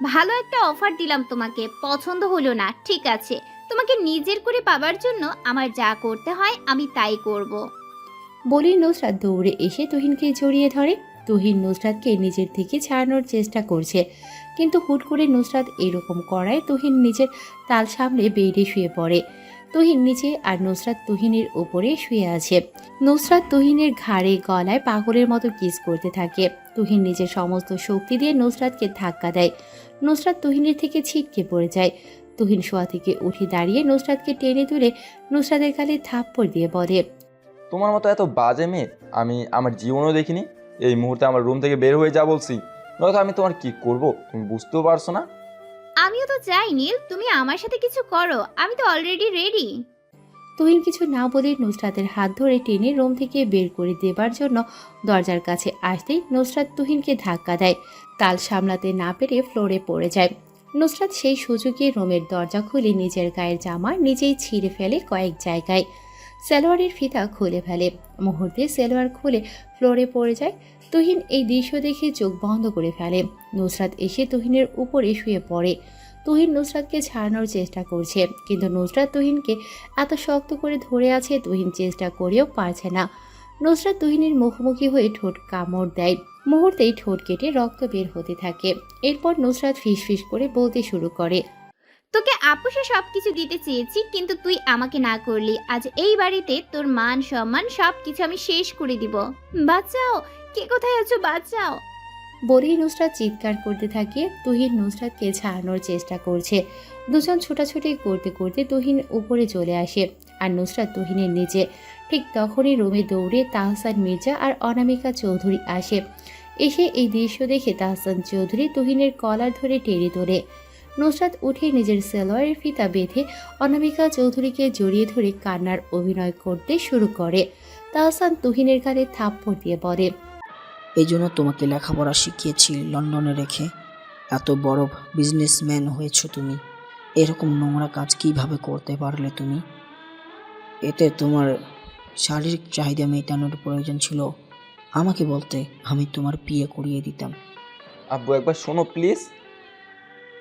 ভালো একটা অফার দিলাম তোমাকে, পছন্দ হলো না, ঠিক আছে। তোমাকে নিজের করে পাবার জন্য আমার যা করতে হয় আমি তাই করব। বলেই নুসরাত দৌড়ে এসে তুহিনকে জড়িয়ে ধরে। তুহিন নুসরাতকে নিজের থেকে ছাড়ানোর চেষ্টা করছে, কিন্তু হুট করে নুসরাত এরকম করায় তুহিন নিজের তাল সামলে বেডে শুয়ে পড়ে। তুহিন নিচে আর নুসরাত তুহিনের উপরে শুয়ে আছে। নুসরাত তুহিনের ঘাড়ে গলায় পাগলের মতো কিস করতে থাকে। তুহিন নিজের সমস্ত শক্তি দিয়ে নুসরাতকে ধাক্কা দেয়। নুসরাত তুহিনের থেকে ছিটকে পড়ে যায়। তুহিন শোয়া থেকে উঠে দাঁড়িয়ে নুসরাতকে টেনে তুলে নুসরাতের গালে থাপ্পড় দিয়ে বলে, তোমার মতো এত বাজে মেয়ে আমি আমার জীবনেও দেখিনি। এই মুহূর্তে আমার রুম থেকে বের হয়ে যা বলছি, নয়তো আমি তোমার কি করব তুমি বুঝতেও পারছো না। আমিও তো চাই নীল তুমি আমার সাথে কিছু করো, আমি তো অলরেডি রেডি। তুহিন কিছু না বলে নুসরাতের হাত ধরে টেনে রুম থেকে বের করে দেবার জন্য দরজার কাছে আসতেই নুসরাত তুহিনকে ধাক্কা দেয়। তাল সামলাতে না পেরে ফ্লোরে পড়ে যায়। নুসরাত সেই সুযোগে রুমের দরজা খুলে নিজের গায়ের জামা নিজেই ছিঁড়ে ফেলে কয়েক জায়গায়। সালোয়ারের ফিতা খুলে ফেলে। মুহূর্তে সালোয়ার খুলে ফ্লোরে পড়ে যায়। তুহিন এই দৃশ্য দেখে চোখ বন্ধ করে ফেলে। নুসরাত এসে তুহিনের উপরে শুয়ে পড়ে। তুহিন নুসরাতকে ছাড়ানোর চেষ্টা করছে, কিন্তু নুসরাত তুহিনকে এত শক্ত করে ধরে আছে তুহিন চেষ্টা করেও পারছে না। নুসরাত তুহিনের মুখোমুখি হয়ে ঠোঁট কামড় দেয়। মুহূর্তেই ঠোঁট কেটে রক্ত বের হতে থাকে। এরপর নুসরাত ফিসফিস করে বলতে শুরু করে, তোকে আপুসে সবকিছু দিতে চেয়েছি, কিন্তু তুই আমাকে না করলি। আজ এই বাড়িতে তোর মান সম্মান সবকিছু আমি শেষ করে দিব। বাঁচাও, কে কোথায় আছো, বাঁচাও। বলেই নুসরাত চিৎকার করতে থাকে। তুহিন নুসরাতকে ছাড়ানোর চেষ্টা করছে। দুজন ছোটাছুটি করতে করতে তুহিন উপরে চলে আসে আর নুসরাত তুহিনের নিচে। ঠিক তখনই রুমে দৌড়ে তাহসান মির্জা আর অনামিকা চৌধুরী আসে। এসে এই দৃশ্য দেখে তাহসান চৌধুরী তুহিনের কলার ধরে টেনে তোলে। নুসরাত উঠে নিজের সালোয়ারের ফিতা বেঁধে অনামিকা চৌধুরীকে জড়িয়ে ধরে কান্নার অভিনয় করতে শুরু করে। তাহসান তুহিনের গালে থাপ্পড় দিয়ে বলে, এই জন্য তোমাকে লেখাপড়া শিখিয়েছি লন্ডনে রেখে। এত বড় বিজনেসম্যান হয়েছো তুমি, এরকম নোংরা কাজ কিভাবে করতে পারলে তুমি? এতে তোমার শারীরিক চাহিদা মেটানোর প্রয়োজন ছিল আমাকে বলতে, আমি তোমার বিয়ে করিয়ে দিতাম। আব্বু একবার শোনো প্লিজ।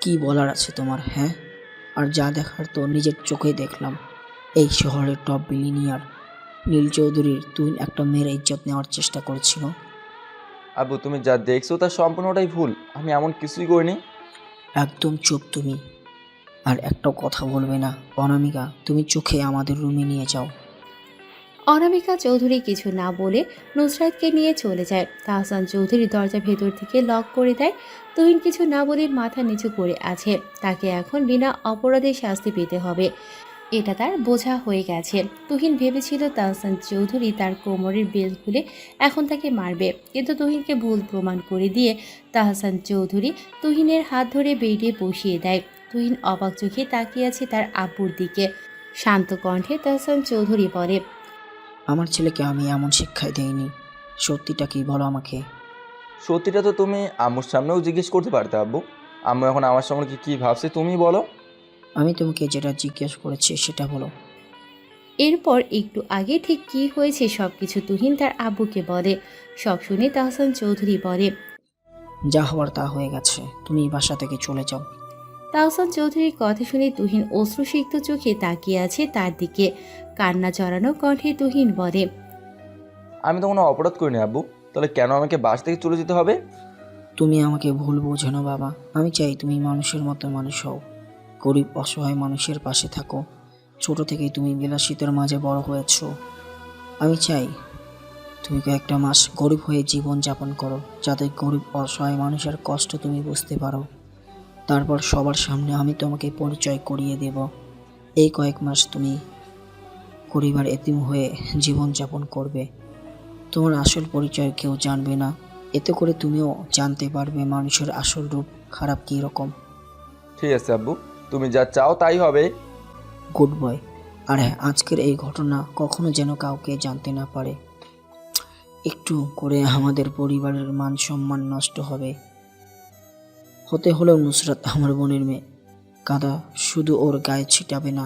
কি বলার আছে তোমার? হ্যাঁ, আর যা দেখার তো নিজের চোখে দেখলাম। এই শহরের টপ বিলিনিয়ার নীল চৌধুরীর তুই একটা মেয়ের ইজ্জত নেওয়ার চেষ্টা করছিল। আব্বু তুমি যা দেখছো তা সম্পূর্ণটাই ভুল, আমি এমন কিছুই করিনি। একদম চুপ তুমি। আর একটাও কথা বলবে না। অনামিকা, তুমি চোখে আমাদের রুমে নিয়ে যাও। অনামিকা চৌধুরী কিছু না বলে নুসরাতকে নিয়ে চলে যায়। তাহসান চৌধুরী দরজা ভেতর থেকে লক করে দেয়। তুহিন কিছু না বলে মাথা নিচু করে আছে। তাকে এখন বিনা অপরাধে শাস্তি পেতে হবে, এটা তার বোঝা হয়ে গেছে। তুহিন ভেবেছিল তাহসান চৌধুরী তার কোমরের বেল্ট খুলে এখন তাকে মারবে, কিন্তু তুহিনকে ভুল প্রমাণ করে দিয়ে তাহসান চৌধুরী তুহিনের হাত ধরে বেডে বসিয়ে দেয়। তুহিন অবাক চোখে তাকিয়ে আছে তার আব্বুর দিকে। শান্ত কণ্ঠে তাহসান চৌধুরী বলে, আমার ছেলেকে আমি এমন শিক্ষাই দেইনি। সত্যিটা কি বলো আমাকে। সত্যিটা তো তুমি আম্মুর সামনেও জিজ্ঞেস করতে পারতে আব্বু। আম্মু এখন আমার সম্পর্কে কি ভাবছে তুমি বলো। আমি তোমাকে যেটা জিজ্ঞেস করেছি সেটা বলো। এরপর একটু আগে ঠিক কী হয়েছে সবকিছু তুহিন তার আব্বুকে বলে। সব শুনে তাহসান চৌধুরী বলে, যা হওয়ার তা হয়ে গেছে, তুমি এই বাসা থেকে চলে যাও। তাহসান চৌধুরীর কথা শুনে তুহিন অশ্রুসিক্ত চোখে তাকিয়ে আছে তার দিকে। কান্না জড়ানো কণ্ঠে তুহিন বলে, আমি তো কোনো অপরাধ করিনি আব্বু, তাহলে কেন আমাকে বাস থেকে চলে যেতে হবে? তুমি আমাকে ভুল বোঝো না বাবা। আমি চাই তুমি মানুষের মতো মানুষ হও, গরিব অসহায় মানুষের পাশে থাকো। ছোট থেকেই তুমি বিলাসিতার মাঝে বড় হয়েছ। আমি চাই তুমি কয়েকটা মাস গরিব হয়ে জীবন যাপন করো, যাতে গরিব অসহায় মানুষের কষ্ট তুমি বুঝতে পারো। তারপর সবার সামনে আমি তোমাকে পরিচয় করিয়ে দেব। এই কয়েক মাস তুমি পরিবার এতিম হয়ে জীবন যাপন করবে। তোমার আসল পরিচয় কেউ জানবে না। এতে করে তুমিও জানতে পারবে মানুষের আসল রূপ খারাপ কী রকম। ঠিক আছে আব্বু, তুমি যা চাও তাই হবে। Good boy. আর হ্যাঁ, আজকের এই ঘটনা কখনো যেন কাউকে জানতে না পারে। একটু করে আমাদের পরিবারের মান সম্মান নষ্ট হবে। হতে হলেও নুসরাত আমার বোনের মেয়ে। কাদা শুধু ওর গায়ে ছিটাবে না,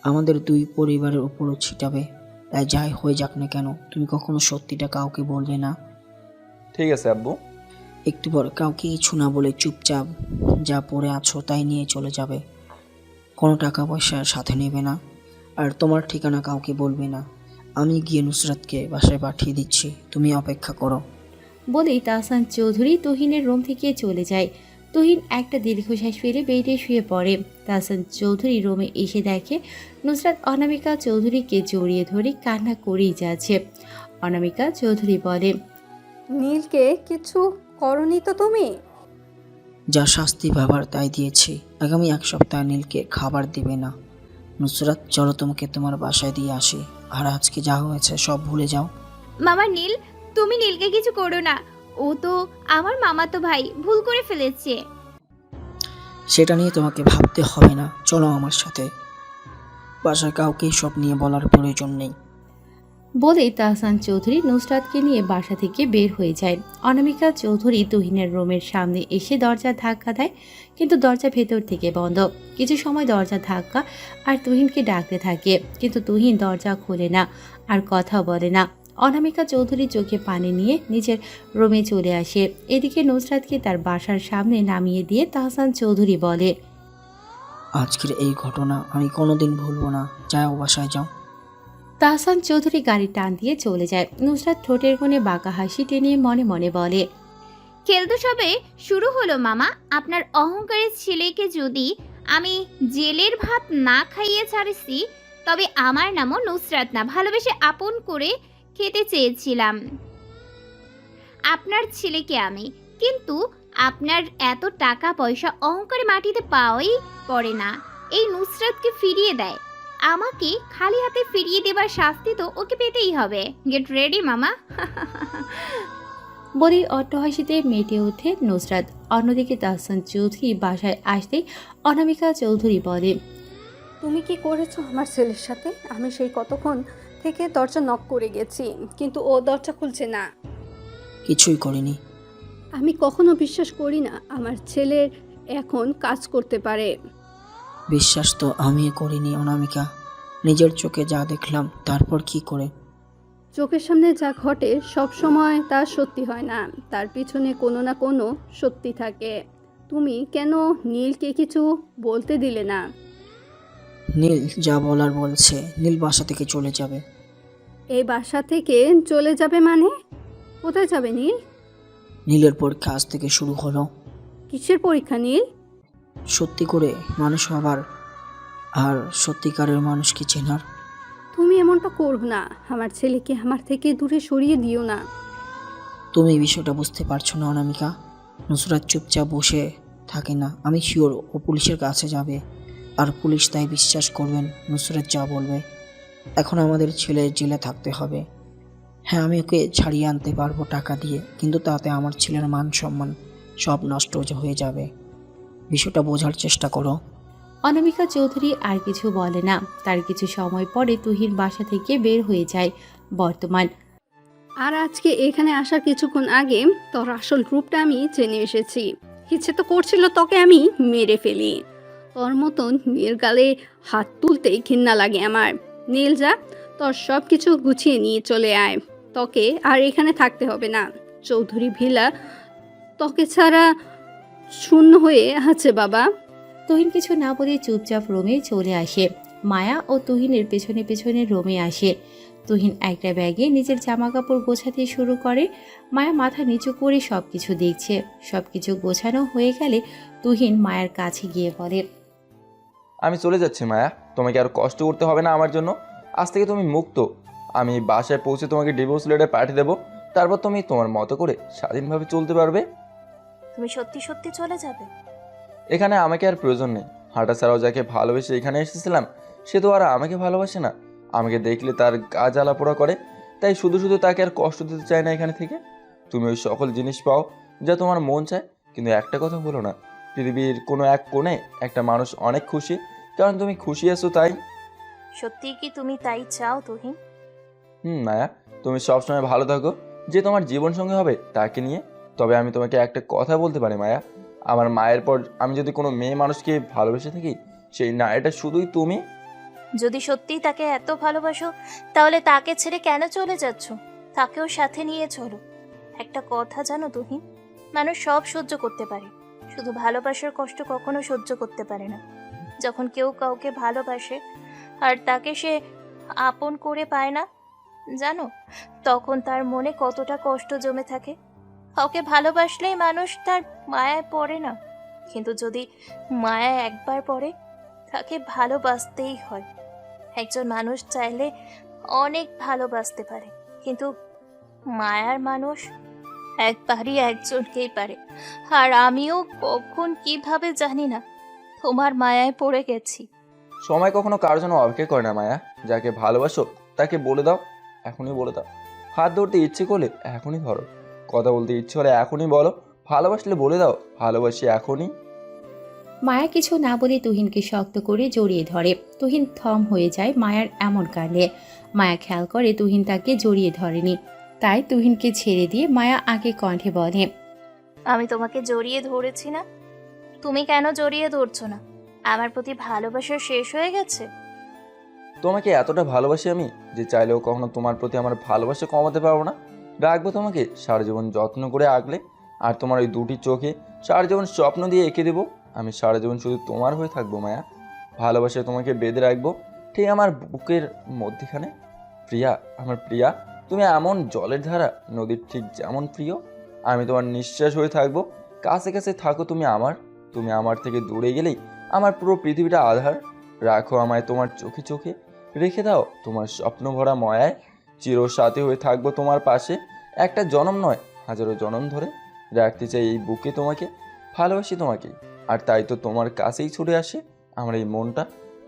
আমাদের দুই পরিবারের উপরও ছিটাবে। তাই যাই হয়ে যাক না কেন, তুমি কখনো সত্যিটা কাউকে বলবে না। ঠিক আছে আব্বু। একটু পর কাউকে কিছু না বলে চুপচাপ যা পড়ে আছো তাই নিয়ে চলে যাবে। কোনো টাকা পয়সা সাথে নেবে না, আর তোমার ঠিকানা কাউকে বলবে না। আমি গিয়ে নুসরাতকে বাসায় পাঠিয়ে দিচ্ছি, তুমি অপেক্ষা করো। বলেই তাহসান চৌধুরী তুহিনের রুম থেকে চলে যায়। তুহিন একটা দীর্ঘশ্বাস ফেলে বেডে শুয়ে পড়ে। তাহসান চৌধুরী রুমে এসে দেখে নুসরাত অনামিকা চৌধুরীকে জড়িয়ে ধরে কান্না করেই যাচ্ছে। অনামিকা চৌধুরী বলে, নীলকে কিছু করনি তো তুমি? যা শাস্তি বাবার তাই দিয়েছি। আগামী 1 সপ্তাহ নীলকে খাবার দিবে না। নুসরাত, চলো তোমাকে তোমার বাসায় দিয়ে আসি। আর আজকে যা হয়েছে সব ভুলে যাও। মামা নীল, তুমি নীলকে কিছু করো না। ও তো আমার মামাতো ভাই, ভুল করে ফেলেছে। সেটা নিয়ে তোমাকে ভাবতে হবে না, চলো আমার সাথে। বাসায় কাউকে সব নিয়ে বলার প্রয়োজন নেই। বলেই তাহসান চৌধুরী নুসরাতকে নিয়ে বাসা থেকে বের হয়ে যায়। অনামিকা চৌধুরী তুহিনের রুমের সামনে এসে দরজা ধাক্কা দেয়, কিন্তু দরজা ভেতর থেকে বন্ধ। কিছু সময় দরজা ধাক্কা আর তুহিনকে ডাকতে থাকে, কিন্তু তুহিন দরজা খোলে না আর কথা বলে না। অনামিকা চৌধুরী চোখে পানি নিয়ে নিজের রুমে চলে আসে। এদিকে নুসরাতকে তার বাসার সামনে নামিয়ে দিয়ে তাহসান চৌধুরী বলে, আজকের এই ঘটনা আমি কোনোদিন ভুলবো না। যাও, বাসায় যাও। তাহসান চৌধুরী গাড়ি টান দিয়ে চলে যায়। নুসরাত ঠোঁটের কোণে বাঁকা হাসি টেনে মনে মনে বলে, খেল তো সবে শুরু হলো মামা। আপনার অহংকারের ছেলেকে যদি আমি জেলের ভাত না খাইয়ে ছাড়ছি, তবে আমার নামও নুসরাত না। ভালোবেসে আপন করে খেতে চেয়েছিলাম আপনার ছেলেকে আমি, কিন্তু আপনার এত টাকা পয়সা অহংকারে মাটিতে পাওয়াই পড়ে না। এই নুসরাতকে ফিরিয়ে দেয়, আমাকে খালি হাতে ফিরিয়ে দেবার শাস্তি তো ওকে পেতেই হবে। গেট রেডি মামা। বলেই অট্টহাসিতে মেতে ওঠে নুসরাত। অন্যদিকে তাহসান চৌধুরী বাসায় আসতেই অনামিকা চৌধুরী বলে, তুমি কি করেছো আমার ছেলের সাথে? আমি সেই কতক্ষণ থেকে দরজা নক করে গেছি, কিন্তু ও দরজা খুলছে না। কিছুই করিনি। আমি কখনো বিশ্বাস করি না আমার ছেলের এখন কাজ করতে পারে। বিশ্বাস তো আমিও করিনি অনামিকা। নিজের চোখে যা দেখলাম, তারপর কি করে? চোখের সামনে যা ঘটে সব সময় তা সত্যি হয় না, তার পিছনে কোনো না কোনো সত্যি থাকে। তুমি কেন নীলকে কিছু বলতে দিলে না? নীল যা বলার বলছে। নীল বাসা থেকে চলে যাবে। এই বাসা থেকে চলে যাবে মানে? কোথায় যাবে নীল? নীলের পরীক্ষা আজ থেকে শুরু হলো। কিসের পরীক্ষা নীল? সত্যি করে মানুষ হবার আর সত্যিকারের মানুষকে চেনার। তুমি এমনটা করো না, আমার ছেলেকে আমার থেকে দূরে সরিয়ে দিও না। তুমি এই বিষয়টা বুঝতে পারছো না অনামিকা। নুসরাত চুপচাপ বসে থাকে না, আমি শিওর ও পুলিশের কাছে যাবে, আর পুলিশ তাই বিশ্বাস করবেন নুসরাত যা বলবে। এখন আমাদের ছেলের জেলে থাকতে হবে। হ্যাঁ, আমি ওকে ছাড়িয়ে আনতে পারবো টাকা দিয়ে, কিন্তু তাতে আমার ছেলের মান সম্মান সব নষ্ট হয়ে যাবে। বিষয়টা বোঝার চেষ্টা করো। অনামিকা চৌধুরী আর কিছু বলে না। তার কিছু সময় পরে তুহিন বাসা থেকে বের হয়ে যায়। বর্তমান আর আজকে এখানে আসার কিছুক্ষণ আগে তোর আসল রূপটা আমি জেনে এসেছি। ইচ্ছে তো করছিল তোকে আমি মেরে ফেলি। তোর মতন নীল গালে হাত তুলতেই ঘৃণা লাগে আমার। নীল, যা, তোর সব কিছু গুছিয়ে নিয়ে চলে আয়। তোকে আর এখানে থাকতে হবে না। চৌধুরী ভিলা তোকে ছাড়া শূন্য হয়ে আছে বাবা। তুহিন কিছু না বলে চুপচাপ রুমে চলে আসে। মায়া ও তুহিনের পেছনে পেছনে রুমে আসে। তুহিন একটা ব্যাগে নিজের জামা কাপড় গোছাতে শুরু করে। মায়া মাথা নিচু করে সবকিছু দেখছে। সবকিছু গোছানো হয়ে গেলে তুহিন মায়ের কাছে গিয়ে বলে, আমি চলে যাচ্ছি মায়া, তোমাকে আর কষ্ট করতে হবে না আমার জন্য। আজ থেকে তুমি মুক্ত। আমি বাসায় পৌঁছে তোমাকে ডিভোর্স লেটার পাঠিয়ে দেবো। তারপর তুমি তোমার মতো করে স্বাধীনভাবে চলতে পারবে। তুমি সত্যি সত্যি চলে যাবে? এখানে আমাকে আর প্রয়োজন নেই। হাঁটা ছাড়াও যাকে ভালোবেসে এখানে এসেছিলাম সে তো আর আমাকে ভালোবাসে না। আমাকে দেখলে তার গা জ্বালা পোড়া করে, তাই শুধু শুধু তাকে আর কষ্ট দিতে চায় না এখানে থেকে। তুমি ওই সকল জিনিস পাও যা তোমার মন চায়, কিন্তু একটা কথা বলো না, পৃথিবীর কোনো এক কোণে একটা মানুষ অনেক খুশি, কারণ তুমি খুশি আছো তাই। সত্যি কি তুমি তাই চাও তুহিন? মায়া, তুমি সবসময় ভালো থাকো। যে তোমার জীবন সঙ্গী হবে তাকে নিয়ে। তবে আমি তোমাকে একটা কথা বলতে পারি মায়া, আমার মায়ের পর আমি যদি কোনো মেয়ে মানুষকে ভালোবেসে থাকি, সেই না এটা শুধুই তুমি। যদি সত্যিই তাকে এত ভালোবাসো তাহলে তাকে ছেড়ে কেন চলে যাচ্ছ? তাকেও সাথে নিয়ে চলো। একটা কথা জানো তুহিন, মানুষ সব সহ্য করতে পারে, শুধু ভালোবাসার কষ্ট কখনো সহ্য করতে পারে না। যখন কেউ কাউকে ভালোবাসে আর তাকে সে আপন করে পায় না, জানো তখন তার মনে কতটা কষ্ট জমে থাকে। কাউকে ভালোবাসলেই মানুষ তার মায়ায় পড়ে না, কিন্তু যদি মায়ায় একবার পড়ে তাকে ভালোবাসতেই হয়। একজন মানুষ চাইলে অনেক ভালোবাসতে পারে, কিন্তু মায়ার মানুষ একবারই একজনকেই পারে। আর আমিও কখন কিভাবে জানি না তোমার মায়ায় পড়ে গেছি। সময় কখনো কারোর জন্য অপেক্ষা করে না মায়া। যাকে ভালোবাসো তাকে বলে দাও, এখনই বলে দাও। হাত ধরতে ইচ্ছে করলে এখনই ধরো, কথা বলতে ইচ্ছে হলে এখনই বলো, ভালোবাসলে বলে দাও ভালোবাসি এখনই। মায়া কিছু না বলে তুহিনকে শক্ত করে জড়িয়ে ধরে। তুহিন থম হয়ে যায় মায়ার এমন কাণ্ডে। মায়া খেয়াল করে তুহিন তাকে জড়িয়ে ধরেনি, তাই তুহিনকে ছেড়ে দিয়ে মায়া আগে কণ্ঠে বলে, আমি তোমাকে জড়িয়ে ধরেছি না? তুমি কেন জড়িয়ে ধরছো না? আমার প্রতি ভালোবাসা শেষ হয়ে গেছে? তোমাকে এতটা ভালোবাসি আমি যে চাইলেও কখনো তোমার প্রতি আমার ভালোবাসা কমাতে পারবো না। রাখবো তোমাকে সারা জীবন যত্ন করে আগলে, আর তোমার ওই দুটি চোখে সারা জীবন স্বপ্ন দিয়ে এঁকে দেবো। আমি সারা জীবন শুধু তোমার হয়ে থাকবো মায়া। ভালোবাসে তোমাকে বেঁধে রাখবো ঠিক আমার বুকের মধ্যেখানে। প্রিয়া, আমার প্রিয়া, তুমি এমন জলের ধারা, নদীর ঠিক যেমন প্রিয়। আমি তোমার নিঃশ্বাস হয়ে থাকবো। কাছে কাছে থাকো তুমি আমার। তুমি আমার থেকে দূরে গেলেই আমার পুরো পৃথিবীটা আধার। রাখো আমায় তোমার চোখে চোখে, রেখে দাও তোমার স্বপ্ন ভরা ময়ায়। চির সাথী হয়ে থাকবো তোমার পাশে, একটা জনম নয় হাজারো জনম ধরে। রাখতে চাই এই বুকে তোমাকে, ভালোবাসি তোমাকে, আর তাই তো তোমার কাছেই ছুটে আসে আমার এই মনটা।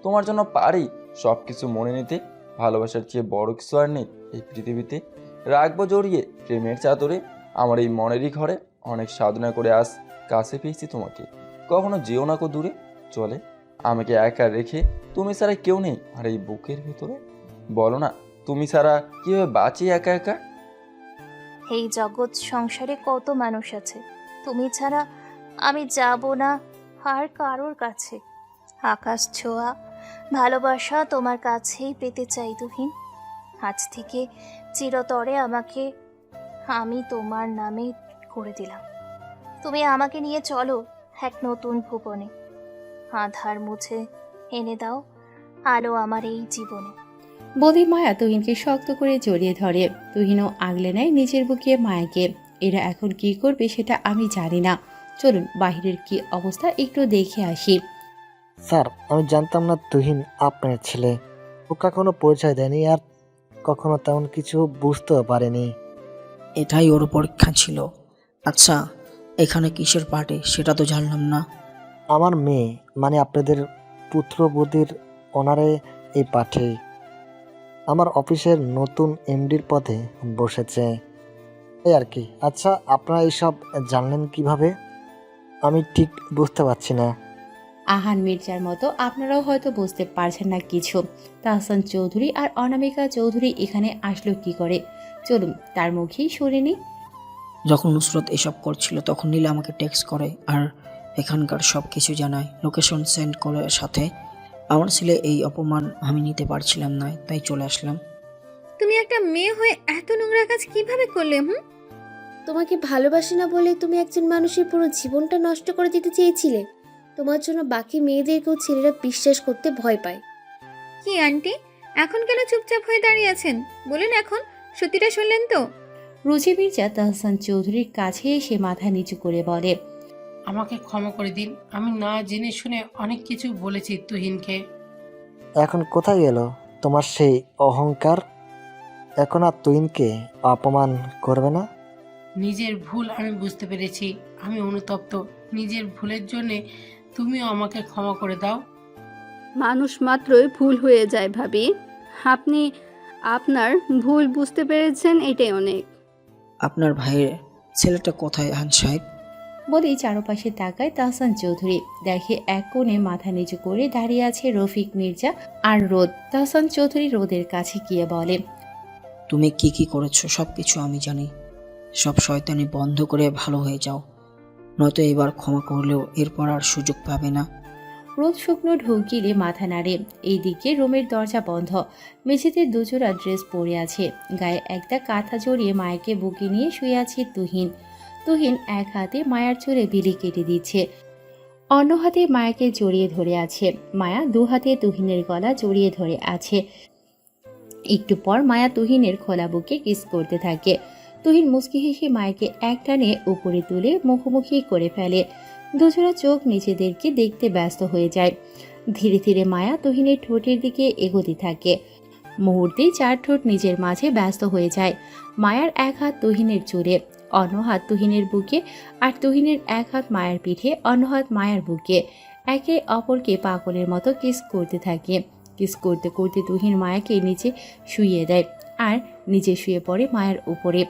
তোমার জন্য পারি সব কিছু মনে নিতে। ভালোবাসার চেয়ে বড় কিছু আর নেই এই পৃথিবীতে। রাখবো জড়িয়ে প্রেমের চাদরে আমার এই মনেরই ঘরে। অনেক সাধনা করে আজ কাছে পেয়েছি তোমাকে, কখনো যেও না কো দূরে চলে। আমাকে একা রেখে তুমি ছাড়া কেউ নেই আর এই বুকের ভেতরে। বলো না তুমি ছাড়া কিভাবে বাঁচি একা একা? এই জগৎ সংসারে কত মানুষ আছে, তুমি ছাড়া আমি যাব না আর কারোর কাছে। আকাশ ছোঁয়া ভালোবাসা তোমার কাছেই পেতে চাই তুহিন। আজ থেকে চিরতরে আমাকে আমি তোমার নামে করে দিলাম। তুমি আমাকে নিয়ে চলো এক নতুন ভুবনে। আধার মুছে এনে দাও আলো আমার এই জীবনে। বলে মায়া তুহিনকে শক্ত করে জড়িয়ে ধরে। তুহিনও আগলে নেয় নিজের বুকে মায়াকে। এরা এখন কি করবে সেটা আমি জানি না। চলুন বাহিরের কি অবস্থা একটু দেখে আসি। স্যার, আমি জানতাম না তুহিন আপনার ছেলে। ও কখনো পরিচয় দেয়নি আর কখনো তেমন কিছু বুঝতেও পারেনি। এটাই ওর পরীক্ষা ছিল। আচ্ছা, এখানে কিসের পার্টি সেটা তো জানলাম না। আমার মেয়ে, মানে আপনাদের পুত্রবধূর অনারে এই পাঠে আমার অফিসের নতুন এমডির পদে বসেছে, এই আর কি। আচ্ছা, আপনারা এইসব জানলেন কিভাবে? আমি ঠিক বুঝতে পারছি না। আহান মির্জার মতো আপনারাও হয়তো বুঝতে পারছেন না কিছু। তাহসান চৌধুরী আর অনামিকা চৌধুরী এখানে আসলো কি করে, চলুন তার মুখেই শুনিনি। যখন নুসরত এসব করছিল তখন নীলা আমাকে টেক্সট করে আর এখানকার সব কিছু জানায়, লোকেশন সেন্ড করার সাথে। আমার ছেলে এই অপমান আমি নিতে পারছিলাম না, তাই চলে আসলাম। তুমি একটা মেয়ে হয়ে এত নোংরা কাজ কিভাবে করলে? তোমাকে ভালোবাসি না বলে তুমি একজন মানুষের পুরো জীবনটা নষ্ট করে দিতে চেয়েছিলে। তোমার জন্য বাকি মেয়েদেরকেও ছেলেরা বিশ্বাস করতে ভয় পায়। কি আন্টি, এখন কেন চুপচাপ হয়ে দাঁড়িয়ে আছেন? বলুন, এখন সত্যিটা শুনলেন তো? রুচি মির্জা তাহসান চৌধুরীর কাছে এসে মাথা নিচু করে বলে, আমাকে ক্ষমা করে দিন, আমি না জেনে শুনে অনেক কিছু বলেছি তুহিনকে। এখন কোথায় গেল তোমার সেই অহংকার? এখন আর তুহিনকে অপমান করবে না? নিজের ভুল আমি বুঝতে পেরেছি, আমি অনুতপ্ত। নিজের ভুলের জন্যে তুমিও আমাকে ক্ষমা করে দাও। মানুষ মাত্রই ভুল হয়ে যায় ভাবি। আপনি আপনার ভুল বুঝতে পেরেছেন, এটাই অনেক। আপনার ভাইয়ের ছেলেটা কোথায় আহান সাহেব? বলেই চারপাশে তাকায় তাহসান চৌধুরী, দেখে এক কোণে মাথা নিচু করে দাঁড়িয়ে আছে রফিক মির্জা আর রোদ। তাহসান চৌধুরী রোদের কাছে গিয়ে বলে, তুমি কি কি করেছো সব কিছু আমি জানি। সব শয়তানি বন্ধ করে ভালো হয়ে যাও, নয়তো এবার ক্ষমা করলেও এরপর আর সুযোগ পাবে না। রোদ শুকনো ঢোক গিলে মাথা নাড়ে। এইদিকে রুমের দরজা বন্ধ, মেঝেতে দুজোড়া ড্রেস পরে আছে, গায়ে একটা কাঁথা জড়িয়ে মায়াকে বুকে নিয়ে শুয়ে আছে তুহিন। তুহিন এক হাতে মায়ার চুলে বিলি কেটে দিচ্ছে, অন্য হাতে মায়াকে জড়িয়ে ধরে আছে। মায়া দু হাতে তুহিনের গলা জড়িয়ে ধরে আছে। একটু পর মায়া তুহিনের খোলা বুকে কিস করতে থাকে। তুহিন মুচকি হেসে মায়াকে এক টানে উপরে তুলে মুখোমুখি করে ফেলে। দুজোড়া চোখ নিজেদেরকে দেখতে ব্যস্ত হয়ে যায়। ধীরে ধীরে মায়া তুহিনের ঠোঁটের দিকে এগোতে থাকে। মুহূর্তেই চার ঠোঁট নিজের মাঝে ব্যস্ত হয়ে যায়। মায়ার এক হাত তুহিনের চুলে, অন্য হাত তুহিনের বুকে, আর তুহিনের এক হাত মায়ের পিঠে, অন্য হাত মায়ের বুকে। একে অপরকে পাগলের মতো কিস করতে থাকে। কিস করতে করতে তুহিন মায়াকে নিচে শুইয়ে দেয় আর নিজে শুয়ে পড়ে মায়ের উপরে।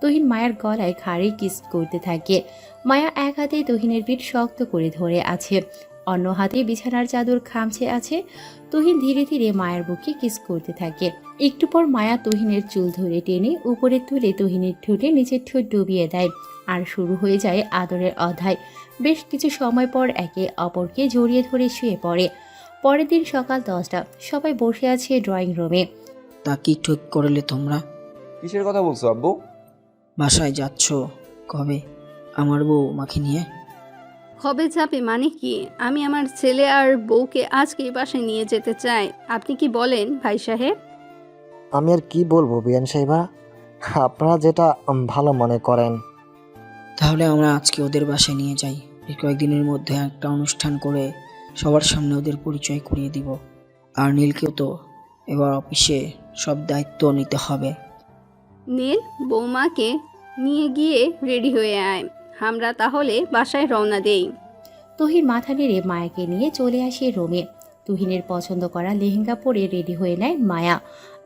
তুহিন মায়ের গলায় ঘাড়ে কিস করতে থাকে। মায়া এক হাতে তুহিনের পিঠ শক্ত করে ধরে আছে, অন্য হাতে বিছানার চাদর খামছে আছে। তুহিন ধীরে ধীরে মায়ের বুকে কিস করতে থাকে। একটু পর মায়া তুহিনের চুল ধরে টেনে উপরে তুলে তুহিনের ঠোঁটে নিচের ঠোঁট ডুবিয়ে দেয় আর শুরু হয়ে যায় আদরের অধ্যায়। বেশ কিছু সময় পর একে অপরকে জড়িয়ে ধরে শুয়ে পড়ে। পরের দিন সকাল 10টা, সবাই বসে আছে ড্রয়িং রুমে। তা কি ঠিক করলে তোমরা? কিসের কথা বলছো আব্বু? বাসায় যাচ্ছ কবে আমার বউ মাকে নিয়ে? কবে যাবে মানে কি? আমি আমার ছেলে আর বউকে আজকেই বাসায় নিয়ে যেতে চাই। আপনি কি বলেন ভাই সাহেব? আমি আর কি বলবো বিয়ান সাহেবা, আপনারা যেটা ভালো মনে করেন। তাহলে আমরা আজকে ওদের বাসায় নিয়ে যাই। এই কয়েকদিনের মধ্যে একটা অনুষ্ঠান করে সবার সামনে ওদের পরিচয় করিয়ে দিব। আর নীলকেও তো এবার অফিসে সব দায়িত্ব নিতে হবে। নীল, বৌমাকে নিয়ে গিয়ে রেডি হয়ে আয়, আমরা তাহলে বাসায় রওনা দেই। তুহিন মাথা নেড়ে মায়াকে নিয়ে চলে আসে রুমে। তুহিনের পছন্দ করা লেহেঙ্গা পরে রেডি হয়ে নেয় মায়া,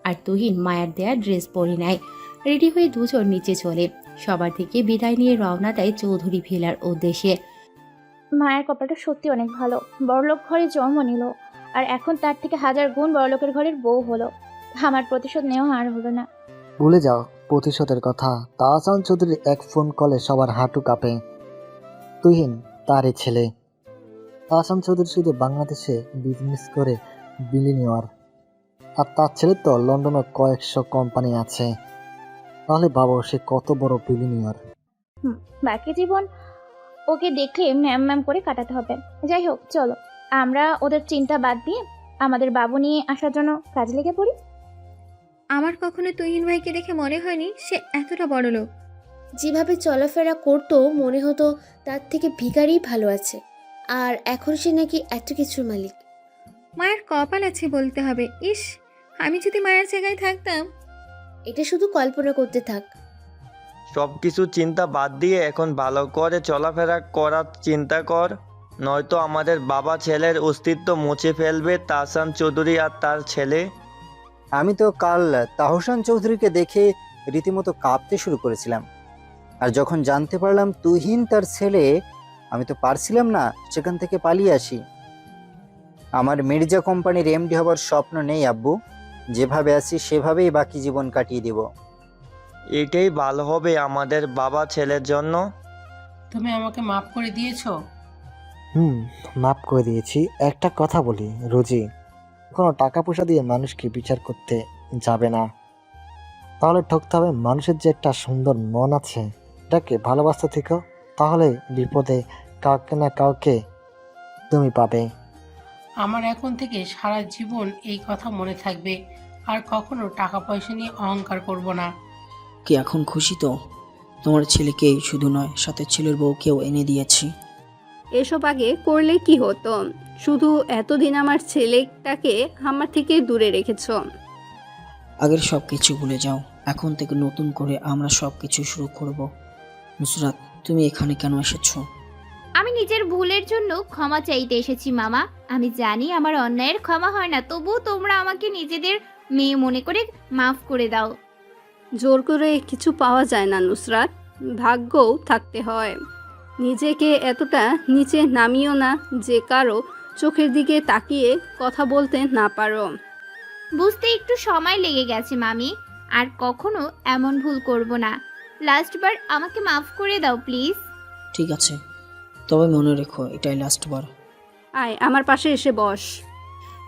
আর তুহিন মায়ের দেয়া ড্রেস পরে নেয়। রেডি হয়ে দুজন নিচে চলে। সবার থেকে বিদায় নিয়ে রওনা দেয় চৌধুরী ভিলার উদ্দেশ্যে। মায়ের কপালটা সত্যি অনেক ভালো, বড়লোক ঘরে জন্ম নিল আর এখন তার থেকে 1000 গুণ বড়লোকের ঘরের বউ হলো। আমার প্রতিশোধ নেওয়া আর হলো না। ভুলে যাও প্রতিশোধের কথা। তাহসান চৌধুরীর এক ফোন কলে সবার হাঁটু কাঁপে। তুহিন তারই ছেলে। তাহসান চৌধুরী শুধু বাংলাদেশে বিজনেস করে বিলিনিয়ার, আর তার ছেলে তো লন্ডনে কয়েকশো কোম্পানি আছে। তাহলে বাবা, সে কত বড় বিলিনিয়ার। বাকি জীবন ওকে দেখলে ম্যাম ম্যাম করে কাটাতে হবে। যাই হোক, চলো আমরা ওদের চিন্তা বাদ দিয়ে আমাদের বাবু নিয়ে আসার জন্য কাজে লেগে পড়ি। আমার কখনো তুহিন ভাইকে দেখে মনে হয়নি সে এতটা বড় লোক। যেভাবে চলাফেরা করতো মনে হতো তার থেকে ভিখারি ভালো আছে, আর এখন সে নাকি এত কিছুর মালিক। মায়ের কপাল আছে বলতে হবে। ইস, আমি যদি মায়ের জায়গায় থাকতাম। এটা শুধু কল্পনা করতে থাক। সব কিছু চিন্তা বাদ দিয়ে এখন ভালো করে চলাফেরা করার চিন্তা কর, নয়তো আমাদের বাবা ছেলের অস্তিত্ব মুছে ফেলবে তাহসান চৌধুরী আর তার ছেলে। আমি তো কাল তাহসান চৌধুরীকে দেখে রীতিমতো কাঁপতে শুরু করেছিলাম, আর যখন জানতে পারলাম তুহিন তার ছেলে, আমি তো পারছিলাম না সেখান থেকে পালিয়ে আসি। আমার মির্জা কোম্পানির এমডি হবার স্বপ্ন নেই আব্বু, যেভাবে আছি সেভাবেই বাকি জীবন কাটিয়ে দেব। এটাই ভালো হবে আমাদের বাবা ছেলের জন্য। তুমি আমাকে মাফ করে দিয়েছো? মাফ করে দিয়েছি। একটা কথা বলি রোজি, কোনো টাকা পয়সা দিয়ে মানুষকে বিচার করতে যাবে না, তাহলে ঠকতে হবে। মানুষের যে একটা সুন্দর মন আছে, এটাকে ভালোবাসতে থেকো, তাহলে বিপদে কাউকে না কাউকে তুমি পাবে। আমার এখন থেকে সারা জীবন এই কথা মনে থাকবে, আর কখনো টাকা পয়সা নিয়ে অহংকার করব না। কি এখন খুশি তো? তোমার ছেলেকে শুধু নয়, সাথে ছেলের বউকেও এনে দিয়েছি। এসব আগে করলে কি হতো? শুধু এতদিন আমার ছেলেটাকে আমার থেকে দূরে রেখেছো। আগের সব কিছু ভুলে যাও, এখন থেকে নতুন করে আমরা সব কিছু শুরু করব। নুসরাত, তুমি এখানে কেন এসেছো? আমি নিজের ভুলের জন্য ক্ষমা চাইতে এসেছি মামা। আমি জানি আমার অন্যায়ের ক্ষমা হয় না, তবুও তোমরা আমাকে নিজেদের মেয়ে মনে করে মাফ করে দাও। জোর করে কিছু পাওয়া যায় না নুসরাত, ভাগ্যও থাকতে হয়। নিজেকে এতটা নিচে নামিও না যে কারো চোখের দিকে তাকিয়ে কথা বলতে না পারো। বুঝতে একটু সময় লেগে গেছে মামি, আর কখনো এমন ভুল করব না। লাস্টবার আমাকে মাফ করে দাও প্লিজ। ঠিক আছে, তবে মনে রেখো এটাই লাস্টবার। আয় আমার পাশে এসে বস।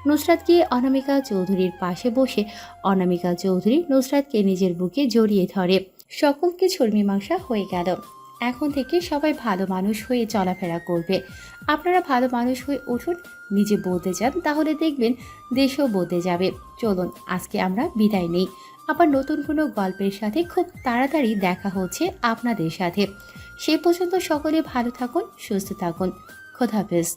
নুসরাত গিয়ে অনামিকা চৌধুরীর পাশে বসে অনামিকা চৌধুরী নুসরাতকে নিজের বুকে জড়িয়ে ধরে। সকল কিছুর মীমাংসা হয়ে গেল। এখন থেকে সবাই ভালো মানুষ হয়ে চলাফেরা করবে। আপনারা ভালো মানুষ হয়ে উঠুন, নিজে বদলে যান, তাহলে দেখবেন দেশও বদলে যাবে। চলুন আজকে আমরা বিদায় নেই। আবার নতুন কোনো গল্পের সাথে খুব তাড়াতাড়ি দেখা হচ্ছে আপনাদের সাথে। সে পর্যন্ত সকলে ভালো থাকুন, সুস্থ থাকুন। খোদা হাফেজ।